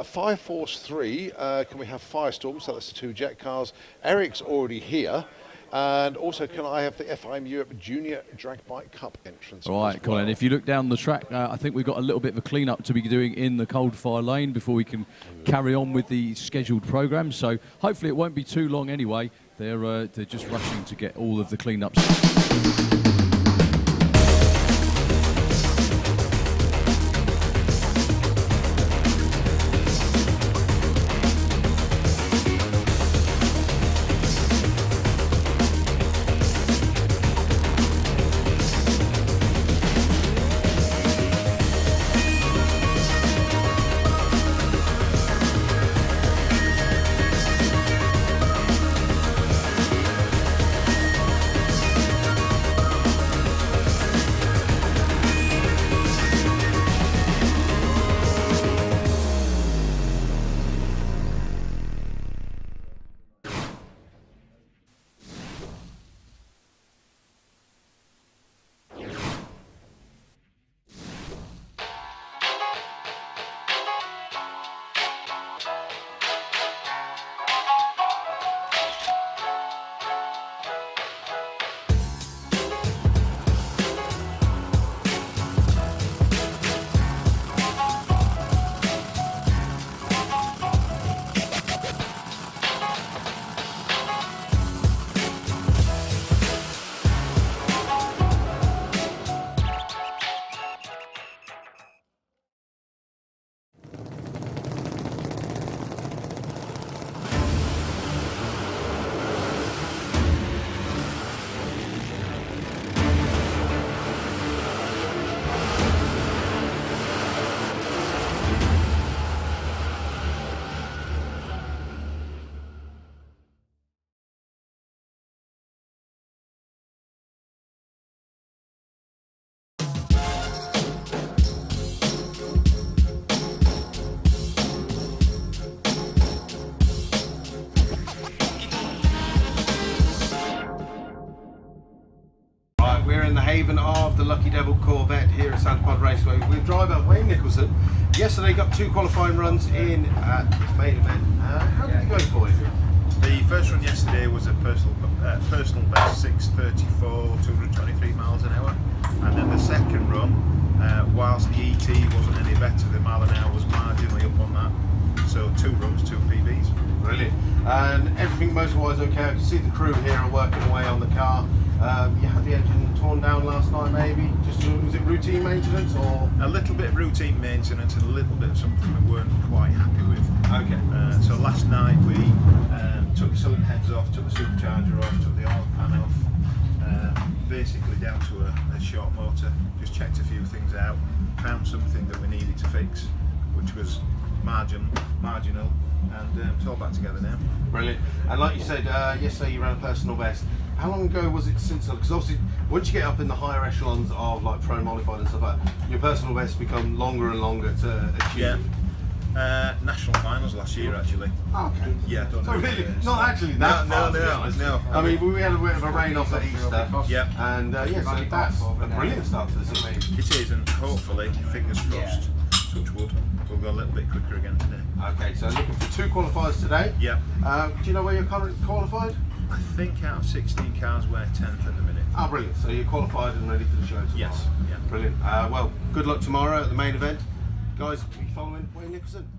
B: Fire Force 3, can we have Firestorm, so that's the 2 jet cars. Eric's already here. And also, can I have the FIM Europe Junior Drag Bike Cup entrance?
L: All right, Colin, if you look down the track, I think we've got a little bit of a clean-up to be doing in the Coldfire lane before we can carry on with the scheduled programme. So hopefully it won't be too long anyway. They're just rushing to get all of the clean-ups.
C: We're in the haven of the Lucky Devil Corvette here at Santa Pod Raceway with driver Wayne Nicholson. Yesterday got 2 qualifying runs in at this main event. How did it go for you?
N: The first run yesterday was a personal best 6:34, 223 miles an hour, and then the second run, whilst the ET wasn't any better, the mile an hour was marginally up on that. So 2 runs, 2 PBs.
C: Brilliant. And everything motor-wise okay? I can see the crew here are working away on the car. You had the engine torn down last night, maybe? Was it routine maintenance or?
N: A little bit of routine maintenance and a little bit of something we weren't quite happy with. Okay. So last night we took the cylinder heads off, took the supercharger off, took the oil pan off, basically down to a short motor. Just checked a few things out, found something that we needed to fix, which was marginal, and it's all back together now.
C: Brilliant. And like you said, yesterday you ran a personal best. How long ago was it since? Because obviously, once you get up in the higher echelons of like pro modified and stuff like that, your personal bests become longer and longer to achieve.
N: Yeah. National finals last year, actually.
C: Oh, okay.
N: Yeah.
C: So really, not actually that far.
N: No.
C: I mean, we had a bit of a rain off at Easter.
N: Yeah.
C: And yeah, so that's a brilliant start to the season.
N: It is, and hopefully, fingers crossed, touch wood, we'll go a little bit quicker again today.
C: Okay, so looking for 2 qualifiers today.
N: Yeah.
C: Do you know where you're currently qualified?
N: I think out of 16 cars, we're 10th at the minute.
C: Oh, brilliant. So you're qualified and ready for the show tomorrow?
N: Yes. Yeah.
C: Brilliant. Well, good luck tomorrow at the main event. Guys, be following Wayne Nicholson.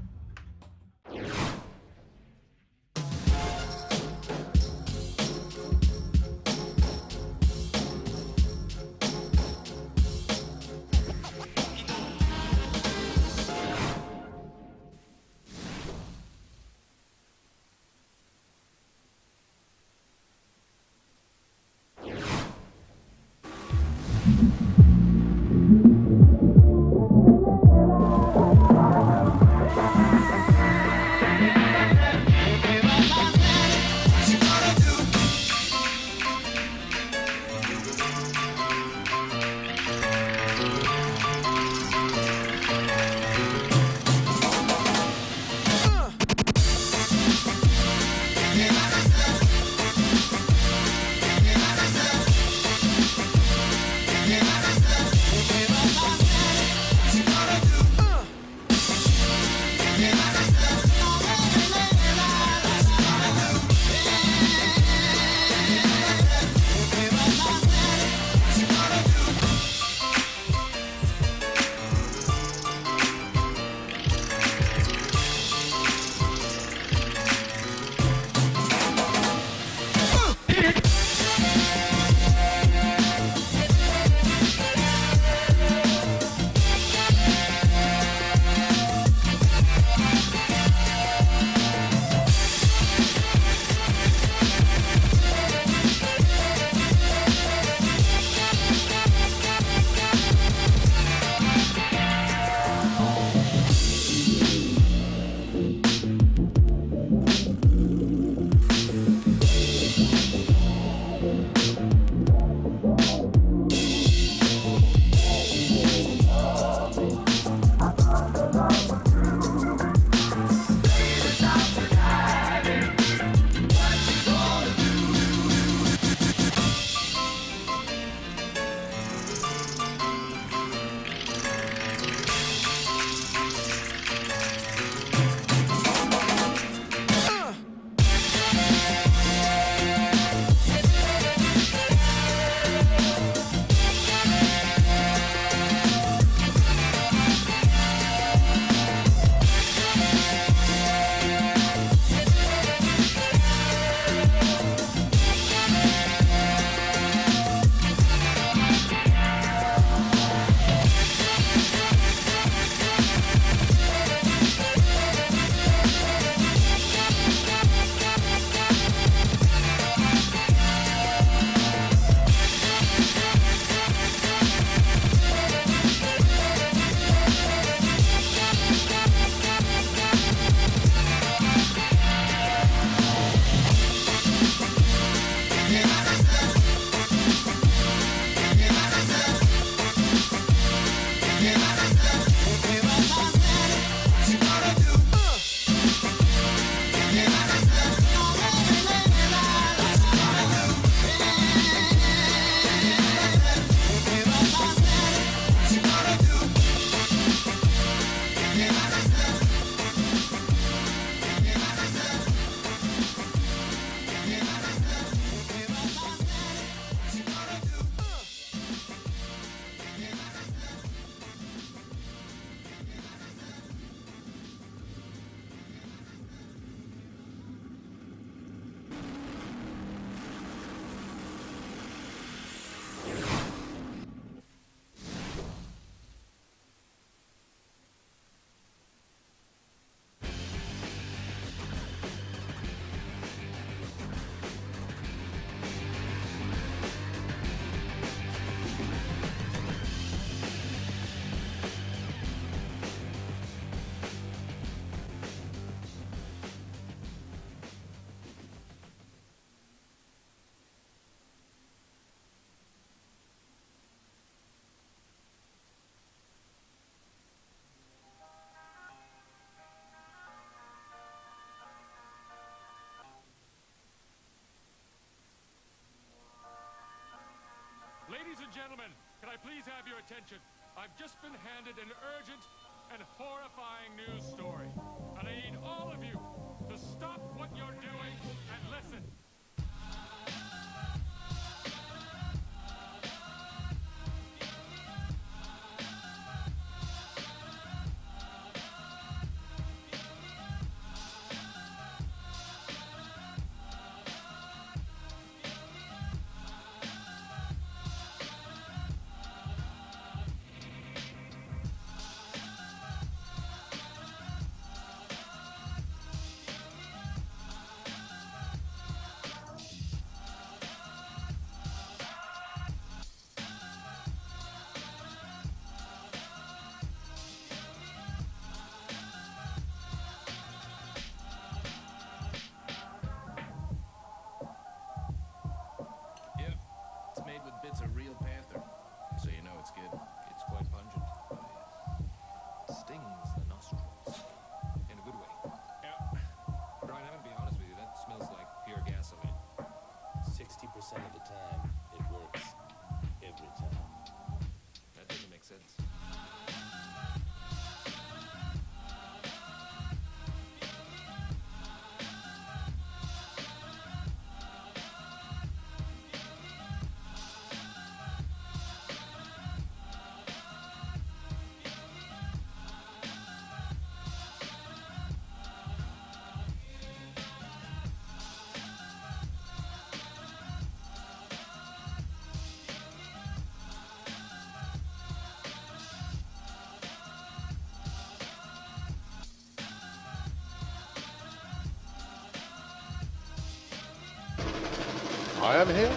Q: gentlemen, can I please have your attention? I've just been handed an urgent and horrifying news story. And I need all of you to stop what you're doing and listen.
S: It's a real panther, so you know it's good. It's quite pungent. Stings the nostrils in a good way. Yeah. Brian, I'm gonna be honest with you, that smells like pure gasoline. 60% of the time, it works. Every time. That doesn't make sense.
B: I am here.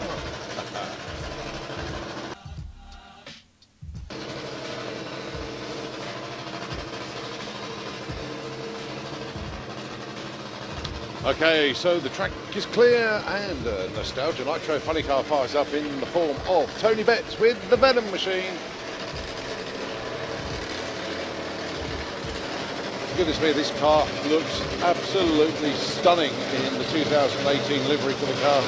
B: Okay, so the track is clear and Nostalgia Nitro Funny Car fires up in the form of Tony Betts with the Venom Machine. Goodness me, this car looks absolutely stunning in the 2018 livery for the car.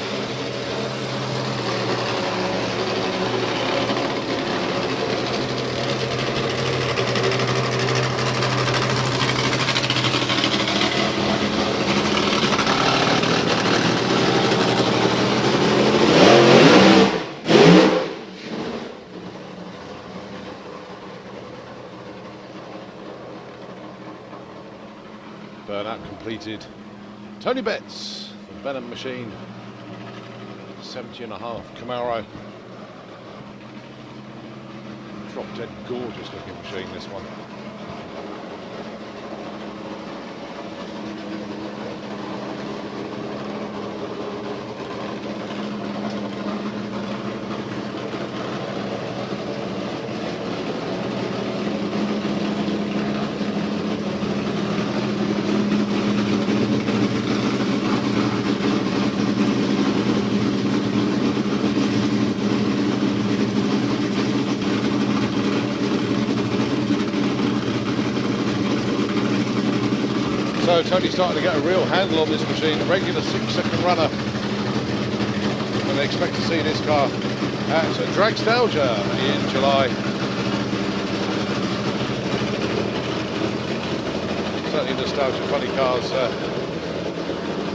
B: Burnout completed. Tony Betts, the Venom Machine, 70.5 Camaro. Drop dead gorgeous looking machine, this one. So Tony's starting to get a real handle on this machine, a regular 6-second runner. And they expect to see this car at Dragstalgia in July. Certainly Nostalgia Funny Cars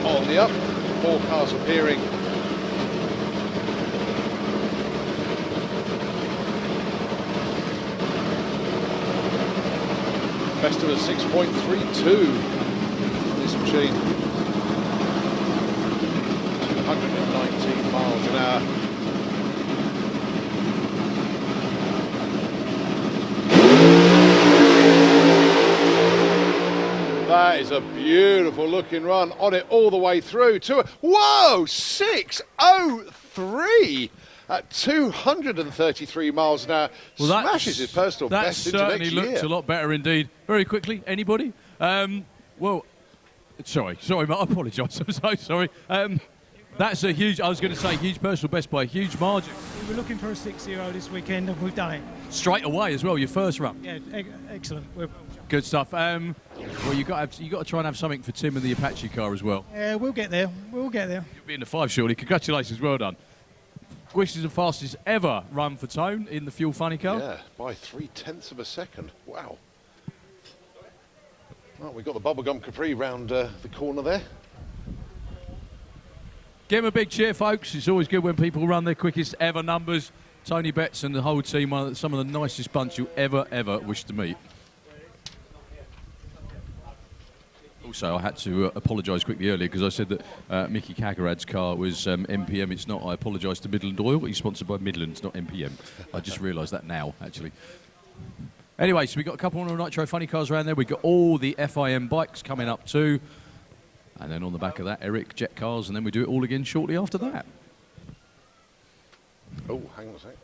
B: on the up. 4 cars appearing. Best of a 6.32. Machine, 219 miles an hour. That is a beautiful looking run on it all the way through to whoa, 6:03 at 233 miles an hour. Well, smashes his personal best into next year. That
L: certainly looks a lot better indeed. Very quickly, anybody? Well. Sorry, Mark, I apologise, I'm so sorry. That's a huge, I was going to say, huge personal best by a huge margin.
T: We were looking for a 6-0 this weekend and we've done it.
L: Straight away as well, your first run.
T: Yeah, excellent.
L: Good stuff. Well, you got to try and have something for Tim and the Apache car as well.
T: Yeah, we'll get there. We'll get there.
L: You'll be in the 5 surely. Congratulations, well done. which is the fastest ever run for Tone in the Fuel Funny Car.
B: Yeah, by 0.3 of a second. Wow. Well, we've got the Bubblegum Capri round the corner there.
L: Give them a big cheer, folks. It's always good when people run their quickest ever numbers. Tony Betts and the whole team, some of the nicest bunch you ever wish to meet. Also, I had to apologise quickly earlier because I said that Mickey Kagarad's car was MPM. It's not. I apologise to Midland Oil. He's sponsored by Midland, not MPM. I just realised that now, actually. Anyway, so we've got a couple of Nitro Funny Cars around there. We've got all the FIM bikes coming up too. And then on the back of that, Eric Jet Cars, and then we do it all again shortly after that.
B: Oh, hang on a sec.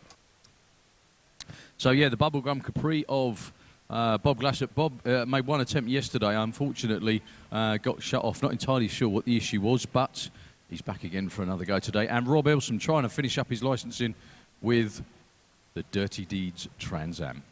L: So yeah, the Bubblegum Capri of Bob Glassett. Bob made one attempt yesterday, unfortunately got shut off. Not entirely sure what the issue was, but he's back again for another go today. And Rob Elsom trying to finish up his licensing with the Dirty Deeds Trans Am.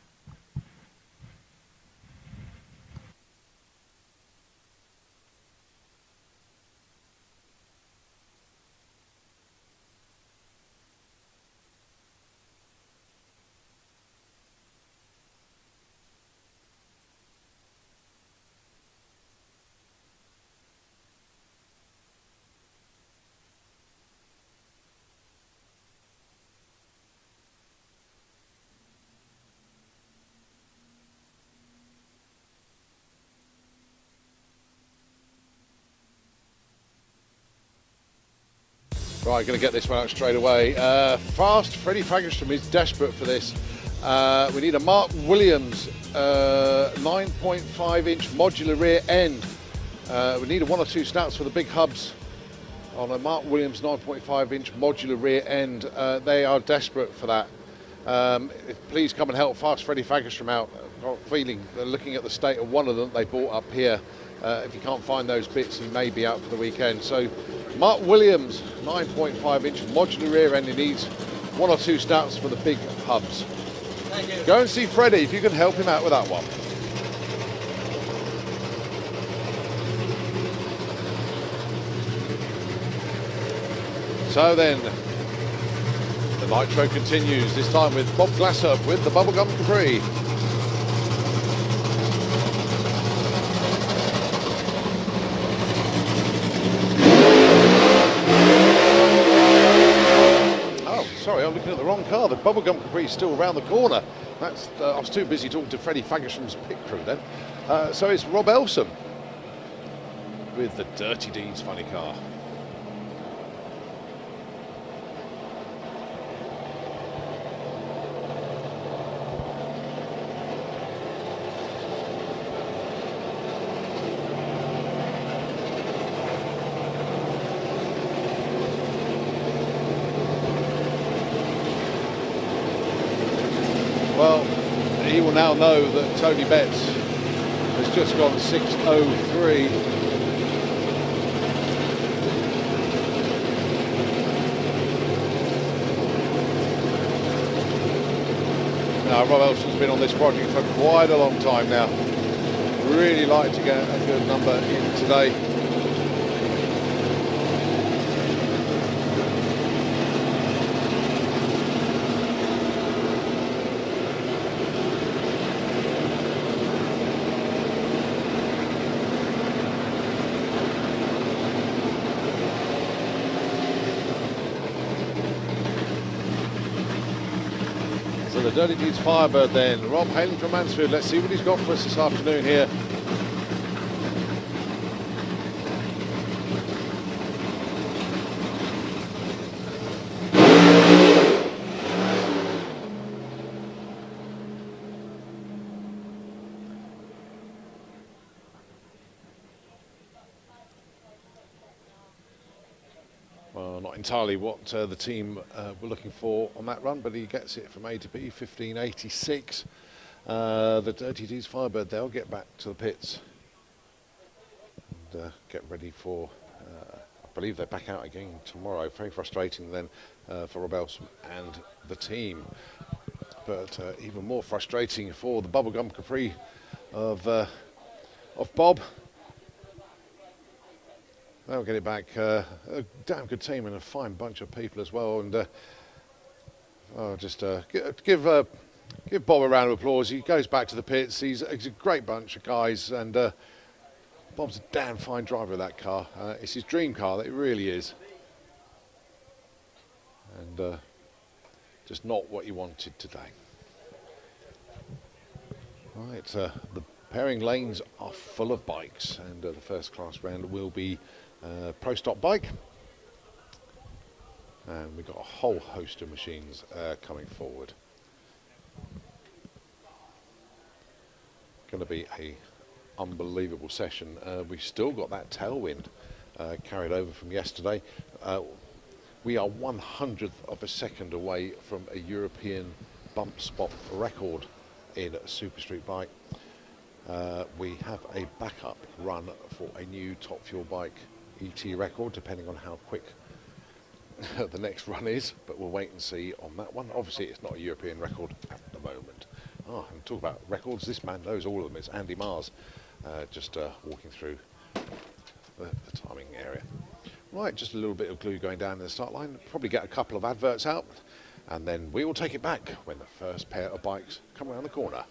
B: Right, going to get this one out straight away. Fast, Freddie Fagerstrom is desperate for this. We need a Mark Williams 9.5-inch modular rear end. We need a 1 or 2 snaps for the big hubs on a Mark Williams 9.5-inch modular rear end. They are desperate for that. Please come and help Fast Freddie Fagerstrom out. I've got a feeling, looking at the state of one of them they bought up here, if you can't find those bits, he may be out for the weekend. So Mark Williams, 9.5-inch modular rear end. He needs 1 or 2 snaps for the big hubs. Go and see Freddie if you can help him out with that one. So then, the Nitro continues, this time with Bob Glassett with the Bubblegum Capri. Sorry, I'm looking at the wrong car. The Bubblegum Capri is still around the corner. That's I was too busy talking to Freddie Fagerstrom's pit crew then. So it's Rob Elsom with the Dirty Deeds Funny Car. Well, he will now know that Tony Betts has just gone 6:03. Now, Rob Elsom's been on this project for quite a long time now. Really like to get a good number in today. The Dirty Deeds Firebird then. Rob hailing from Mansfield. Let's see what he's got for us this afternoon here. Not entirely what the team were looking for on that run, but he gets it from A to B, 15.86. The Dirty Deeds Firebird, they'll get back to the pits and get ready for, I believe they're back out again tomorrow. Very frustrating then for Rob Elsom and the team. But even more frustrating for the Bubblegum Capri of Bob. They'll get it back. A damn good team and a fine bunch of people as well. And Oh, just give Bob a round of applause. He goes back to the pits. He's a great bunch of guys, and Bob's a damn fine driver of that car. It's his dream car, that it really is. And just not what he wanted today. Right, the pairing lanes are full of bikes, and the first class round will be Pro Stock bike. And we've got a whole host of machines coming forward. Going to be a unbelievable session. We've still got that tailwind carried over from yesterday. We are 1/100th of a second away from a European bump spot record in a Super Street bike. We have a backup run for a new Top Fuel bike ET record, depending on how quick the next run is, but we'll wait and see on that one. Obviously, it's not a European record at the moment. Oh, and talk about records, this man knows all of them. It's Andy Mars, just walking through the timing area. Right, just a little bit of glue going down in the start line. Probably get a couple of adverts out, and then we will take it back when the first pair of bikes come around the corner.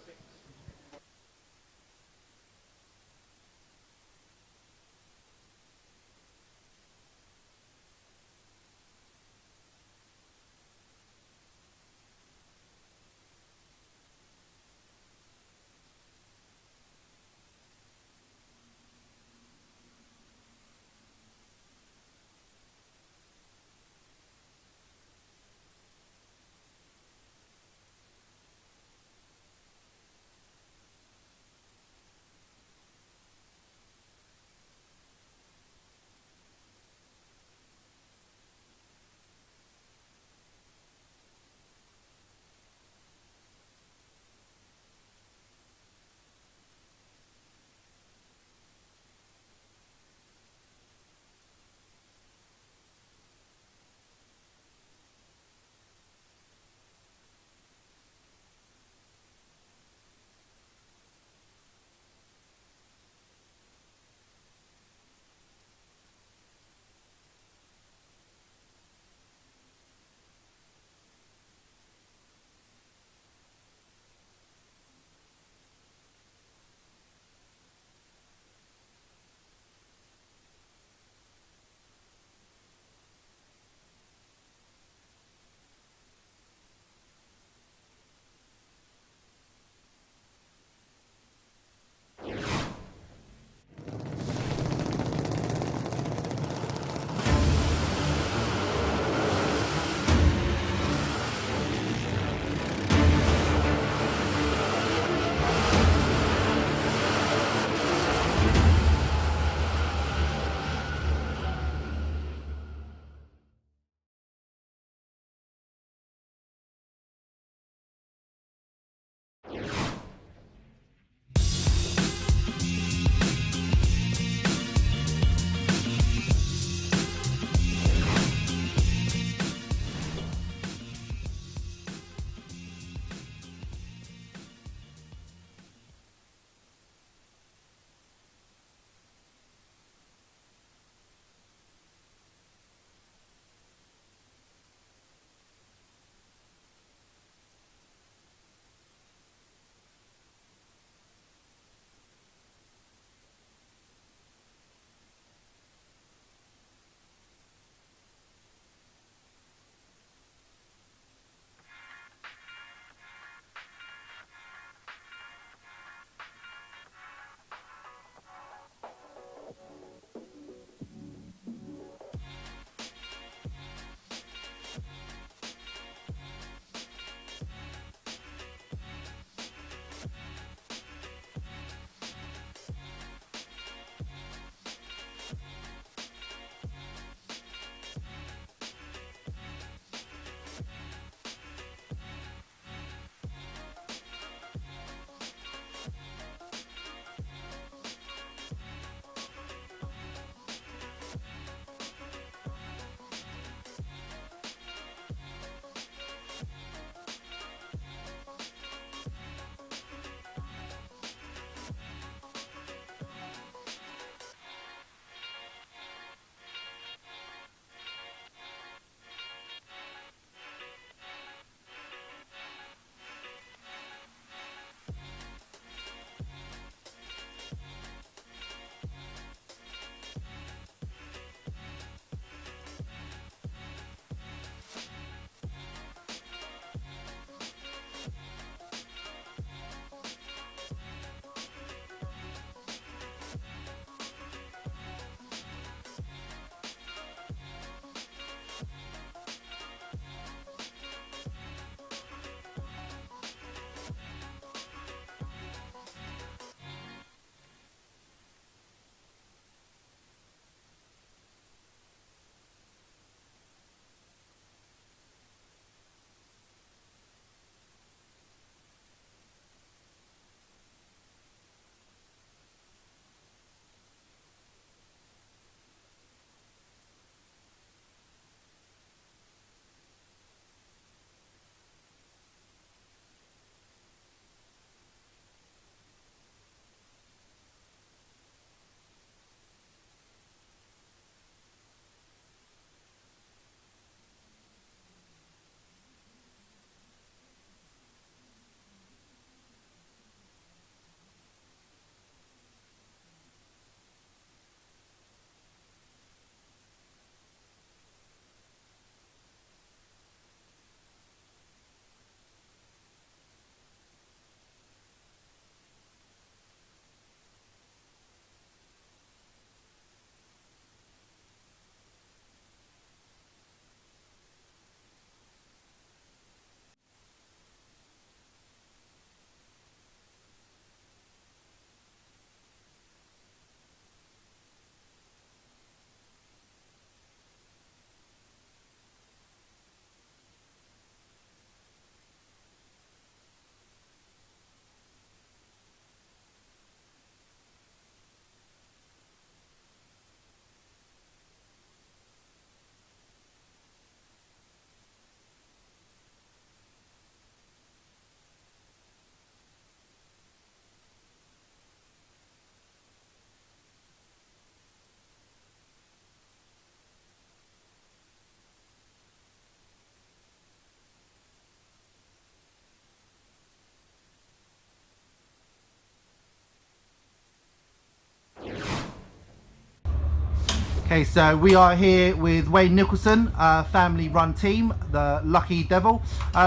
F: Okay, so we are here with Wayne Nicholson, family-run team, the Lucky Devil.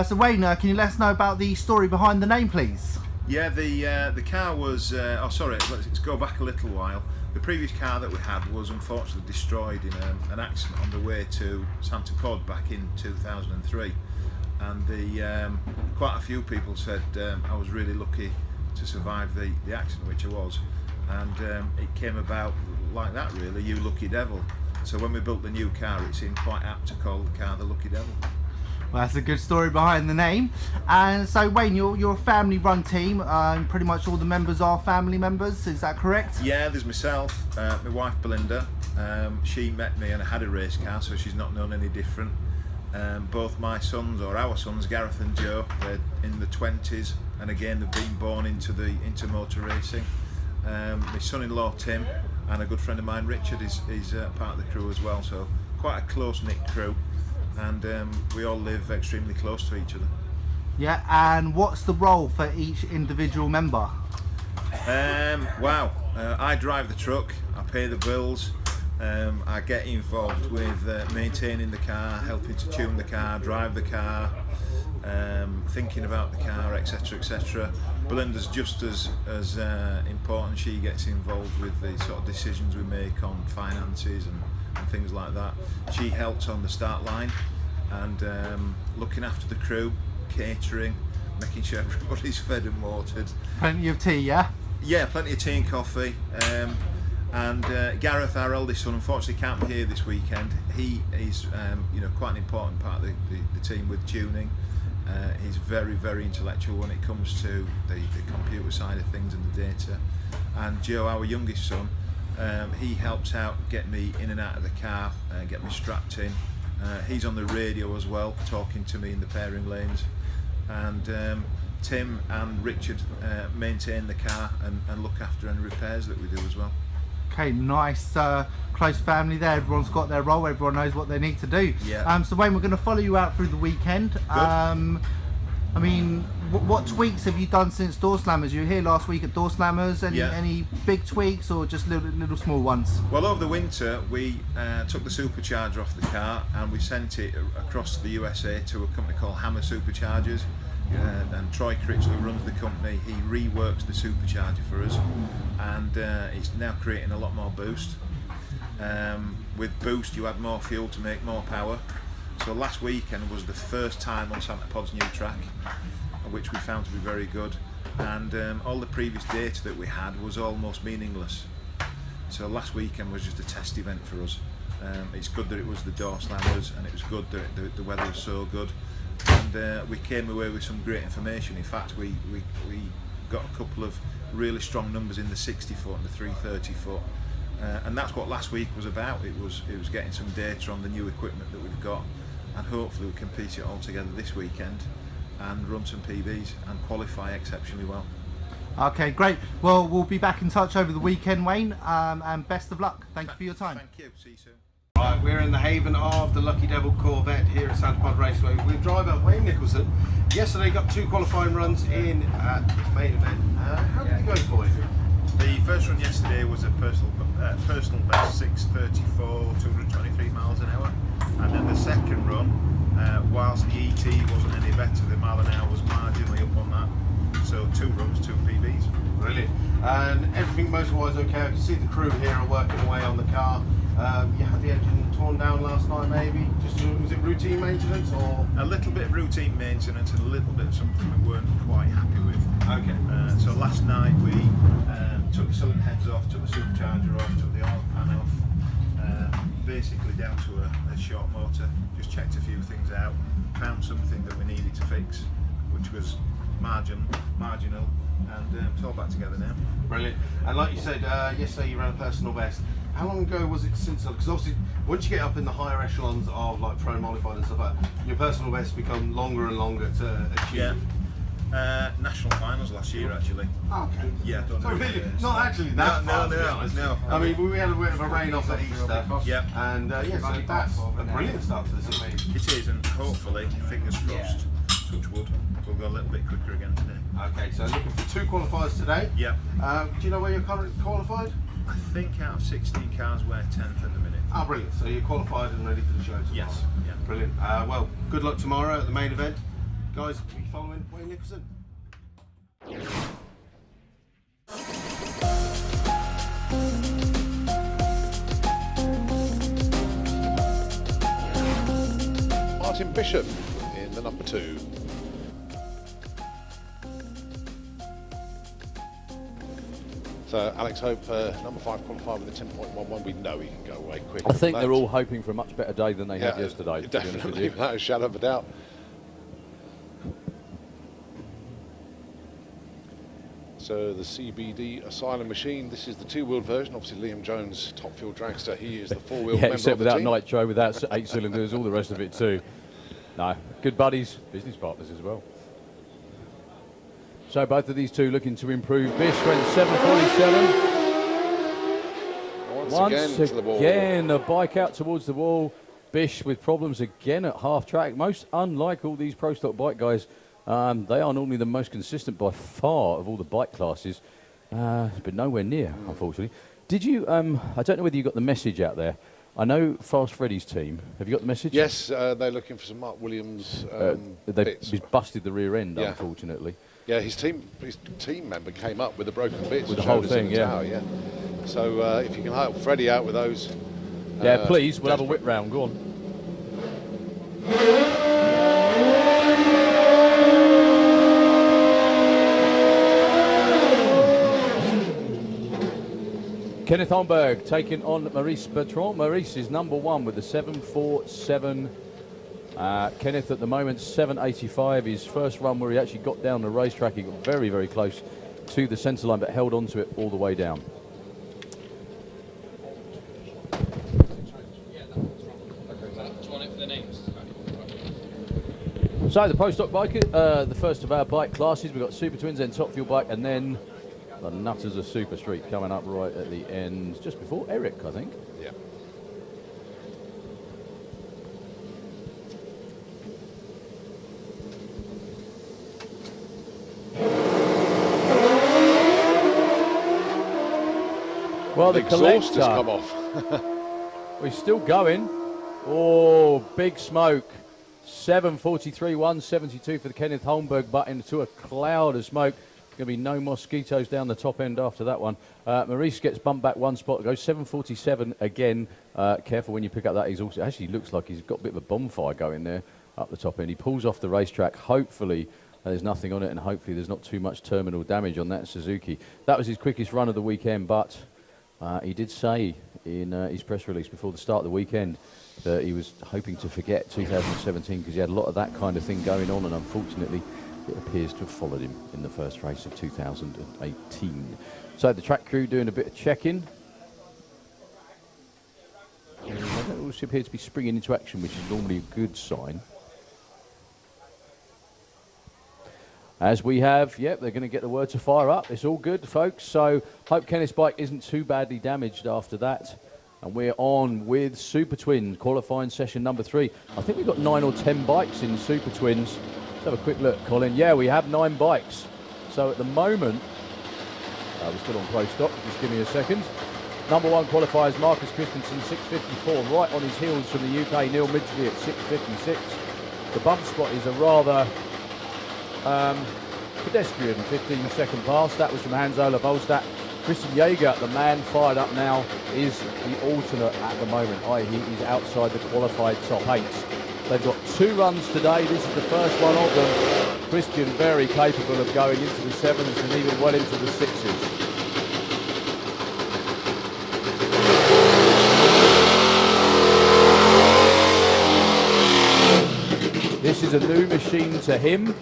F: So Wayne, can you let us know about the story behind the name, please?
N: Yeah, the car was, let's go back a little while. The previous car that we had was unfortunately destroyed in an accident on the way to Santa Pod back in 2003. And quite a few people said I was really lucky to survive the accident, which I was. And it came about like that, really, you lucky devil. So when we built the new car, it seemed quite apt to call the car the Lucky Devil.
F: Well, that's a good story behind the name. And so Wayne, you're a family-run team. Pretty much all the members are family members. Is that correct?
N: Yeah, there's myself, my wife Belinda. She met me and I had a race car, so she's not known any different. Both my sons, or our sons, Gareth and Joe, they're in the 20s, and again they've been born into motor racing. My son-in-law Tim and a good friend of mine Richard is part of the crew as well, so quite a close-knit crew, and we all live extremely close to each other.
F: Yeah, and what's the role for each individual member?
N: I drive the truck, I pay the bills, I get involved with maintaining the car, helping to tune the car, drive the car, thinking about the car, etc, etc. Belinda's just as important. She gets involved with the sort of decisions we make on finances and things like that. She helps on the start line and looking after the crew, catering, making sure everybody's fed and watered.
F: Plenty of tea, yeah?
N: Yeah, plenty of tea and coffee. And Gareth, our eldest son, unfortunately can't be here this weekend. He is quite an important part of the team with tuning. He's very, very intellectual when it comes to the computer side of things and the data. And Joe, our youngest son, he helps out get me in and out of the car, get me strapped in. He's on the radio as well, talking to me in the pairing lanes. And Tim and Richard maintain the car and look after any repairs that we do as well.
F: Okay, nice close family there. Everyone's got their role, everyone knows what they need to do.
N: Yeah.
F: So Wayne, we're going to follow you out through the weekend. I mean, what tweaks have you done since Door Slammers? You were here last week at Door Slammers. Any big tweaks or just little small ones?
N: Well, over the winter we took the supercharger off the car and we sent it across the USA to a company called Hammer Superchargers. And Troy Critch, who runs the company, he reworks the supercharger for us, and it's now creating a lot more boost. With boost you add more fuel to make more power. So last weekend was the first time on Santa Pod's new track, which we found to be very good, and all the previous data that we had was almost meaningless. So last weekend was just a test event for us. It's good that it was the Door Slammers, and it was good that the weather was so good. And we came away with some great information. In fact, we got a couple of really strong numbers in the 60 foot and the 330 foot, and that's what last week was about. It was getting some data on the new equipment that we've got, and hopefully we can piece it all together this weekend and run some PBs and qualify exceptionally well.
F: Okay, great. Well, we'll be back in touch over the weekend, Wayne, and best of luck. Thank you for your time.
N: Thank you. See you soon.
C: Right, we're in the haven of the Lucky Devil Corvette here at Santa Pod Raceway with driver Wayne Nicholson. Yesterday got 2 qualifying runs in at this main event. How did it go for you?
N: The first run yesterday was a personal best 6:34, 223 miles an hour, and then the second run, whilst the ET wasn't any better, the mile an hour was marginally up on that. So 2 runs, 2 PBs.
C: Brilliant. And everything motor-wise okay? I can see the crew here are working away on the car. You had the engine torn down last night, maybe? Was it routine maintenance or?
N: A little bit of routine maintenance and a little bit of something we weren't quite happy with.
C: Okay.
N: So last night we took the cylinder heads off, took the supercharger off, took the oil pan off, basically down to a short motor. Just checked a few things out, found something that we needed to fix, which was marginal, and it's all back together now.
C: Brilliant. And like you said, yesterday you ran a personal best. How long ago was it since? Because obviously, once you get up in the higher echelons of like pro modified and stuff like that, your personal bests become longer and longer to achieve.
N: Yeah. National finals last year, actually.
C: Okay.
N: Yeah.
C: So really, not actually that far, to be honest.
N: No.
C: I mean, we had a bit of a rain off at Easter.
N: Yep.
C: And so that's a brilliant start to the season.
N: It is, and hopefully, fingers crossed, touch wood, we'll go a little bit quicker again today.
C: Okay, so looking for 2 qualifiers today.
N: Yep.
C: Do you know where you're currently qualified?
N: I think out of 16 cars, we're 10th at the minute.
C: Oh, brilliant. So you're qualified and ready for the show tomorrow?
N: Yes. Yeah.
C: Brilliant. Well, good luck tomorrow at the main event. Guys, are you following Wayne Nicholson?
B: Martin Bishop in the number 2. So Alex Hope, number 5 qualified with a 10.11. We know he can go away quick.
A: I think they're all hoping for a much better day than they had yesterday. To be honest with
B: Definitely,
A: you.
B: without a shadow of a doubt. So the CBD Asylum machine, this is the 2-wheeled version. Obviously Liam Jones, top Fuel Dragster, he is the 4-wheel member
A: except
B: of the
A: without
B: team.
A: nitro, without 8 cylinders, all the rest of it too. No, good buddies, business partners as well. So both of these two looking to improve. Bish went 7.47. Once
B: again to the wall.
A: Again, a bike out towards the wall. Bish with problems again at half track. Most unlike all these Pro Stock bike guys, they are normally the most consistent by far of all the bike classes, but nowhere near, unfortunately. Did you, I don't know whether you got the message out there. I know Fast Freddy's team. Have you got the message?
B: Yes, they're looking for some Mark Williams bits.
A: He's busted the rear end,
B: Yeah.
A: unfortunately.
B: Yeah, his team member came up with the broken bits
A: With
B: and
A: the whole
B: showed us in
A: thing,
B: the
A: yeah.
B: tower, yeah. So if you can help Freddie out with those.
A: Yeah, please, we'll have a whip round. Go on. Kenneth Holmberg taking on Maurice Bertrand. Maurice is number 1 with the 7.47. Kenneth at the moment 7.85. His first run where he actually got down the racetrack, he got very, very close to the centre line, but held on to it all the way down. So the Pro Stock bike, the first of our bike classes, we've got Super Twins, then Top Fuel bike, and then the Nutters of Super Street coming up right at the end, just before Eric, I think.
B: Yeah.
A: Well, the
B: exhaust
A: collector
B: has come off.
A: we're still going. Oh, big smoke. 7.43, 1.72 for the Kenneth Holmberg, but into a cloud of smoke. Going to be no mosquitoes down the top end after that one. Maurice gets bumped back one spot, goes 7.47 again. Careful when you pick up that exhaust. It actually looks like he's got a bit of a bonfire going there up the top end. He pulls off the racetrack. Hopefully there's nothing on it, and hopefully there's not too much terminal damage on that Suzuki. That was his quickest run of the weekend, but he did say in his press release before the start of the weekend that he was hoping to forget 2017 because he had a lot of that kind of thing going on, and unfortunately it appears to have followed him in the first race of 2018. So the track crew doing a bit of check-in. They don't all appear to be springing into action, which is normally a good sign. As we have, yep, they're going to get the word to fire up. It's all good, folks. So hope Kenneth's bike isn't too badly damaged after that. And we're on with Super Twins, qualifying session number 3. I think we've got 9 or 10 bikes in Super Twins. Let's have a quick look, Colin. Yeah, we have 9 bikes. So at the moment, we're still on Pro Stock. Just give me a second. Number 1 qualifiers Marcus Christensen, 6.54. Right on his heels from the UK, Neil Midgley at 6.56. The bump spot is a rather pedestrian 15-second pass. That was from Hans-Olaf Olstad. Christian Jaeger, the man fired up now, is the alternate at the moment, i.e. he's outside the qualified top 8. They've got 2 runs today. This is the first one of them. Christian very capable of going into the 7s and even well into the 6s. This is a new machine to him,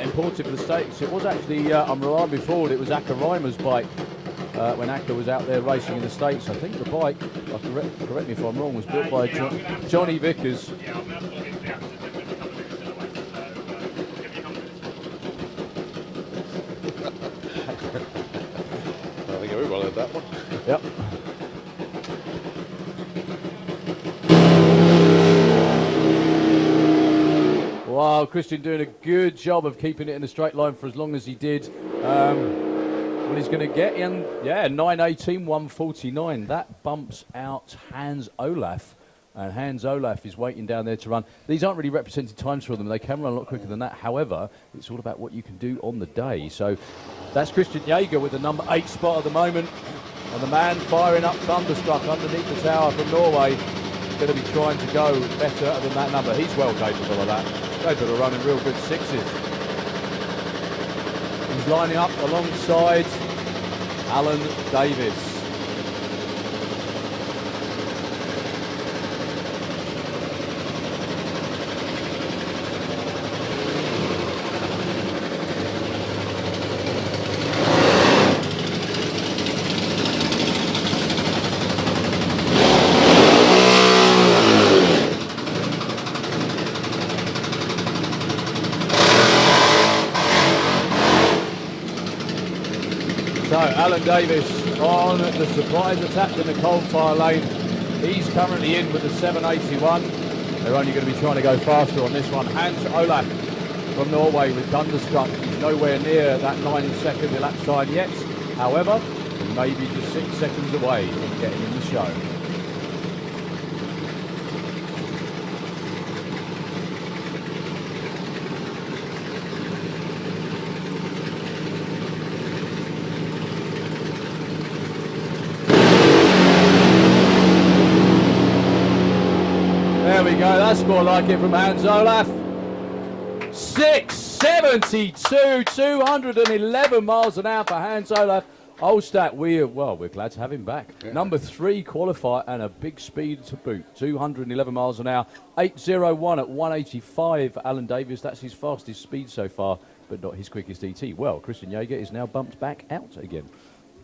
A: imported from the States. It was actually, I'm reliably forward, it was Akarima's bike when Akka was out there racing in the States. I think the bike, correct me if I'm wrong, was built by Johnny Vickers.
B: I think everyone heard that one.
A: Yep. Wow, Christian doing a good job of keeping it in a straight line for as long as he did. Well, he's going to get in, 9:18, 1:49. That bumps out Hans Olaf. And Hans Olaf is waiting down there to run. These aren't really represented times for them. They can run a lot quicker than that. However, it's all about what you can do on the day. So that's Christian Jaeger with the number 8 spot at the moment. And the man firing up Thunderstruck underneath the tower from Norway is going to be trying to go better than that number. He's well capable of that. Capable of running real good 6s. He's lining up alongside Alan Davis. Alan Davis on the surprise attack in the coal-fire lane. He's currently in with the 781. They're only going to be trying to go faster on this one. Hans Olaf from Norway with Thunderstruck. He's nowhere near that 9-second elapsed time yet. However, he may be just 6 seconds away from getting in the show. There we go, that's more like it from Hans Olaf. 672, 211 miles an hour for Hans Olaf. Olstad, we're glad to have him back. Yeah. Number 3 qualifier and a big speed to boot. 211 miles an hour. 8:01 at 185 for Alan Davis. That's his fastest speed so far, but not his quickest ET. Well, Christian Jaeger is now bumped back out again.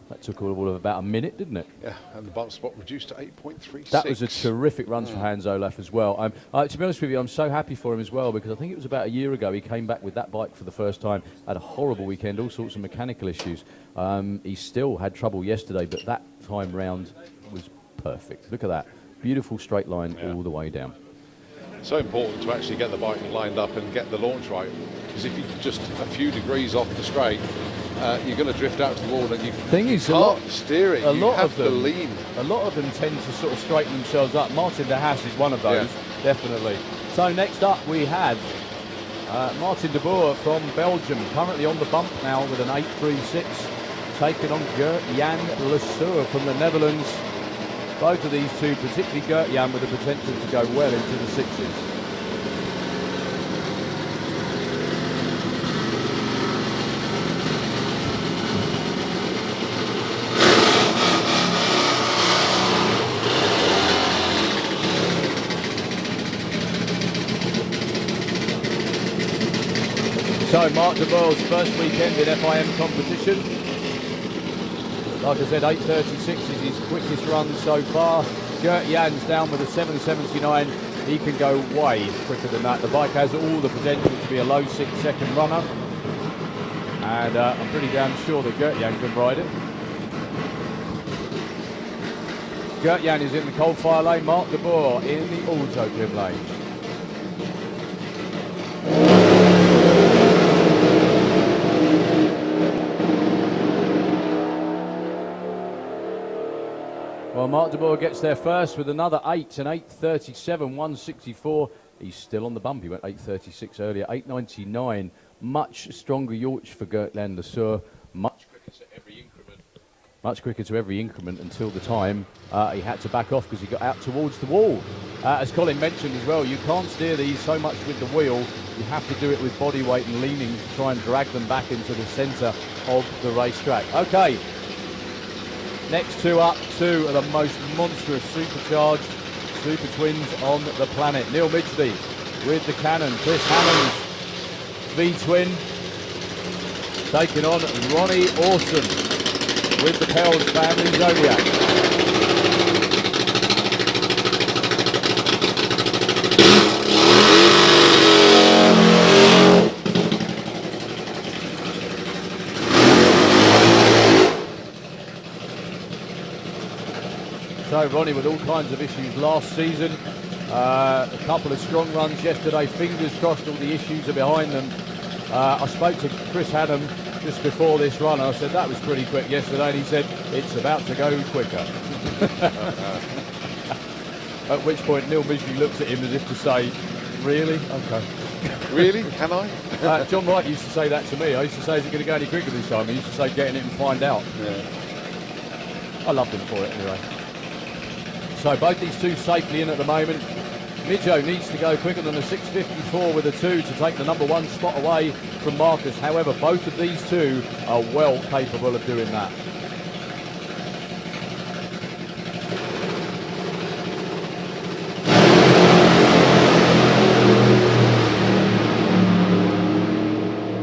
A: That took all of about a minute, didn't it?
B: Yeah, and the bump spot reduced to 8.36.
A: That was a terrific run for Hans Olaf as well. To be honest with you, I'm so happy for him as well, because I think it was about a year ago he came back with that bike for the first time. Had a horrible weekend, all sorts of mechanical issues. He still had trouble yesterday, but that time round was perfect. Look at that. Beautiful straight line all the way down.
B: So important to actually get the bike lined up and get the launch right, because if you're just a few degrees off the straight, you're going to drift out to the wall, and you can't steer it. You have to lean.
A: A lot of them tend to sort of straighten themselves up. Martin de Haas is one of those, definitely. So next up we have Martin de Boer from Belgium, currently on the bump now with an 836, taking on Gert-Jan Lesueur from the Netherlands. Both of these two, particularly Gert-Jan, with the potential to go well into the 6s. So Mark de Boer's first weekend in FIM competition. Like I said, 8:36 is his quickest run so far. Gert-Jan's down with a 7:79. He can go way quicker than that. The bike has all the potential to be a low 6-second runner. And I'm pretty damn sure that Gert-Jan can ride it. Gert-Jan is in the coal-fire lane. Mark de Boer in the auto-trim lane. Well, Mark de Boer gets there first with another 8, an 8:37, 164. He's still on the bump. He went 8:36 earlier, 8:99. Much stronger yacht for Gert-Jan Lesueur. Much quicker to every increment until the time he had to back off because he got out towards the wall. As Colin mentioned as well, you can't steer these so much with the wheel. You have to do it with body weight and leaning to try and drag them back into the centre of the racetrack. Okay. Next two up, two of the most monstrous supercharged super twins on the planet. Neil Midgley with the Cannon. Chris Hammond's V-twin taking on Ronnie Orson with the Pels family Zodiac. So Ronnie with all kinds of issues last season, a couple of strong runs yesterday, fingers crossed all the issues are behind them. I spoke to Chris Haddam just before this run. I said, that was pretty quick yesterday. And he said, it's about to go quicker. At which point Neil Midgley looks at him as if to say, really? Okay.
B: Really? Can I?
A: John Wright used to say that to me. I used to say, is it going to go any quicker this time? He used to say, get in it and find out.
B: Yeah.
A: I loved him for it anyway. So both these two safely in at the moment. Midjo needs to go quicker than a 6.54 with a 2 to take the number 1 spot away from Marcus. However, both of these two are well capable of doing that.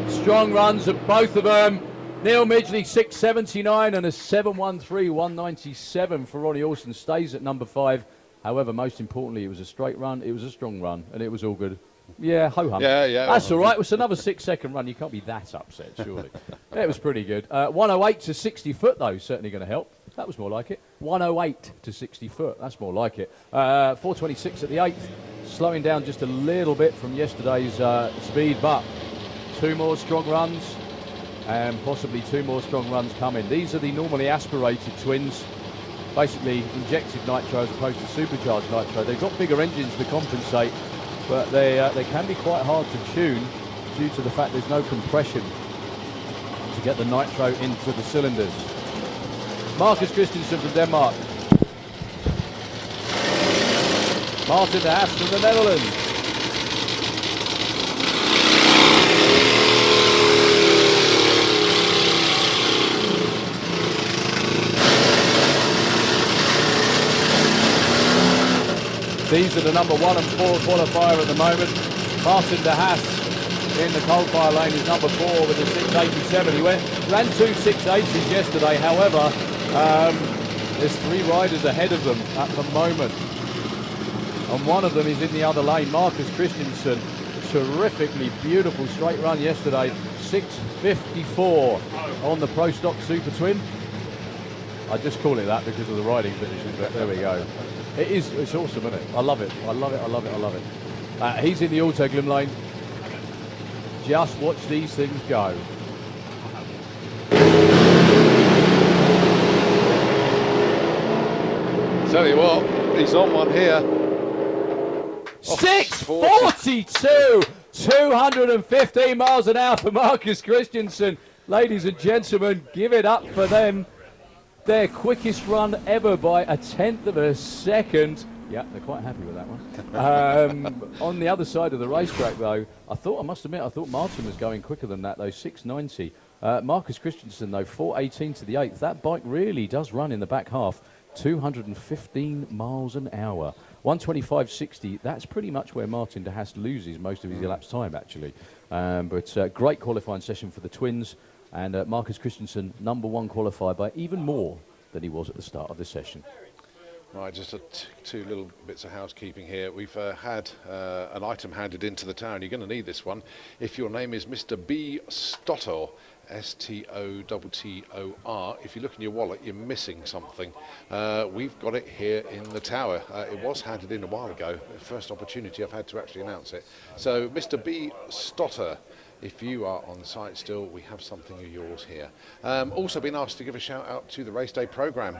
A: Strong runs of both of them. Neil Midgley 6.79 and a 7.13 197 for Ronnie Olsen stays at number 5. However, most importantly, it was a straight run, it was a strong run, and it was all good. Yeah, ho-hum.
B: Yeah.
A: That's all right. It was another 6-second run. You can't be that upset, surely. It was pretty good. 108 to 60 foot, though, certainly going to help. That was more like it. 108 to 60 foot. That's more like it. 4.26 at the 8th. Slowing down just a little bit from yesterday's speed, but 2 more strong runs and possibly 2 more strong runs coming. These are the normally aspirated twins. Basically injected nitro as opposed to supercharged nitro. They've got bigger engines to compensate, but they can be quite hard to tune due to the fact there's no compression to get the nitro into the cylinders. Marcus Christensen from Denmark. Martin de Haas from the Netherlands. These are the number 1 and 4 qualifier at the moment. Martin de Haas in the coal-fire lane is number 4 with a 6.87. He ran 2 6.80s yesterday. However, there's 3 riders ahead of them at the moment. And one of them is in the other lane, Marcus Christensen. Terrifically beautiful straight run yesterday. 6.54 on the Pro Stock Super Twin. I just call it that because of the riding position, but there we go. It's awesome, isn't it? I love it. He's in the auto glim lane. Just watch these things go.
B: Tell you what, he's on one here.
A: 6.42! 215 miles an hour for Marcus Christensen. Ladies and gentlemen, give it up for them. Their quickest run ever by 1/10 of a second. Yeah, they're quite happy with that one. On the other side of the racetrack, though, I must admit, I thought Martin was going quicker than that, though, 6.90. Marcus Christensen, though, 4.18 to the 8th. That bike really does run in the back half. 215 miles an hour. 125.60, that's pretty much where Martin de Haas loses most of his elapsed time, actually. But great qualifying session for the twins. And Marcus Christensen, number 1 qualifier by even more than he was at the start of the session.
B: Right, just 2 little bits of housekeeping here. We've had an item handed into the town. You're going to need this one. If your name is Mr. B. Stottor, S-T-O-T-T-O-R, if you look in your wallet, you're missing something. We've got it here in the tower. It was handed in a while ago. First opportunity I've had to actually announce it. So, Mr. B. Stottor, if you are on site still, we have something of yours here. Also been asked to give a shout out to the race day programme.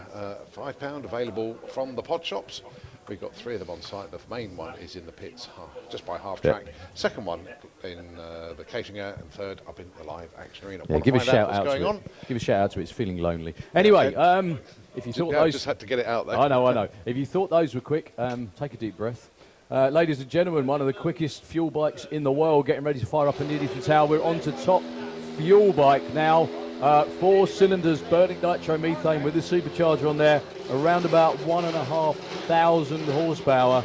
B: £5 available from the pod shops. We've got 3 of them on site. The main one is in the pits, just by half track. Second one in the catering area, and third up in the live action arena.
A: Yeah, give a shout out to it. Give a shout out to it. It's feeling lonely. Anyway, if you thought those,
B: just had to get it out there.
A: I know. If you thought those were quick, take a deep breath. Ladies and gentlemen, one of the quickest fuel bikes in the world, getting ready to fire up underneath the tower. We're on to top fuel bike now. 4 cylinders, burning nitromethane with the supercharger on there, around about 1,500 horsepower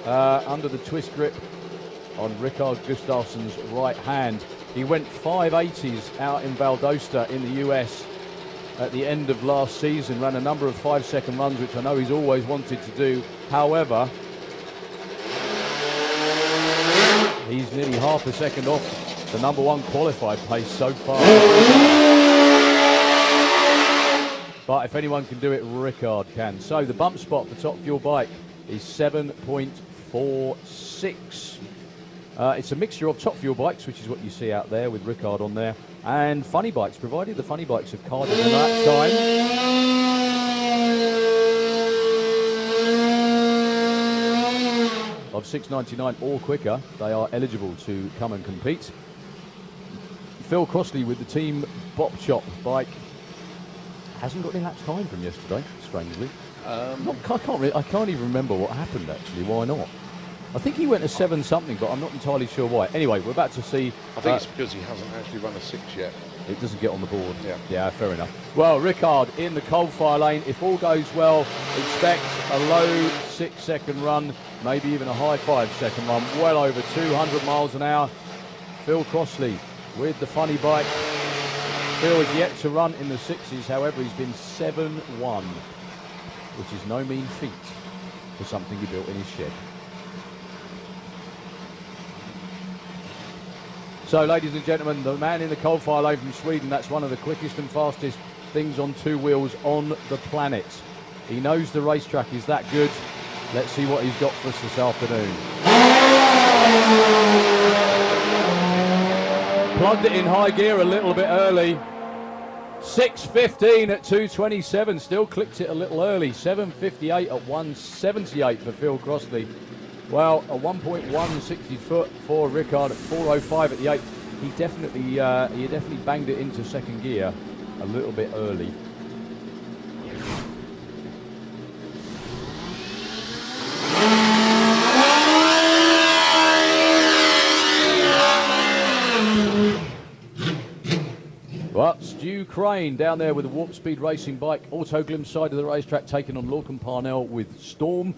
A: under the twist grip on Rickard Gustafsson's right hand. He went 580s out in Valdosta in the US at the end of last season, ran a number of 5-second runs, which I know he's always wanted to do. However, he's nearly half a second off the number 1 qualified pace so far. But if anyone can do it, Rickard can. So the bump spot for top fuel bike is 7.46. It's a mixture of top fuel bikes, which is what you see out there with Rickard on there, And Funny Bikes, provided the Funny Bikes have carded in that time of 6.99 or quicker, they are eligible to come and compete. Phil Crossley with the Team Bop Chop bike hasn't got any laps time from yesterday, strangely. I can't even remember what happened actually. Why not? I think he went to 7 something, but I'm not entirely sure why. Anyway, we're about to see.
B: I think it's because he hasn't actually run a 6 yet.
A: It doesn't get on the board.
B: Yeah,
A: fair enough. Well, Rickard in the coal-fire lane. If all goes well, expect a low 6-second run, maybe even a high 5-second run, well over 200 miles an hour. Phil Crossley with the Funny Bike. Phil is yet to run in the 6s, however, he's been 7-1, which is no mean feat for something he built in his shed. So, ladies and gentlemen, the man in the coal-fire lane from Sweden, that's one of the quickest and fastest things on 2 wheels on the planet. He knows the racetrack is that good. Let's see what he's got for us this afternoon. Plugged it in high gear a little bit early. 6.15 at 2.27, still clicked it a little early. 7.58 at 1.78 for Phil Crossley. Well, a 1.160 foot for Rickard at 4.05 at the 8th. He definitely banged it into second gear a little bit early. Well, Stu Crane down there with the Warp Speed Racing bike. Autoglim side of the racetrack taking on Lorcan Parnell with Storm.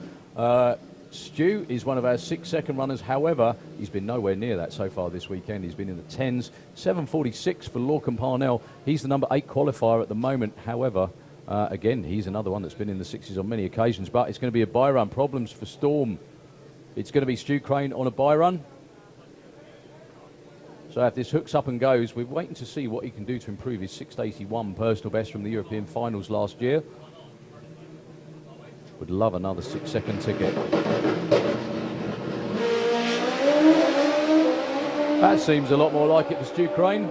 A: Stu is one of our 6-second runners. However, he's been nowhere near that so far this weekend. He's been in the 10s. 7.46 for Lorcan Parnell. He's the number 8 qualifier at the moment. However, again, he's another one that's been in the 6s on many occasions. But it's going to be a bye run. Problems for Storm. It's going to be Stu Crane on a bye run. So if this hooks up and goes, we're waiting to see what he can do to improve his 6.81 personal best from the European finals last year. Would love another 6-second ticket. That seems a lot more like it for Stu Crane.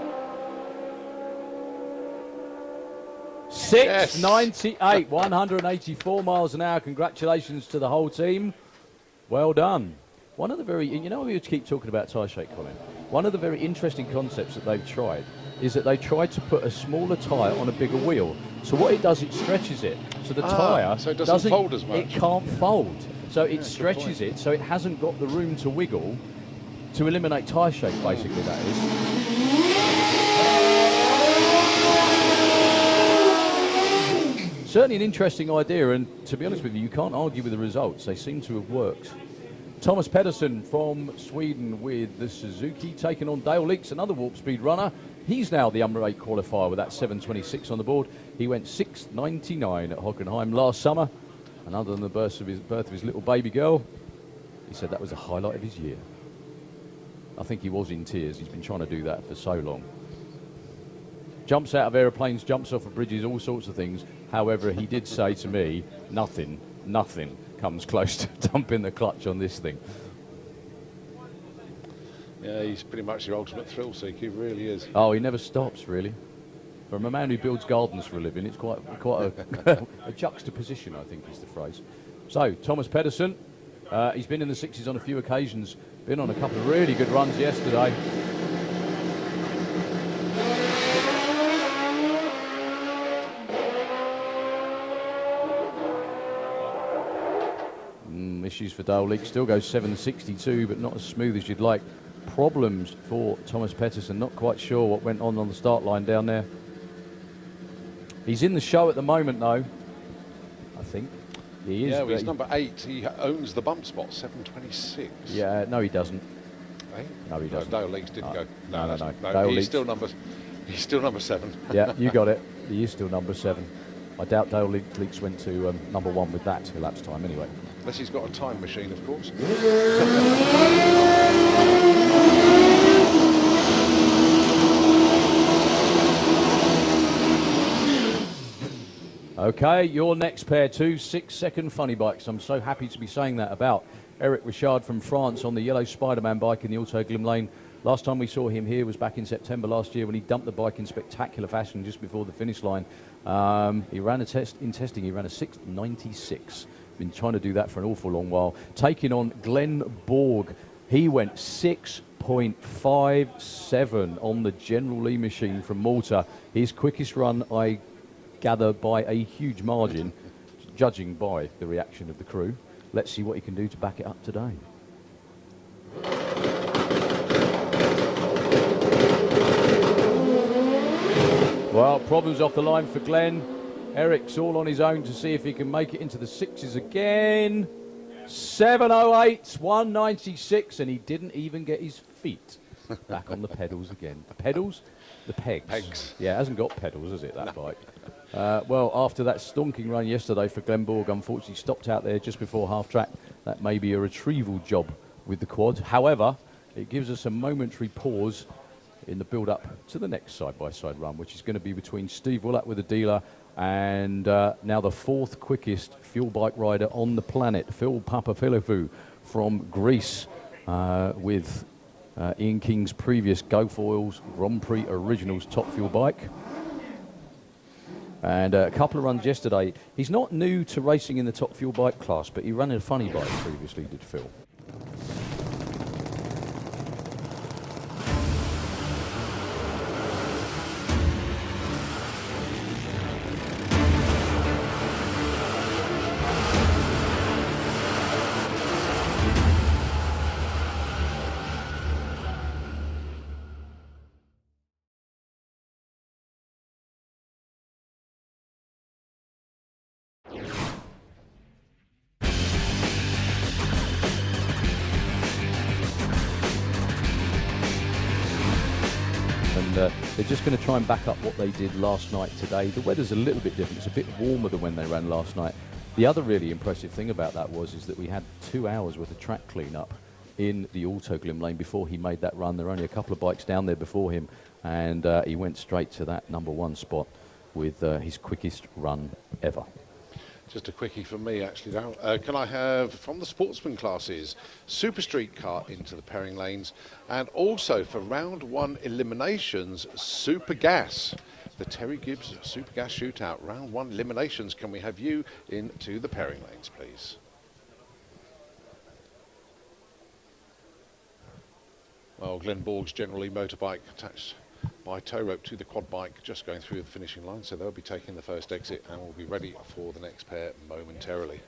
A: 6.98, 184 miles an hour. Congratulations to the whole team. Well done. One of the very, you know, we keep talking about tyre shake, Colin. One of the very interesting concepts that they've tried is that they tried to put a smaller tyre on a bigger wheel. So what it does, it stretches it. So the tyre
B: so it doesn't fold as much.
A: It can't fold. So it stretches it, so it hasn't got the room to wiggle to eliminate tyre shake, basically, that is. Certainly an interesting idea, and to be honest with you, you can't argue with the results. They seem to have worked. Thomas Pedersen from Sweden with the Suzuki, taking on Dale Leaks, another Warp Speed runner. He's now the under 8 qualifier with that 7.26 on the board. He went 6.99 at Hockenheim last summer, and other than the birth of his little baby girl, he said that was the highlight of his year. I think he was in tears. He's been trying to do that for so long. Jumps out of aeroplanes, jumps off of bridges, all sorts of things. However, he did say to me, nothing comes close to dumping the clutch on this thing.
B: Yeah, he's pretty much your ultimate thrill seeker, he really is.
A: Oh, he never stops, really. From a man who builds gardens for a living, it's quite a, a juxtaposition, I think is the phrase. So, Thomas Pedersen, he's been in the 6s on a few occasions, been on a couple of really good runs yesterday. Issues for Dale Leak, still goes 7.62, but not as smooth as you'd like. Problems for Thomas Pedersen, not quite sure what went on the start line down there. He's in the show at the moment, though. I think he is.
B: Yeah, well, he's number 8. He owns the bump spot, 7.26.
A: Yeah, no, he doesn't.
B: Eh?
A: No, he doesn't.
B: No, Dale Leaks didn't go.
A: No.
B: He's still number 7.
A: Yeah, you got it. He is still number 7. I doubt Dale Leaks went to number 1 with that elapsed time anyway.
B: Unless he's got a time machine, of course.
A: Okay, your next pair, 2 6-second funny bikes. I'm so happy to be saying that about Eric Richard from France on the yellow Spider-Man bike in the Autoglim lane Last time we saw him here was back in September last year when he dumped the bike in spectacular fashion just before the finish line. He ran a test in testing. He ran a 6.96. Been trying to do that for an awful long while. Taking on Glenn Borg. He went 6.57 on the General Lee machine from Malta. His quickest run, I gather, by a huge margin, judging by the reaction of the crew. Let's see what he can do to back it up today. Well, problems off the line for Glenn. Eric's all on his own to see if he can make it into the sixes again. 7.08, 196, and he didn't even get his feet back on the pedals again. The pedals? The pegs.
B: Pegs.
A: Yeah, it hasn't got pedals, has it, that bike? Well, after that stonking run yesterday for Glenn Borg, unfortunately stopped out there just before half-track. That may be a retrieval job with the quad. However, it gives us a momentary pause in the build-up to the next side-by-side run, which is going to be between Steve Willett with the dealer and now the fourth quickest fuel bike rider on the planet, Phil Papaphilippou from Greece, with Ian King's previous GoFoils Grand Prix Originals top fuel bike. And a couple of runs yesterday. He's not new to racing in the top fuel bike class, but he ran a funny bike previously, did Phil. They're just going to try and back up what they did last night today. The weather's a little bit different. It's a bit warmer than when they ran last night. The other really impressive thing about that is that we had 2 hours worth of track clean-up in the Autoglim lane before he made that run. There were only a couple of bikes down there before him, and he went straight to that #1 spot with his quickest run ever.
B: Just a quickie from me, actually, now. Can I have, from the sportsman classes, Super Street Car into the pairing lanes, and also for round 1 eliminations, Super Gas. The Terry Gibbs Super Gas Shootout, round 1 eliminations. Can we have you into the pairing lanes, please? Well, Glenn Borg's General Lee motorbike attached by tow rope to the quad bike, just going through the finishing line, so they'll be taking the first exit and will be ready for the next pair momentarily.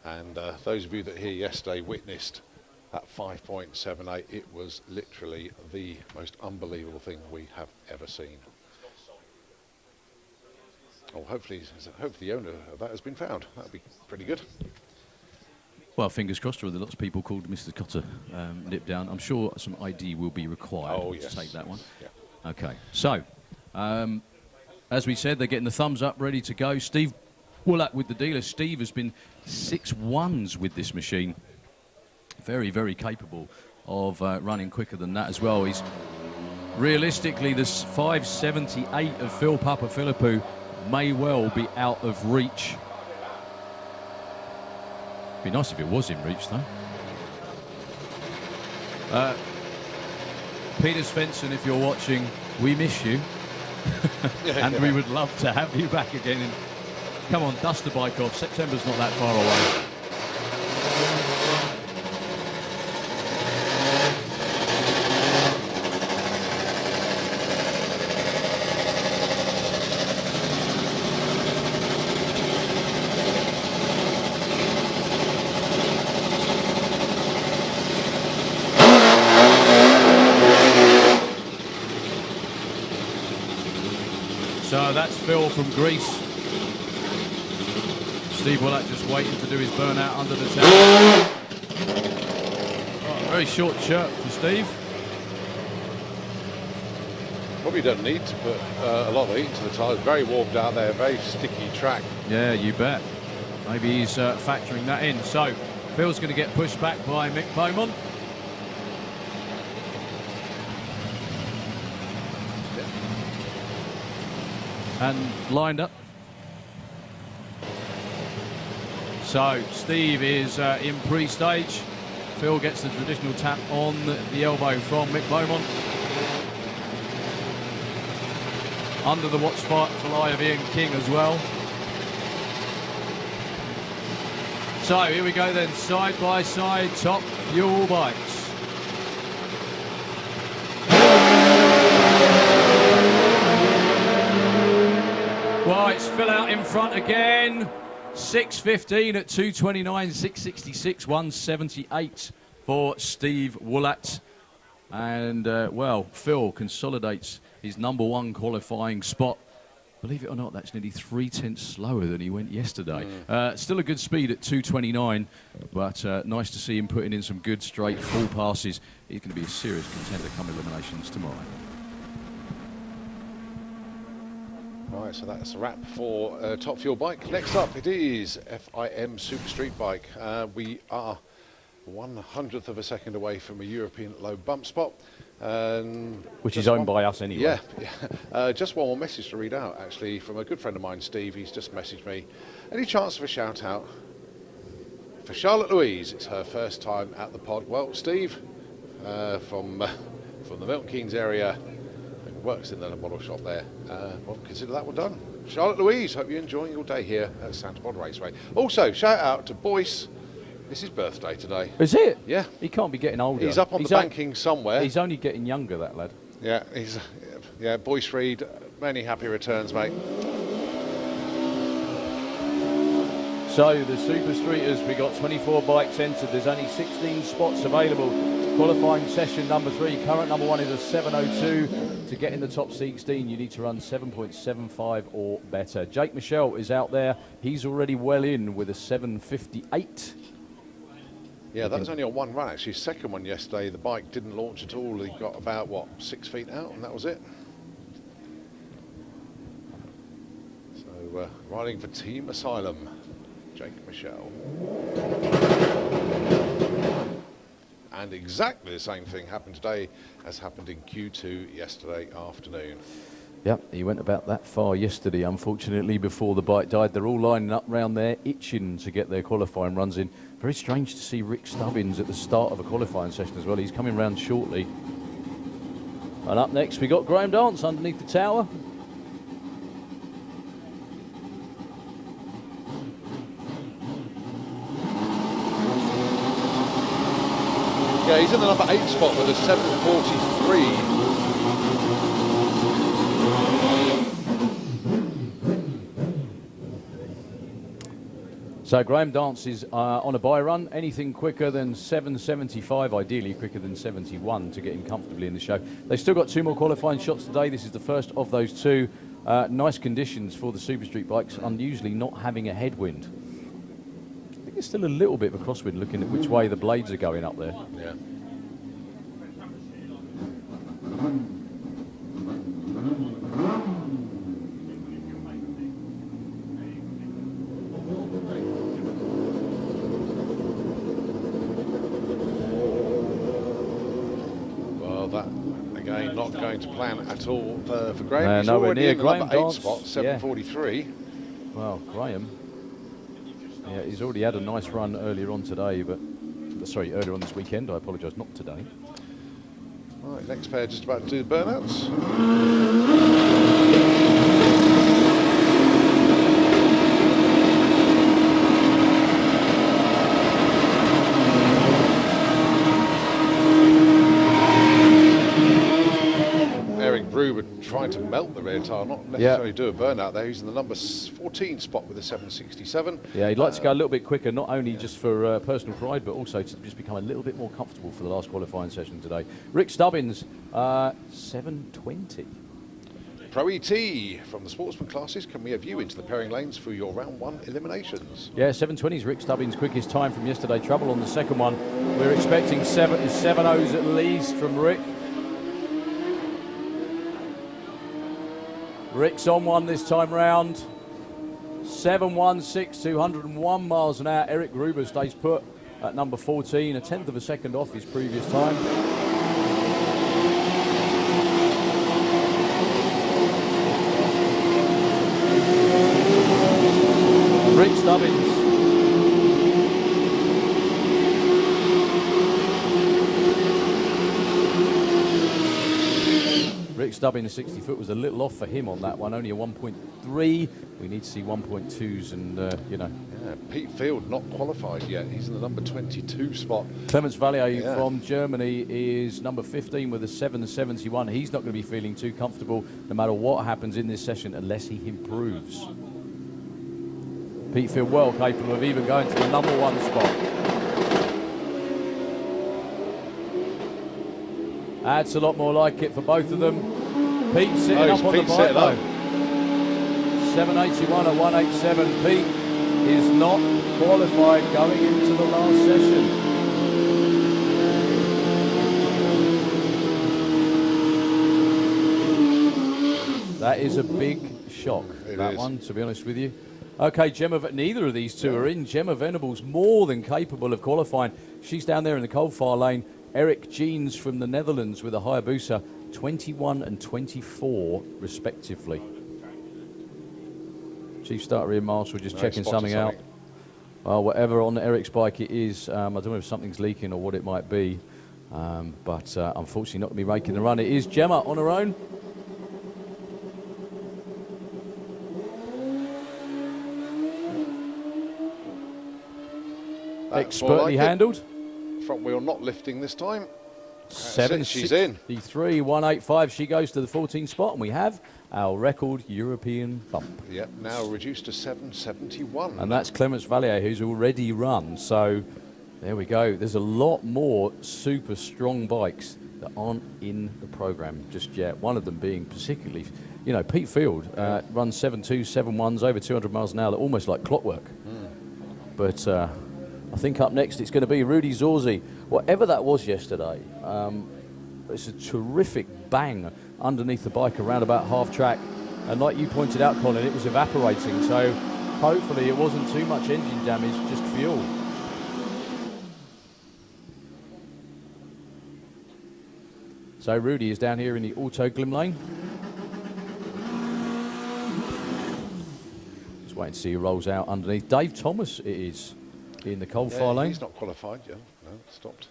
B: And those of you that here yesterday witnessed that 5.78, it was literally the most unbelievable thing we have ever seen. Oh, hopefully the owner of that has been found. That would be pretty good.
L: Well, fingers crossed. There are lots of people called Mr. Cotter nip down. I'm sure some ID will be required to take that one.
B: Yeah.
L: Okay, so as we said, they're getting the thumbs up, ready to go. Steve Willett with the dealer. Steve has been 6.1s with this machine. Very, very capable of running quicker than that as well. He's realistically, this 5.78 of Phil Papaphilippou may well be out of reach. Be nice if it was in reach, though. Peter Svensson, if you're watching, we miss you. And we would love to have you back again. And come on, dust the bike off. September's not that far away. So that's Phil from Greece. Steve Willett just waiting to do his burnout under the tank. Oh, very short shirt for Steve.
B: Probably don't need to put a lot of heat into the tyres. Very warmed out there, very sticky track.
L: Yeah, you bet. Maybe he's factoring that in. So Phil's going to get pushed back by Mick Beaumont. And lined up. So Steve is in pre-stage. Phil gets the traditional tap on the elbow from Mick Beaumont. Under the watch fly of Ian King as well. So here we go then, side by side, top fuel bikes. Well, it's Phil out in front again. 6:15 at 2:29, 6:66, 1:78 for Steve Woollatt. And, well, Phil consolidates his #1 qualifying spot. Believe it or not, that's nearly 3/10 slower than he went yesterday. Still a good speed at 2:29, but nice to see him putting in some good, straight, full passes. He's going to be a serious contender come eliminations tomorrow.
B: Right, so that's a wrap for Top Fuel Bike. Next up, it is FIM Super Street Bike. We are 1/100th of a second away from a European low bump spot.
A: Which is owned by us anyway.
B: Yeah. Just one more message to read out, actually, from a good friend of mine, Steve. He's just messaged me. Any chance of a shout out for Charlotte Louise? It's her first time at the pod. Well, Steve, from the Milton Keynes area, and works in the model shop there. Well, consider that one done. Charlotte Louise, hope you're enjoying your day here at Santa Pod Raceway. Also, shout out to Boyce. It's his birthday today.
A: Is it?
B: Yeah.
A: He can't be getting older.
B: He's up on the banking somewhere.
A: He's only getting younger, that lad.
B: Yeah, Boyce Reed, many happy returns, mate.
A: So the Super Streeters, we got 24 bikes entered. There's only 16 spots available. Qualifying session number 3. Current #1 is a 7:02. To get in the top 16, you need to run 7.75 or better. Jake Michelle is out there. He's already well in with a 7:58.
B: Yeah, that was only on one run, actually. Second one yesterday, the bike didn't launch at all. He got about, 6 feet out, and that was it. So, riding for Team Asylum, Jake Michelle. And exactly the same thing happened today as happened in Q2 yesterday afternoon.
A: Yep, he went about that far yesterday, unfortunately, before the bike died. They're all lining up round there, itching to get their qualifying runs in. Very strange to see Rick Stubbins at the start of a qualifying session as well. He's coming round shortly. And up next, we got Graham Dance underneath the tower.
B: Yeah, he's in the number 8 spot with a 7:43.
A: So Graham Dance is on a bye run. Anything quicker than 7:75, ideally quicker than 71 to get him comfortably in the show. They've still got 2 more qualifying shots today. This is the first of those 2. Nice conditions for the Super Street bikes, unusually not having a headwind. I think it's still a little bit of a crosswind looking at which way the blades are going up there.
B: Yeah. Well, that again not going to plan at all for Graham. He's
A: nowhere
B: already
A: near
B: in the
A: Graham
B: number 8
A: Dance.
B: spot, 7:43.
A: Well, Graham, yeah, he's already had a nice run earlier on today, but sorry, earlier on this weekend. I apologise, not today.
B: Right, next pair just about to do the burnouts. Eric Gruber trying to melt the rear tyre, not necessarily do a burnout there. He's in the number 14 spot with a 7:67.
A: Yeah, he'd like to go a little bit quicker, not only just for personal pride, but also to just become a little bit more comfortable for the last qualifying session today. Rick Stubbins, 7:20.
B: Pro ET from the sportsman classes, can we have you into the pairing lanes for your round 1 eliminations?
A: Yeah, 7:20 is Rick Stubbins' quickest time from yesterday. Trouble on the second one. We're expecting 7.0s at least from Rick. Rick's on one this time round. 7:16, 201 miles an hour. Eric Gruber stays put at number 14, a 10th of a second off his previous time. Rick Stubbins. stubbing 60 foot was a little off for him on that one, only a 1.3. We need to see 1.2s and, you know.
B: Yeah, Pete Field not qualified yet. He's in the number 22 spot.
A: Clemens Vallier from Germany is number 15 with a 771. He's not going to be feeling too comfortable no matter what happens in this session unless he improves. Pete Field well capable of even going to the number 1 spot. That's a lot more like it for both of them. Pete sitting up on the bike though. 781 at 187. Pete is not qualified going into the last session. That is a big shock, that one, to be honest with you. Okay, neither of these two are in. Gemma Venables more than capable of qualifying. She's down there in the coal fire lane. Eric Jeans from the Netherlands with a Hayabusa, 21 and 24 respectively. Chief Starter Ian Marshall just checking something out. Whatever on Eric's bike it is, I don't know if something's leaking or what it might be, but unfortunately not going to be making the run. It is Gemma on her own. Expertly handled.
B: Front wheel not lifting this time.
A: 7,
B: she's in.
A: 3, 185. She goes to the 14th spot, and we have our record European bump.
B: Yep, now reduced to 771.
A: And that's Clemens Vallier, who's already run. So there we go. There's a lot more super strong bikes that aren't in the program just yet. One of them being particularly, you know, Pete Field runs 7.2, 7.1s over 200 miles an hour, almost like clockwork. But I think up next it's going to be Rudy Zorzi. Whatever that was yesterday, it's a terrific bang underneath the bike around about half track. And like you pointed out, Colin, it was evaporating. So hopefully it wasn't too much engine damage, just fuel. So Rudy is down here in the auto glim lane. Just waiting to see who rolls out underneath. Dave Thomas it is in the coal fire lane.
B: He's not qualified yet. No, stopped.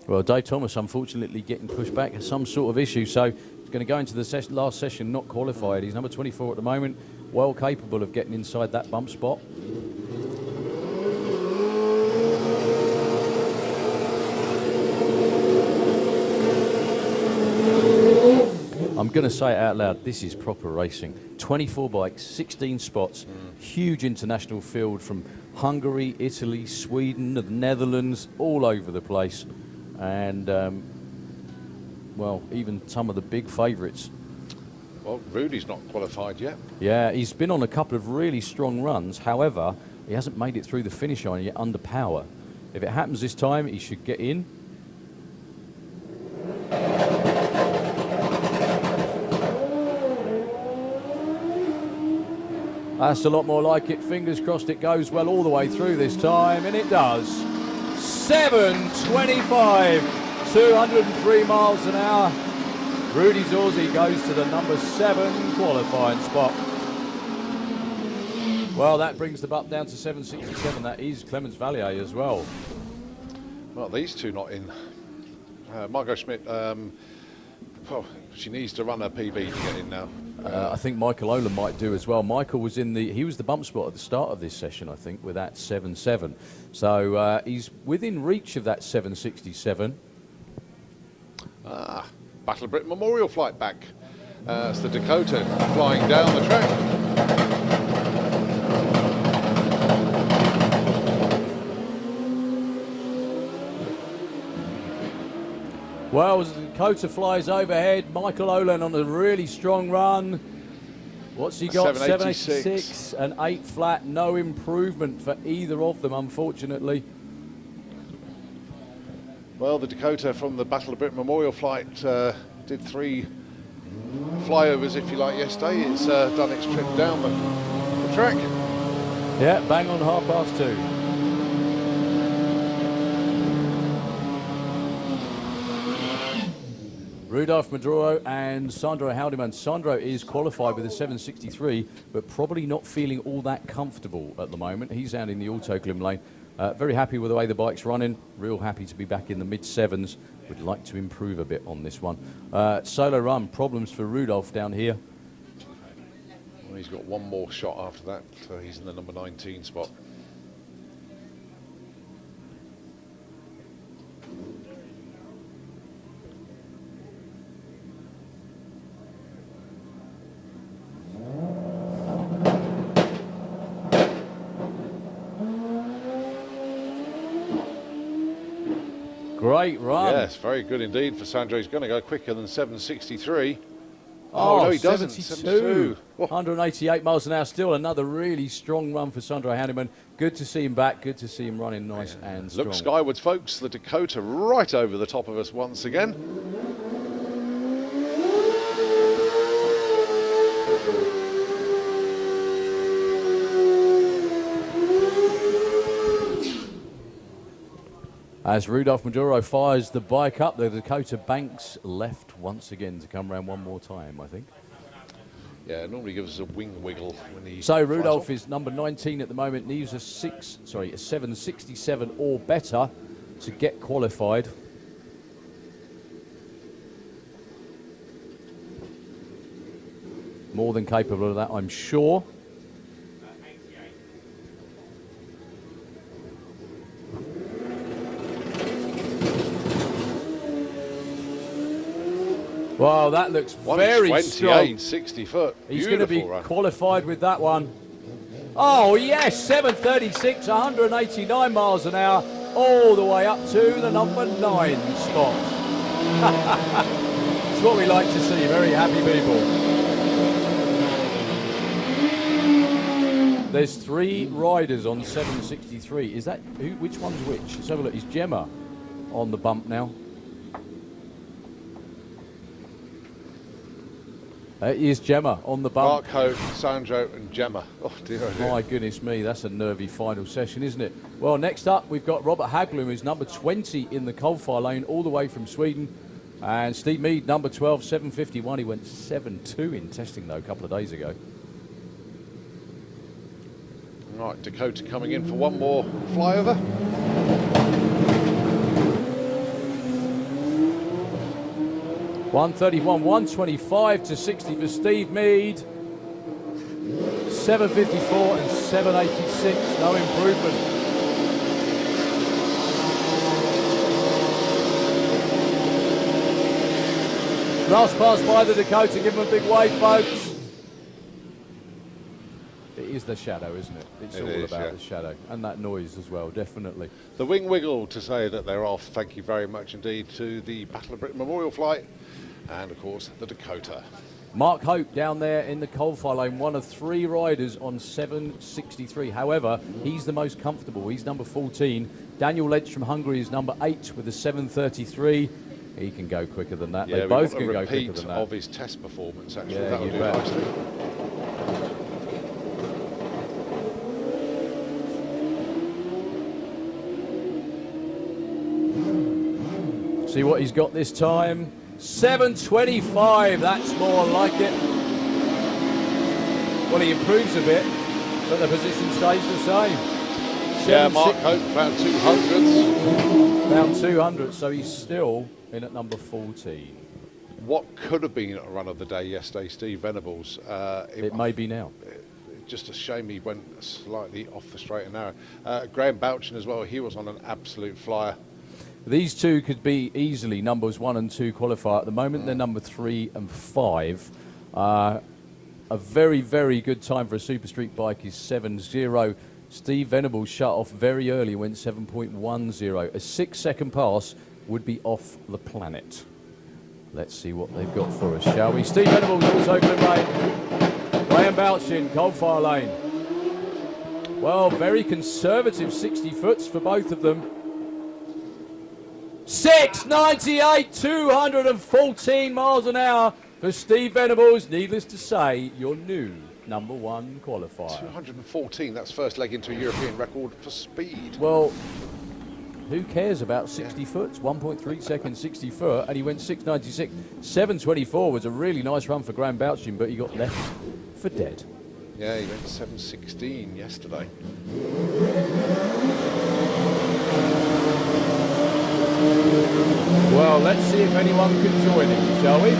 A: Well, Dave Thomas, unfortunately, getting pushed back, has some sort of issue, so he's going to go into the last session not qualified. He's number 24 at the moment, well capable of getting inside that bump spot. I'm going to say it out loud, this is proper racing. 24 bikes, 16 spots, huge international field from Hungary, Italy, Sweden, the Netherlands, all over the place. And, well, even some of the big favourites.
B: Well, Rudy's not qualified yet.
A: Yeah, he's been on a couple of really strong runs. However, he hasn't made it through the finish line yet under power. If it happens this time, he should get in. That's a lot more like it. Fingers crossed it goes well all the way through this time, and it does. 7:25, 203 miles an hour. Rudy Zorzi goes to the number 7 qualifying spot. Well, that brings the butt down to 7:67. That is Clemens Vallier as well.
B: Well, these two not in. Margot Schmidt, well, she needs to run her PB to get in now.
A: I think Michael Oland might do as well. Michael was he was the bump spot at the start of this session, I think, with that 7.7. So he's within reach of that 7.67.
B: Battle of Britain Memorial flight back. It's the Dakota flying down the track.
A: Well, as the Dakota flies overhead, Michael Oland on a really strong run. What's he got? 786 and 8 flat. No improvement for either of them, unfortunately.
B: Well, the Dakota from the Battle of Britain Memorial flight did 3 flyovers, if you like, yesterday. It's done its trip down the track.
A: Yeah, bang on 2:30. Rudolf Maduro and Sandro Haldeman. Sandro is qualified with a 763, but probably not feeling all that comfortable at the moment. He's out in the auto-glim lane. Very happy with the way the bike's running. Real happy to be back in the mid-sevens. Would like to improve a bit on this one. Solo run, problems for Rudolf down here.
B: Well, he's got one more shot after that, so he's in the number 19 spot.
A: Great run.
B: Yes, very good indeed for Sandro. He's going to go quicker than 763.
A: Oh,
B: no, he doesn't.
A: 72. 188 miles an hour. Still another really strong run for Sandro Haldeman. Good to see him back. Good to see him running nice and strong.
B: Look skywards, folks. The Dakota right over the top of us once again.
A: As Rudolf Maduro fires the bike up, the Dakota banks left once again to come round one more time, I think.
B: Yeah, it normally gives us a wing wiggle when he.
A: So Rudolf is number 19 at the moment. Needs a 767 or better to get qualified. More than capable of that, I'm sure. Wow, that looks very strong.
B: 60 foot.
A: He's going to be qualified with that one. Oh, yes, 736, 189 miles an hour, all the way up to the number 9 spot. It's what we like to see, very happy people. There's 3 riders on 763. Is that, which one's which? Let's have a look. Is Gemma on the bump now? Is Gemma on the bump.
B: Marco, Sandro and Gemma. Oh dear, oh dear.
A: My goodness me, that's a nervy final session, isn't it? Well, next up we've got Robert Haglund, who's number 20 in the coal-fire lane, all the way from Sweden. And Steve Mead, number 12, 751. He went 7.2 in testing, though, a couple of days ago.
B: Right, Dakota coming in for one more flyover.
A: .131, 125 to 60 for Steve Mead. 754 and 786, no improvement. Last pass by the Dakota, give him a big wave, folks. It is the shadow, isn't it? It's all about the shadow. And that noise as well, definitely.
B: The wing wiggle to say that they're off. Thank you very much indeed to the Battle of Britain Memorial Flight. And, of course, the Dakota.
A: Mark Hope down there in the coal-fire lane, one of 3 riders on 763. However, he's the most comfortable. He's number 14. Daniel Ledge from Hungary is number 8 with a 733. He can go quicker than that.
B: Yeah,
A: they both can go quicker than that.
B: of his test performance, actually.
A: Yeah,
B: That'll
A: you
B: do
A: bet.
B: nicely.
A: See what he's got this time. 725, that's more like it. Well, he improves a bit, but the position stays the same.
B: Yeah, Mark Hope found 200s.
A: Found 200, so he's still in at number 14.
B: What could have been a run of the day yesterday, Steve Venables.
A: It may be now.
B: Just a shame he went slightly off the straight and narrow. Graham Bouchin as well, he was on an absolute flyer.
A: These two could be easily numbers 1 and 2 qualifier. At the moment, they're number 3 and 5. A very, very good time for a Super Street bike is 7.0. Steve Venables shut off very early, went 7.10. A 6-second pass would be off the planet. Let's see what they've got for us, shall we? Steve Venables also good lane. Graham Bouchin, coal-fire lane. Well, very conservative 60 foots for both of them. 698, 214 miles an hour for Steve Venables. Needless to say, your new number 1 qualifier.
B: 214, that's first leg into a European record for speed.
A: Well, Who cares about 60 foot? It's 1.3 seconds, 60 foot, and he went 6.96. 7.24 was a really nice run for Graham Bouchin, but he got left for dead.
B: Yeah, he went 7.16 yesterday.
A: Well, let's see if anyone can join him, shall we?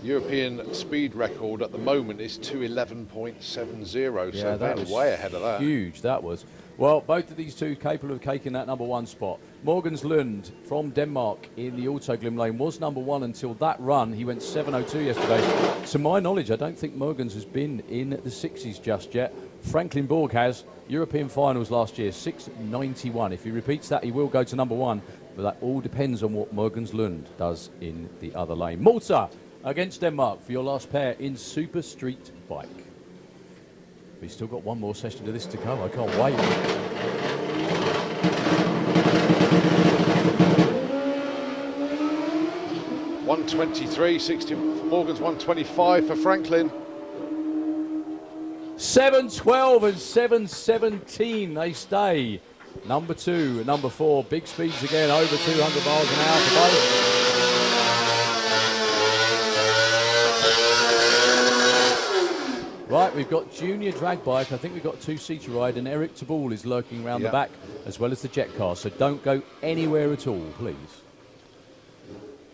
B: European speed record at the moment is 2:11.70,
A: Yeah,
B: so
A: that
B: they're
A: was
B: way ahead of that.
A: Huge, that was. Well, both of these two capable of taking that number one spot. Morgan's Lund from Denmark in the Auto Glim Lane was number one until that run. He went 7.02 yesterday. To my knowledge, I don't think Morgan's has been in the 60s just yet. Franklin Borg has. European finals last year, 6.91. If he repeats that, he will go to number one. But that all depends on what Morgan's Lund does in the other lane. Malta against Denmark for your last pair in Super Street Bike. We've still got one more session of this to go. I can't wait.
B: $123.60 for Morgan's, $125 for Franklin.
A: 7.12 and 7.17 they stay. Number two and number four, big speeds again, over 200 miles an hour for both. Right, we've got junior drag bike. I think we've got two-seater ride, and Eric Taball is lurking around the back, as well as the jet car. So don't go anywhere at all, please.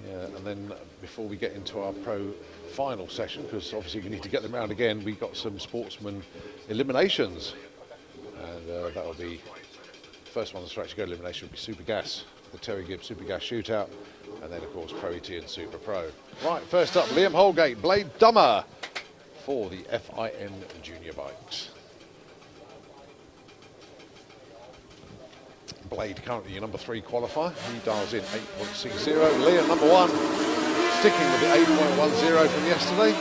B: Yeah, and then before we get into our pro final session, because obviously we need to get them round again, we've got some sportsman eliminations. And that'll be, first one that's actually go elimination will be Super Gas, the Terry Gibbs Super Gas Shootout, and then of course Pro ET and Super Pro. Right, first up, Liam Holgate, Blade Dummer for the FIN Junior Bikes. Blade currently your number 3 qualifier. He dials in 8.60. Liam number 1, sticking with the 8.10 from yesterday.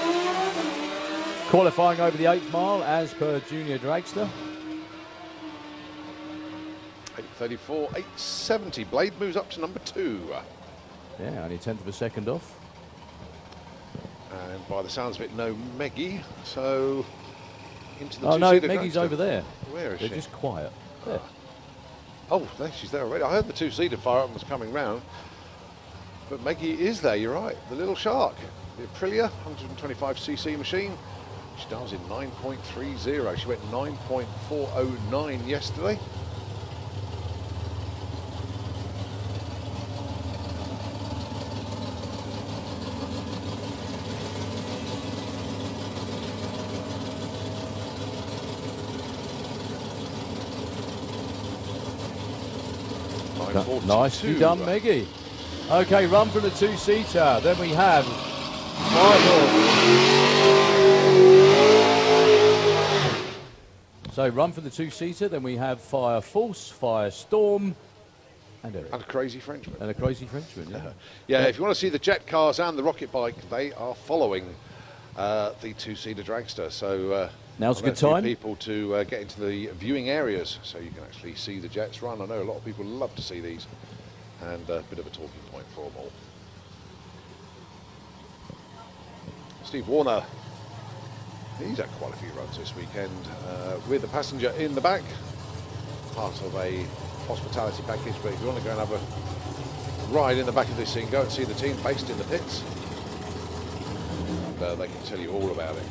A: Qualifying over the 8th mile as per junior dragster.
B: 8.34, 8.70. Blade moves up to number 2.
A: Yeah, only 1/10 of a second off.
B: And by the sounds of it, no Meggie. So into the
A: oh no,
B: two-seater
A: Meggie's
B: dragster.
A: over there.
B: Where is
A: They're
B: she?
A: just quiet. There.
B: Oh, there, she's there already. I heard the two-seater fire up was coming round. But Meggie is there, you're right. The little shark. The Aprilia 125cc machine. She dials in 9.30. She went 9.409 yesterday.
A: Nicely done, Meggie. Okay, run for the two-seater. Then we have So run for the two-seater. Then we have Fire Force, Fire Storm, and Eric.
B: And a Crazy Frenchman.
A: And a Crazy Frenchman, yeah.
B: Yeah, if you want to see the jet cars and the rocket bike, they are following the two-seater dragster. So
A: now's a good
B: few
A: time.
B: people to get into the viewing areas so you can actually see the jets run. I know a lot of people love to see these, and a bit of a talking point for them all. Steve Warner, he's had quite a few runs this weekend with a passenger in the back, part of a hospitality package. But if you want to go and have a ride in the back of this thing, go and see the team based in the pits. And, they can tell you all about it.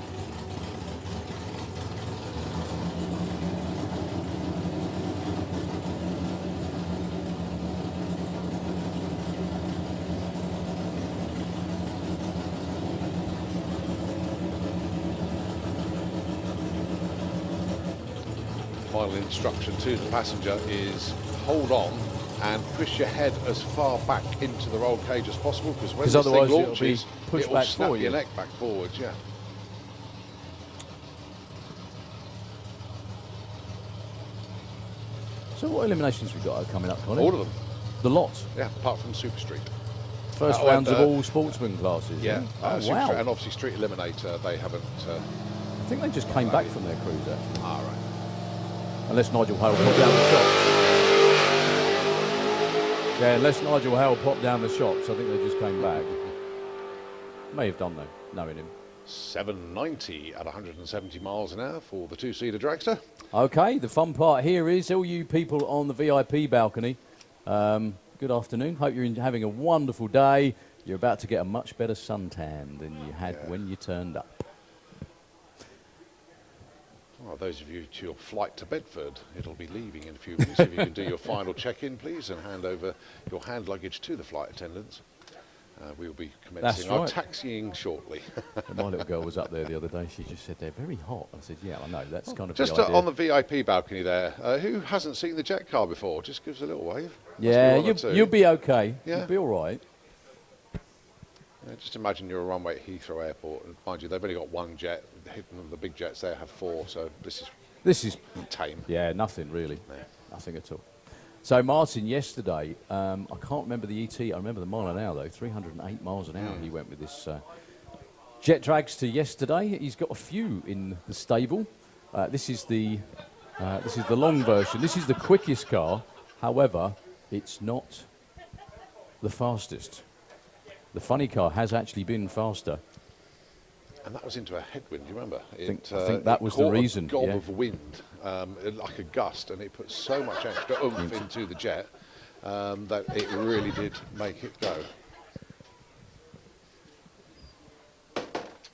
B: Final instruction to the passenger is hold on and push your head as far back into the roll cage as possible, because when this
A: otherwise
B: thing
A: it'll
B: launches,
A: be pushed
B: it will
A: back
B: snap
A: forward,
B: your
A: yeah.
B: neck back forwards, yeah.
A: So what eliminations we got coming up, Colin?
B: All of them.
A: The lot?
B: Yeah, apart from Super Street.
A: First rounds of all sportsman classes?
B: Yeah,
A: Oh,
B: Super
A: wow.
B: Street, and obviously Street Eliminator, they haven't...
A: I think they just came back from their cruise, actually.
B: Ah, right.
A: Unless Nigel Hale popped down the shops. Yeah, unless Nigel Hale popped down the shops, I think they just came back. May have done, though, knowing him.
B: 790 at 170 miles an hour for the two-seater dragster.
A: Okay, the fun part here is all you people on the VIP balcony. Good afternoon. Hope you're having a wonderful day. You're about to get a much better suntan than you had when you turned up.
B: Well, those of you to your flight to Bedford, it'll be leaving in a few minutes. If you can do your final check-in, please, and hand over your hand luggage to the flight attendants. We will be commencing our taxiing shortly.
A: My little girl was up there the other day. She just said, they're very hot. I said, yeah, I know. That's kind of
B: just
A: the idea.
B: on the VIP balcony there, who hasn't seen the jet car before? Just give us a little wave.
A: Yeah, you'll be okay. Yeah. You'll be all right.
B: Yeah, just imagine you're a runway at Heathrow Airport, and mind you, they've only got one jet. The big jets there have 4, so this is tame.
A: Yeah, nothing really. Nothing at all. So Martin, yesterday, I can't remember the ET. I remember the mile an hour though. 308 miles an hour. He went with this jet dragster yesterday. He's got a few in the stable. This is the long version. This is the quickest car. However, it's not the fastest. The funny car has actually been faster.
B: And that was into a headwind, do you remember?
A: I think that was the reason.
B: A gob of wind, like a gust, and it put so much extra oomph into the jet that it really did make it go.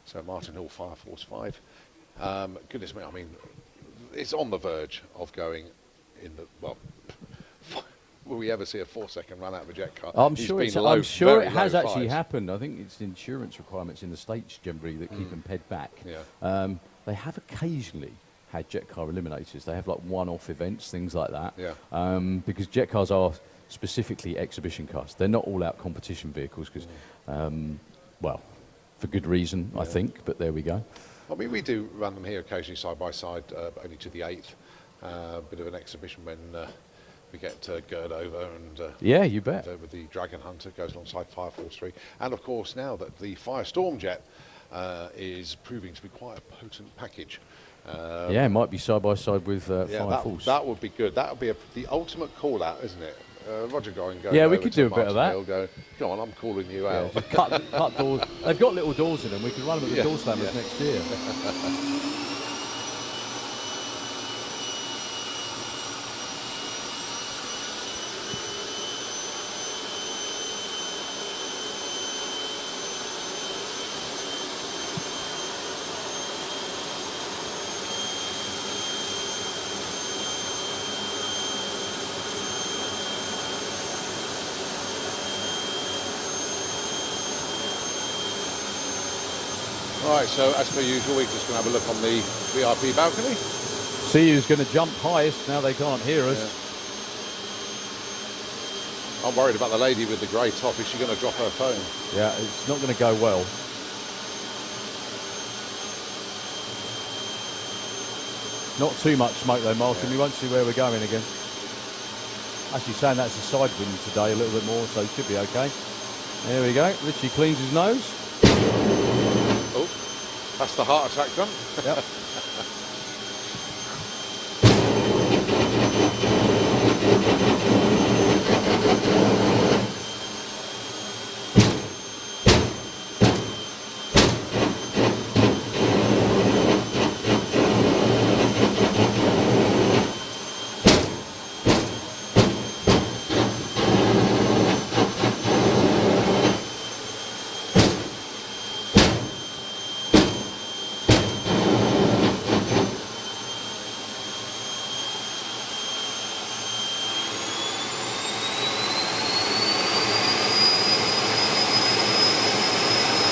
B: So Martin Hill Fire Force 5. Goodness me, I mean, it's on the verge of going in the, well, will we ever see a 4-second run out of a jet car?
A: I'm sure it has actually happened. I think it's insurance requirements in the States generally that keep them ped back.
B: Yeah.
A: They have occasionally had jet car eliminators. They have like one-off events, things like that.
B: Yeah.
A: Because jet cars are specifically exhibition cars. They're not all-out competition vehicles because, well, for good reason, I think, but there we go.
B: I mean, we do run them here occasionally side by side, only to the 8th. Bit of an exhibition when we get Gerd over and
A: yeah, you bet.
B: Over the Dragon Hunter goes alongside Fire Force 3, and of course now that the Firestorm jet is proving to be quite a potent package.
A: Yeah, it might be side by side with Fire Force.
B: That would be good. That would be the ultimate call out, isn't it? Roger going.
A: Yeah, we could do a bit of that.
B: Go, come on, I'm calling you out.
A: Cut doors. They've got little doors in them. We could run them at the door slammers next year.
B: Right, so as per usual, we're just going to have a look on the VIP balcony.
A: See who's going to jump highest. Now they can't hear us.
B: Yeah. I'm worried about the lady with the grey top. Is she going to drop her phone?
A: Yeah, it's not going to go well. Not too much smoke though, Martin. We won't see where we're going again. Actually saying that's a side wind today a little bit more, so it should be okay. There we go. Richie cleans his nose.
B: Oh, that's the heart attack done.
A: Yep.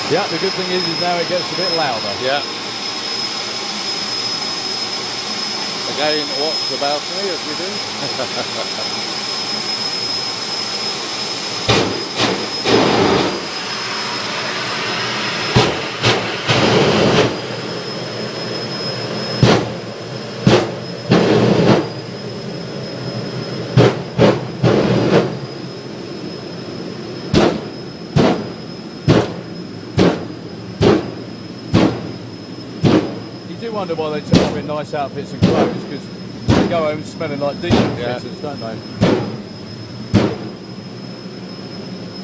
A: Yeah, the good thing is now it gets a bit louder.
B: Yeah. Again, watch the balcony as we do.
A: I wonder why they took off in nice outfits and clothes, because they go home smelling like diesel fitters, don't they?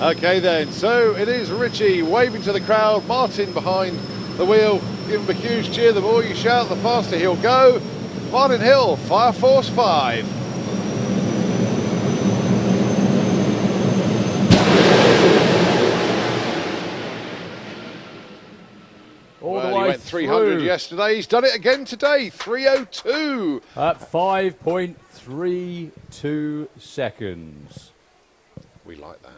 B: Okay then, so it is Richie waving to the crowd, Martin behind the wheel. Give him a huge cheer. The more you shout, the faster he'll go. Martin Hill, Fire Force 5. Well, he went 300 yesterday. He's done it again today. 3:02
A: at 5.32 seconds.
B: We like that.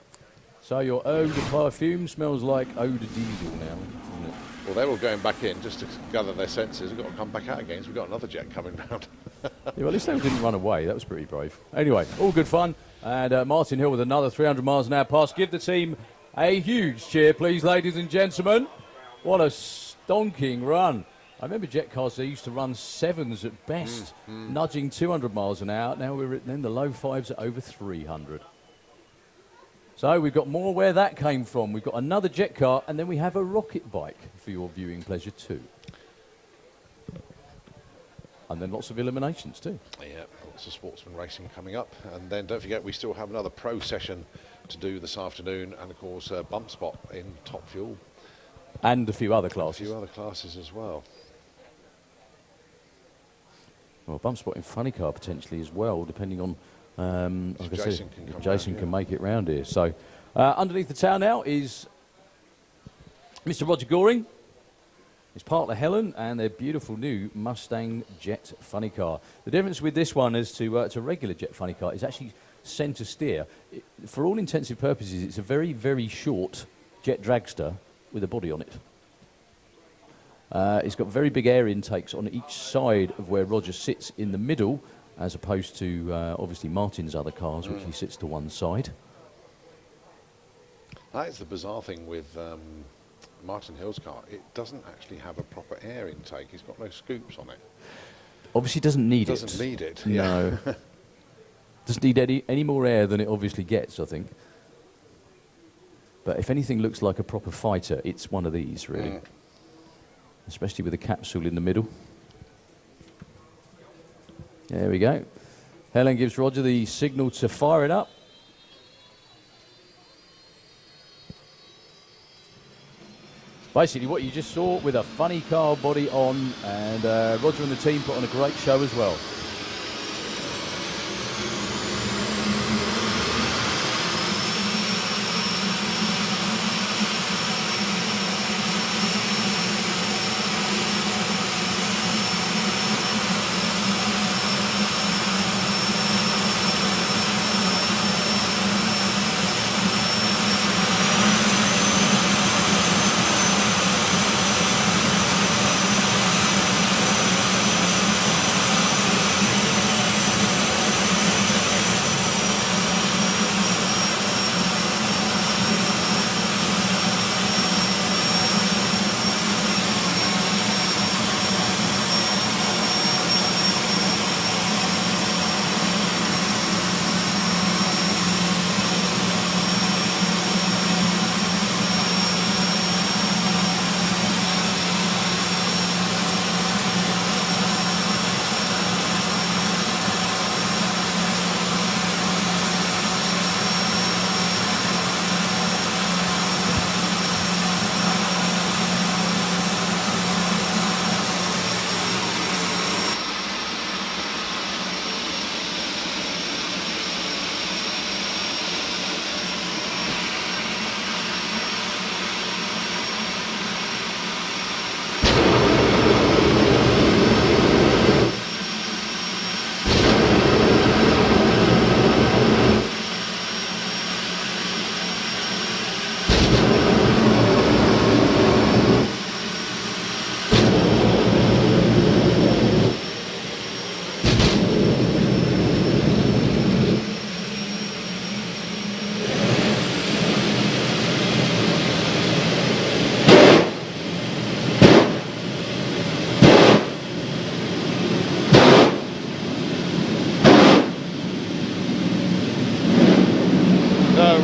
A: So your eau de parfum smells like eau de diesel now, doesn't it?
B: Well, they're all going back in just to gather their senses. We've got to come back out again, so we've got another jet coming round.
A: Yeah, well, at least they didn't run away. That was pretty brave. Anyway, all good fun. And Martin Hill with another 300 miles an hour pass. Give the team a huge cheer, please, ladies and gentlemen. What a stonking run. I remember jet cars, they used to run 7s at best, nudging 200 miles an hour. Now we're in the low 5s at over 300. So we've got more where that came from. We've got another jet car, and then we have a rocket bike for your viewing pleasure too. And then lots of eliminations too.
B: Yeah, lots of sportsman racing coming up. And then don't forget, we still have another pro session to do this afternoon, and of course bump spot in Top Fuel.
A: And a few other classes.
B: A few other classes as well.
A: Well, bump spot in funny car potentially as well, depending on like I said, if Jason can make it round here. So underneath the tower now is Mr. Roger Goring. It's partner Helen and their beautiful new Mustang Jet funny car. The difference with this one as to regular Jet funny car is actually centre steer. For all intensive purposes, it's a very, very short Jet Dragster with a body on it. It's got very big air intakes on each side of where Roger sits in the middle, as opposed to obviously Martin's other cars, which he sits to one side.
B: That is the bizarre thing with Martin Hill's car. It doesn't actually have a proper air intake. He's got no scoops on it.
A: Obviously doesn't need it.
B: Doesn't need it,
A: no.
B: yeah.
A: Doesn't need any more air than it obviously gets, I think. But if anything looks like a proper fighter, it's one of these, really. Especially with a capsule in the middle. There we go. Helen gives Roger the signal to fire it up. Basically what you just saw with a funny car body on, and Roger and the team put on a great show as well.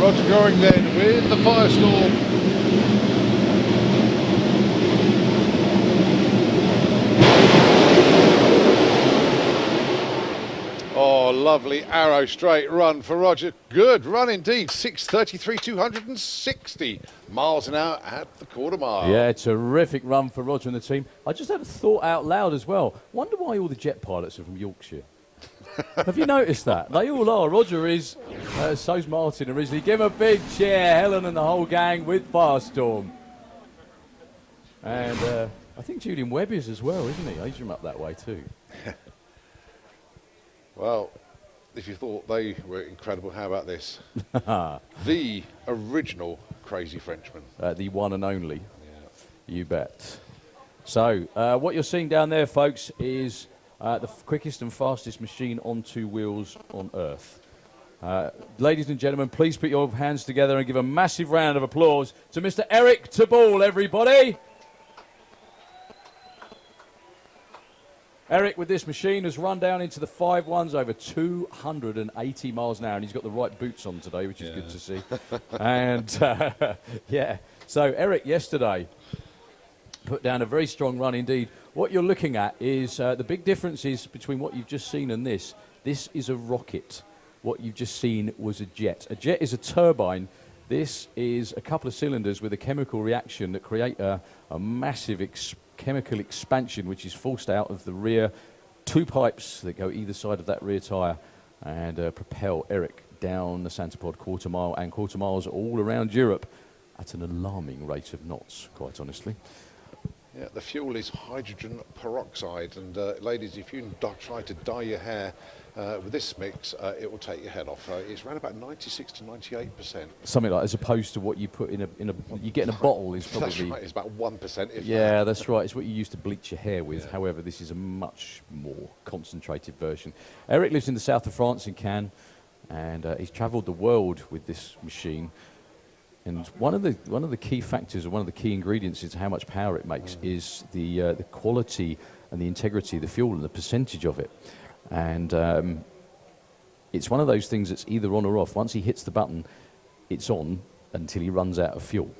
B: Roger Goring then with the Firestorm. Oh, lovely arrow straight run for Roger. Good run indeed. 6:33, 260 miles an hour at the quarter mile.
A: Yeah, terrific run for Roger and the team. I just had a thought out loud as well. Wonder why all the jet pilots are from Yorkshire. Have you noticed that? They all are. Roger is, so's Martin originally. Give him a big cheer, Helen and the whole gang with Firestorm. And I think Julian Webb is as well, isn't he? He's from up that way too.
B: Well, if you thought they were incredible, how about this? The original Crazy Frenchman.
A: The one and only. Yeah. You bet. So, what you're seeing down there, folks, is the quickest and fastest machine on two wheels on Earth. Ladies and gentlemen, please put your hands together and give a massive round of applause to Mr. Eric Taball, everybody. Eric, with this machine, has run down into the 5.1s over 280 miles an hour, and he's got the right boots on today, which is good to see. And, yeah, so Eric yesterday put down a very strong run indeed. What you're looking at is the big difference is between what you've just seen and this. This is a rocket. What you've just seen was a jet. A jet is a turbine. This is a couple of cylinders with a chemical reaction that create a massive chemical expansion which is forced out of the rear. Two pipes that go either side of that rear tyre and propel Eric down the Santapod quarter mile and quarter miles all around Europe at an alarming rate of knots, quite honestly.
B: Yeah, the fuel is hydrogen peroxide, and ladies, if you try to dye your hair with this mix, it will take your head off. It's around about 96 to 98%.
A: Something like, as opposed to what you put in a you get in a bottle is probably.
B: That's right. It's about 1%. If
A: yeah,
B: that.
A: That's right. It's what you used to bleach your hair with. Yeah. However, this is a much more concentrated version. Eric lives in the south of France in Cannes, and he's travelled the world with this machine. And one of the key factors, or one of the key ingredients, is how much power it makes. Is the quality and the integrity of the fuel and the percentage of it. And it's one of those things that's either on or off. Once he hits the button, it's on until he runs out of fuel.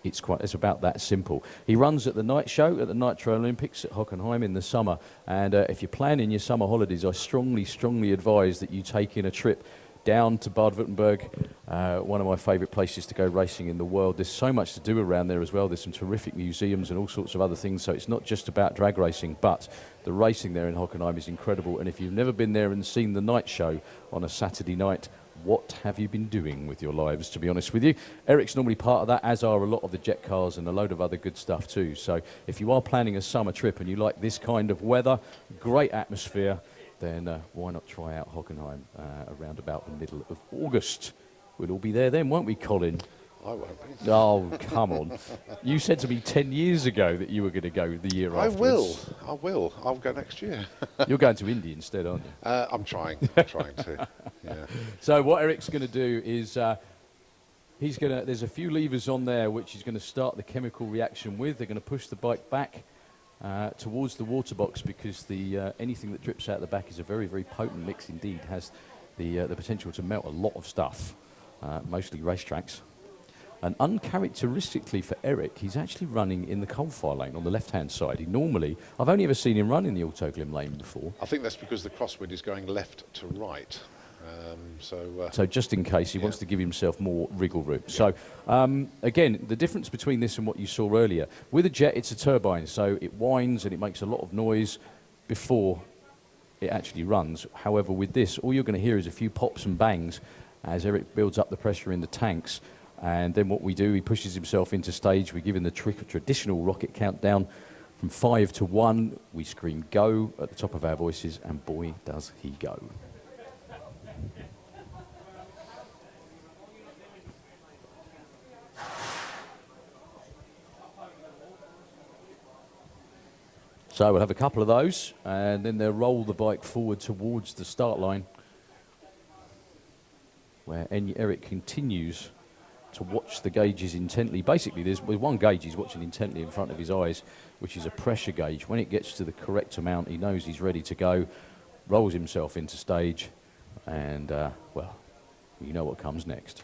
A: It's about that simple. He runs at the night show at the Nitro Olympics at Hockenheim in the summer. And if you're planning your summer holidays, I strongly advise that you take in a trip down to Baden-Württemberg, one of my favourite places to go racing in the world. There's so much to do around there as well. There's some terrific museums and all sorts of other things, so it's not just about drag racing, but the racing there in Hockenheim is incredible. And if you've never been there and seen the night show on a Saturday night, what have you been doing with your lives, to be honest with you? Eric's normally part of that, as are a lot of the jet cars and a load of other good stuff too. So if you are planning a summer trip and you like this kind of weather, great atmosphere, then why not try out Hockenheim around about the middle of August? We'll all be there then, won't we, Colin?
B: I won't be.
A: Oh, come on. You said to me 10 years ago that you were going to go the year afterwards.
B: I will. I'll go next year.
A: You're going to India instead, aren't you?
B: I'm trying to. Yeah.
A: So what Eric's going to do is there's a few levers on there which he's going to start the chemical reaction with. They're going to push the bike back towards the water box, because anything that drips out the back is a very, very potent mix indeed. Has the potential to melt a lot of stuff, mostly racetracks. And uncharacteristically for Eric, he's actually running in the coal-fire lane on the left-hand side. I've only ever seen him run in the Autoglim lane before.
B: I think that's because the crosswind is going left to right.
A: So just in case, he wants to give himself more wriggle room. Yeah. So again, the difference between this and what you saw earlier, with a jet, it's a turbine, so it whines and it makes a lot of noise before it actually runs. However, with this, all you're going to hear is a few pops and bangs as Eric builds up the pressure in the tanks. And then what we do, he pushes himself into stage. We give him the traditional rocket countdown from 5 to 1. We scream go at the top of our voices, and boy, does he go. So we'll have a couple of those, and then they'll roll the bike forward towards the start line, where Eric continues to watch the gauges intently. Basically, there's one gauge he's watching intently in front of his eyes, which is a pressure gauge. When it gets to the correct amount, he knows he's ready to go, rolls himself into stage, and, well, you know what comes next.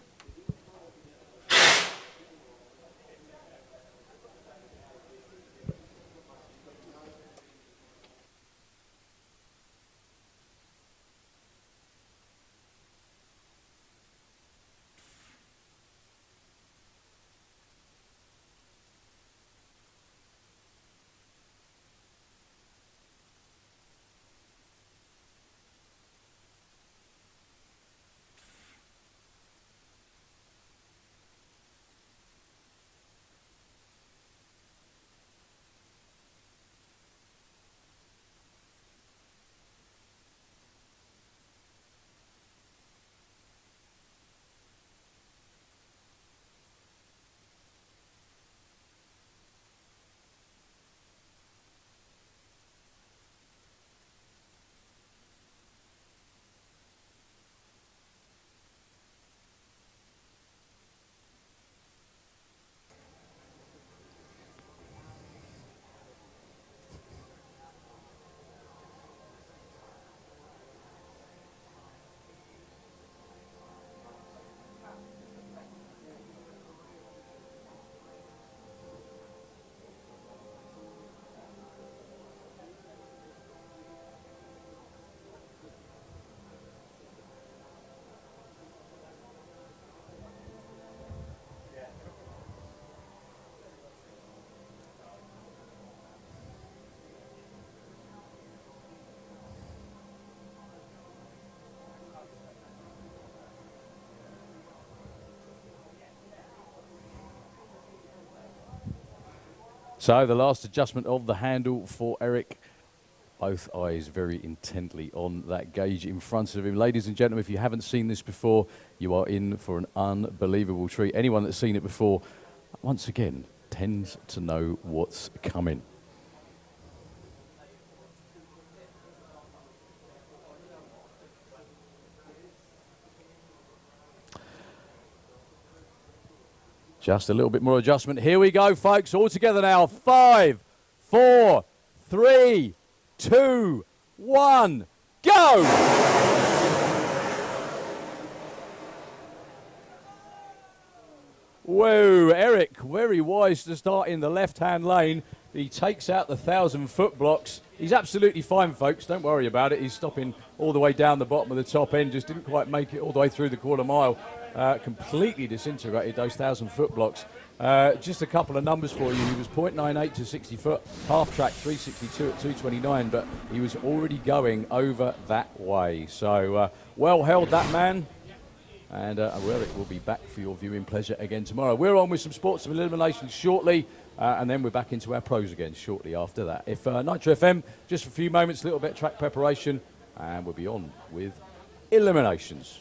A: So the last adjustment of the handle for Eric. Both eyes very intently on that gauge in front of him. Ladies and gentlemen, if you haven't seen this before, you are in for an unbelievable treat. Anyone that's seen it before, once again, tends to know what's coming. Just a little bit more adjustment. Here we go, folks. All together now. 5, 4, 3, 2, 1, go! Whoa, Eric, very wise to start in the left-hand lane. He takes out the 1,000-foot blocks. He's absolutely fine, folks. Don't worry about it. He's stopping all the way down the bottom of the top end. Just didn't quite make it all the way through the quarter mile. Completely disintegrated those 1,000-foot blocks. Just a couple of numbers for you. He was 0.98 to 60 foot, half track 362 at 229, but he was already going over that way. So well held, that man. And Eric will be back for your viewing pleasure again tomorrow. We're on with some sports and eliminations shortly, and then we're back into our pros again shortly after that. If Nitro FM, just for a few moments, a little bit of track preparation, and we'll be on with eliminations.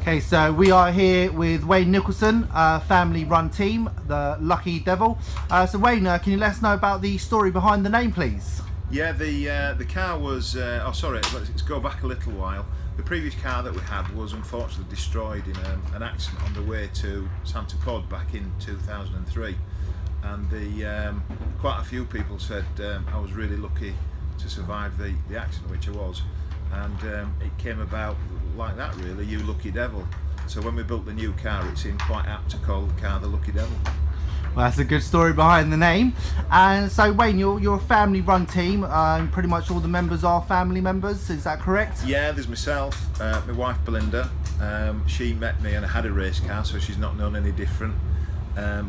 F: Okay, so we are here with Wayne Nicholson, family-run team, the Lucky Devil. So Wayne, can you let us know about the story behind the name, please?
N: Yeah, the car was, let's go back a little while. The previous car that we had was unfortunately destroyed in an accident on the way to Santa Pod back in 2003. And quite a few people said I was really lucky to survive the accident, which I was. And it came about like that, really, you lucky devil. So when we built the new car, it seemed quite apt to call the car the Lucky Devil.
F: Well, that's a good story behind the name. And so Wayne, you're a family run team, pretty much all the members are family members, is that correct?
N: Yeah, there's myself, my wife Belinda. She met me and I had a race car, so she's not known any different.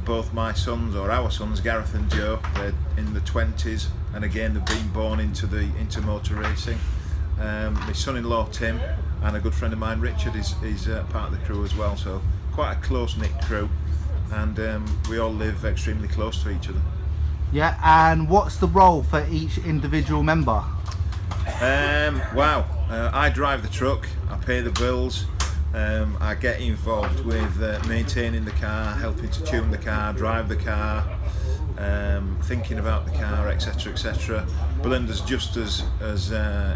N: Both my sons, or our sons, Gareth and Joe, they're in the 20s, and again they've been born into motor racing. My son-in-law Tim and a good friend of mine Richard is part of the crew as well, so quite a close-knit crew, and we all live extremely close to each other.
F: Yeah, and what's the role for each individual member?
N: I drive the truck, I pay the bills, I get involved with maintaining the car, helping to tune the car, drive the car, thinking about the car, etc, etc. Belinda's just as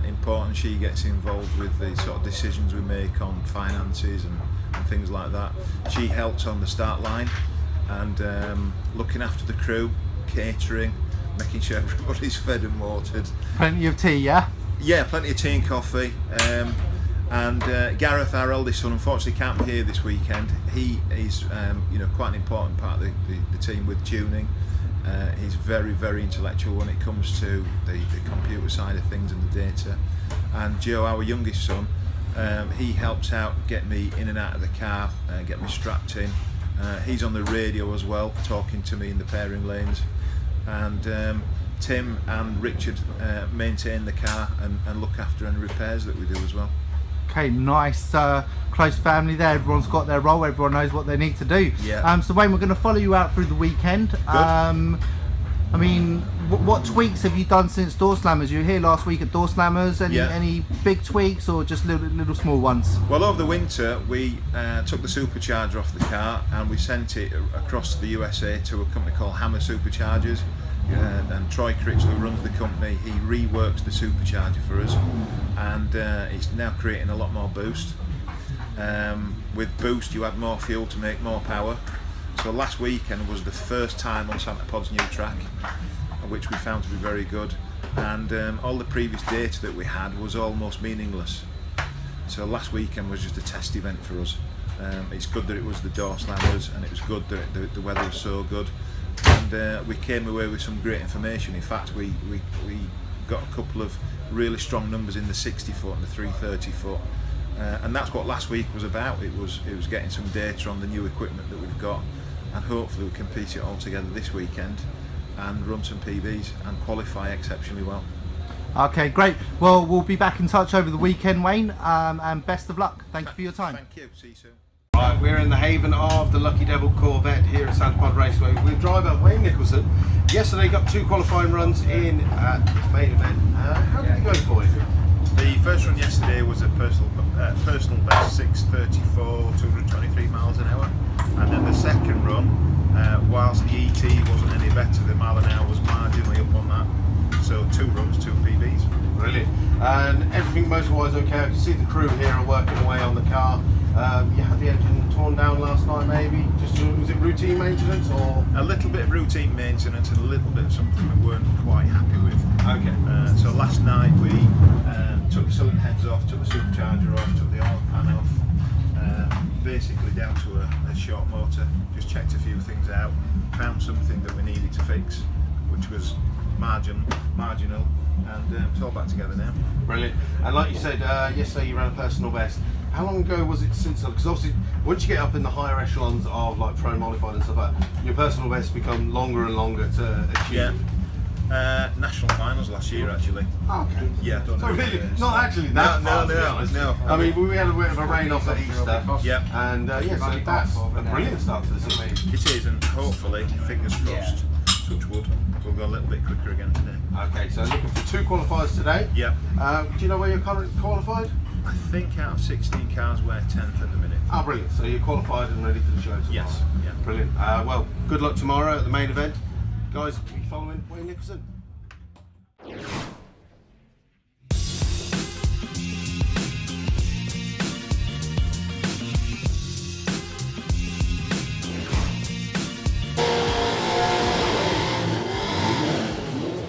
N: important. She gets involved with the sort of decisions we make on finances and things like that. She helps on the start line and looking after the crew, catering, making sure everybody's fed and watered.
F: Plenty of tea, yeah?
N: Yeah, plenty of tea and coffee. And Gareth, our eldest son, unfortunately can't be here this weekend. He is quite an important part of the team with tuning. He's very, very intellectual when it comes to the computer side of things and the data. And Joe, our youngest son, he helps out get me in and out of the car, get me strapped in. He's on the radio as well, talking to me in the pairing lanes. And Tim and Richard maintain the car and look after any repairs that we do as well.
F: Okay, nice close family there. Everyone's got their role, everyone knows what they need to do.
N: Yeah.
F: So Wayne, we're going to follow you out through the weekend. I mean, what tweaks have you done since Door Slammers? You were here last week at Door Slammers. Any big tweaks or just little small ones?
N: Well, over the winter we took the supercharger off the car and we sent it across the USA to a company called Hammer Superchargers. And Troy Critchley, who runs the company, he reworks the supercharger for us, and he's now creating a lot more boost. With boost you add more fuel to make more power. So last weekend was the first time on Santa Pod's new track, which we found to be very good, and all the previous data that we had was almost meaningless. So last weekend was just a test event for us. It's good that it was the Door Slammers, and it was good that the weather was so good. And we came away with some great information. In fact, we got a couple of really strong numbers in the 60 foot and the 330 foot, and that's what last week was about. It was getting some data on the new equipment that we've got, and hopefully we can piece it all together this weekend and run some PBs and qualify exceptionally well.
F: Okay, great. Well, we'll be back in touch over the weekend, Wayne, and best of luck. Thank you for your time.
N: Thank you. See you soon.
C: Right, we're in the haven of the Lucky Devil Corvette here at Santa Pod Raceway with driver Wayne Nicholson. Yesterday got 2 qualifying runs in at the main event. How did it go for you?
N: The first run yesterday was a personal best, 6:34, 223 miles an hour, and then the second run, whilst the ET wasn't any better, the mile an hour was marginally up on that. So 2 runs, 2 PBs.
C: Brilliant. And everything motor-wise okay? I can see the crew here are working away on the car. You had the engine torn down last night, maybe? Was it routine maintenance or?
N: A little bit of routine maintenance and a little bit of something we weren't quite happy with.
C: Okay.
N: So last night we took the cylinder heads off, took the supercharger off, took the oil pan off, basically down to a short motor. Just checked a few things out, found something that we needed to fix, which was marginal, and it's all back together now.
C: Brilliant. And like you said, yesterday you ran a personal best. How long ago was it since? Because obviously, once you get up in the higher echelons of like pro modified and stuff like that, your personal bests become longer and longer to achieve.
N: Yeah. National finals last year, actually.
C: Okay.
N: Yeah.
C: So really, not actually that far, to be honest.
N: No.
C: I mean, we had a bit of a rain off at Easter.
N: Yeah.
C: And yeah, so that's a brilliant start to the season.
N: It is, and hopefully, fingers crossed, touch wood, we'll go a little bit quicker again today.
C: Okay, so looking for 2 qualifiers today.
N: Yeah.
C: Do you know where you're currently qualified?
N: I think out of 16 cars, we're 10th at the minute.
C: Oh, brilliant. So you're qualified and ready for the show tomorrow?
N: Yes. Yeah.
C: Brilliant. Well, good luck tomorrow at the main event. Guys, are you following Wayne Nicholson?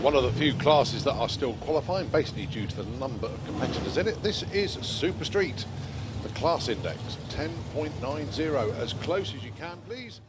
B: One of the few classes that are still qualifying, basically due to the number of competitors in it. This is Super Street. The class index, 10.90. As close as you can, please.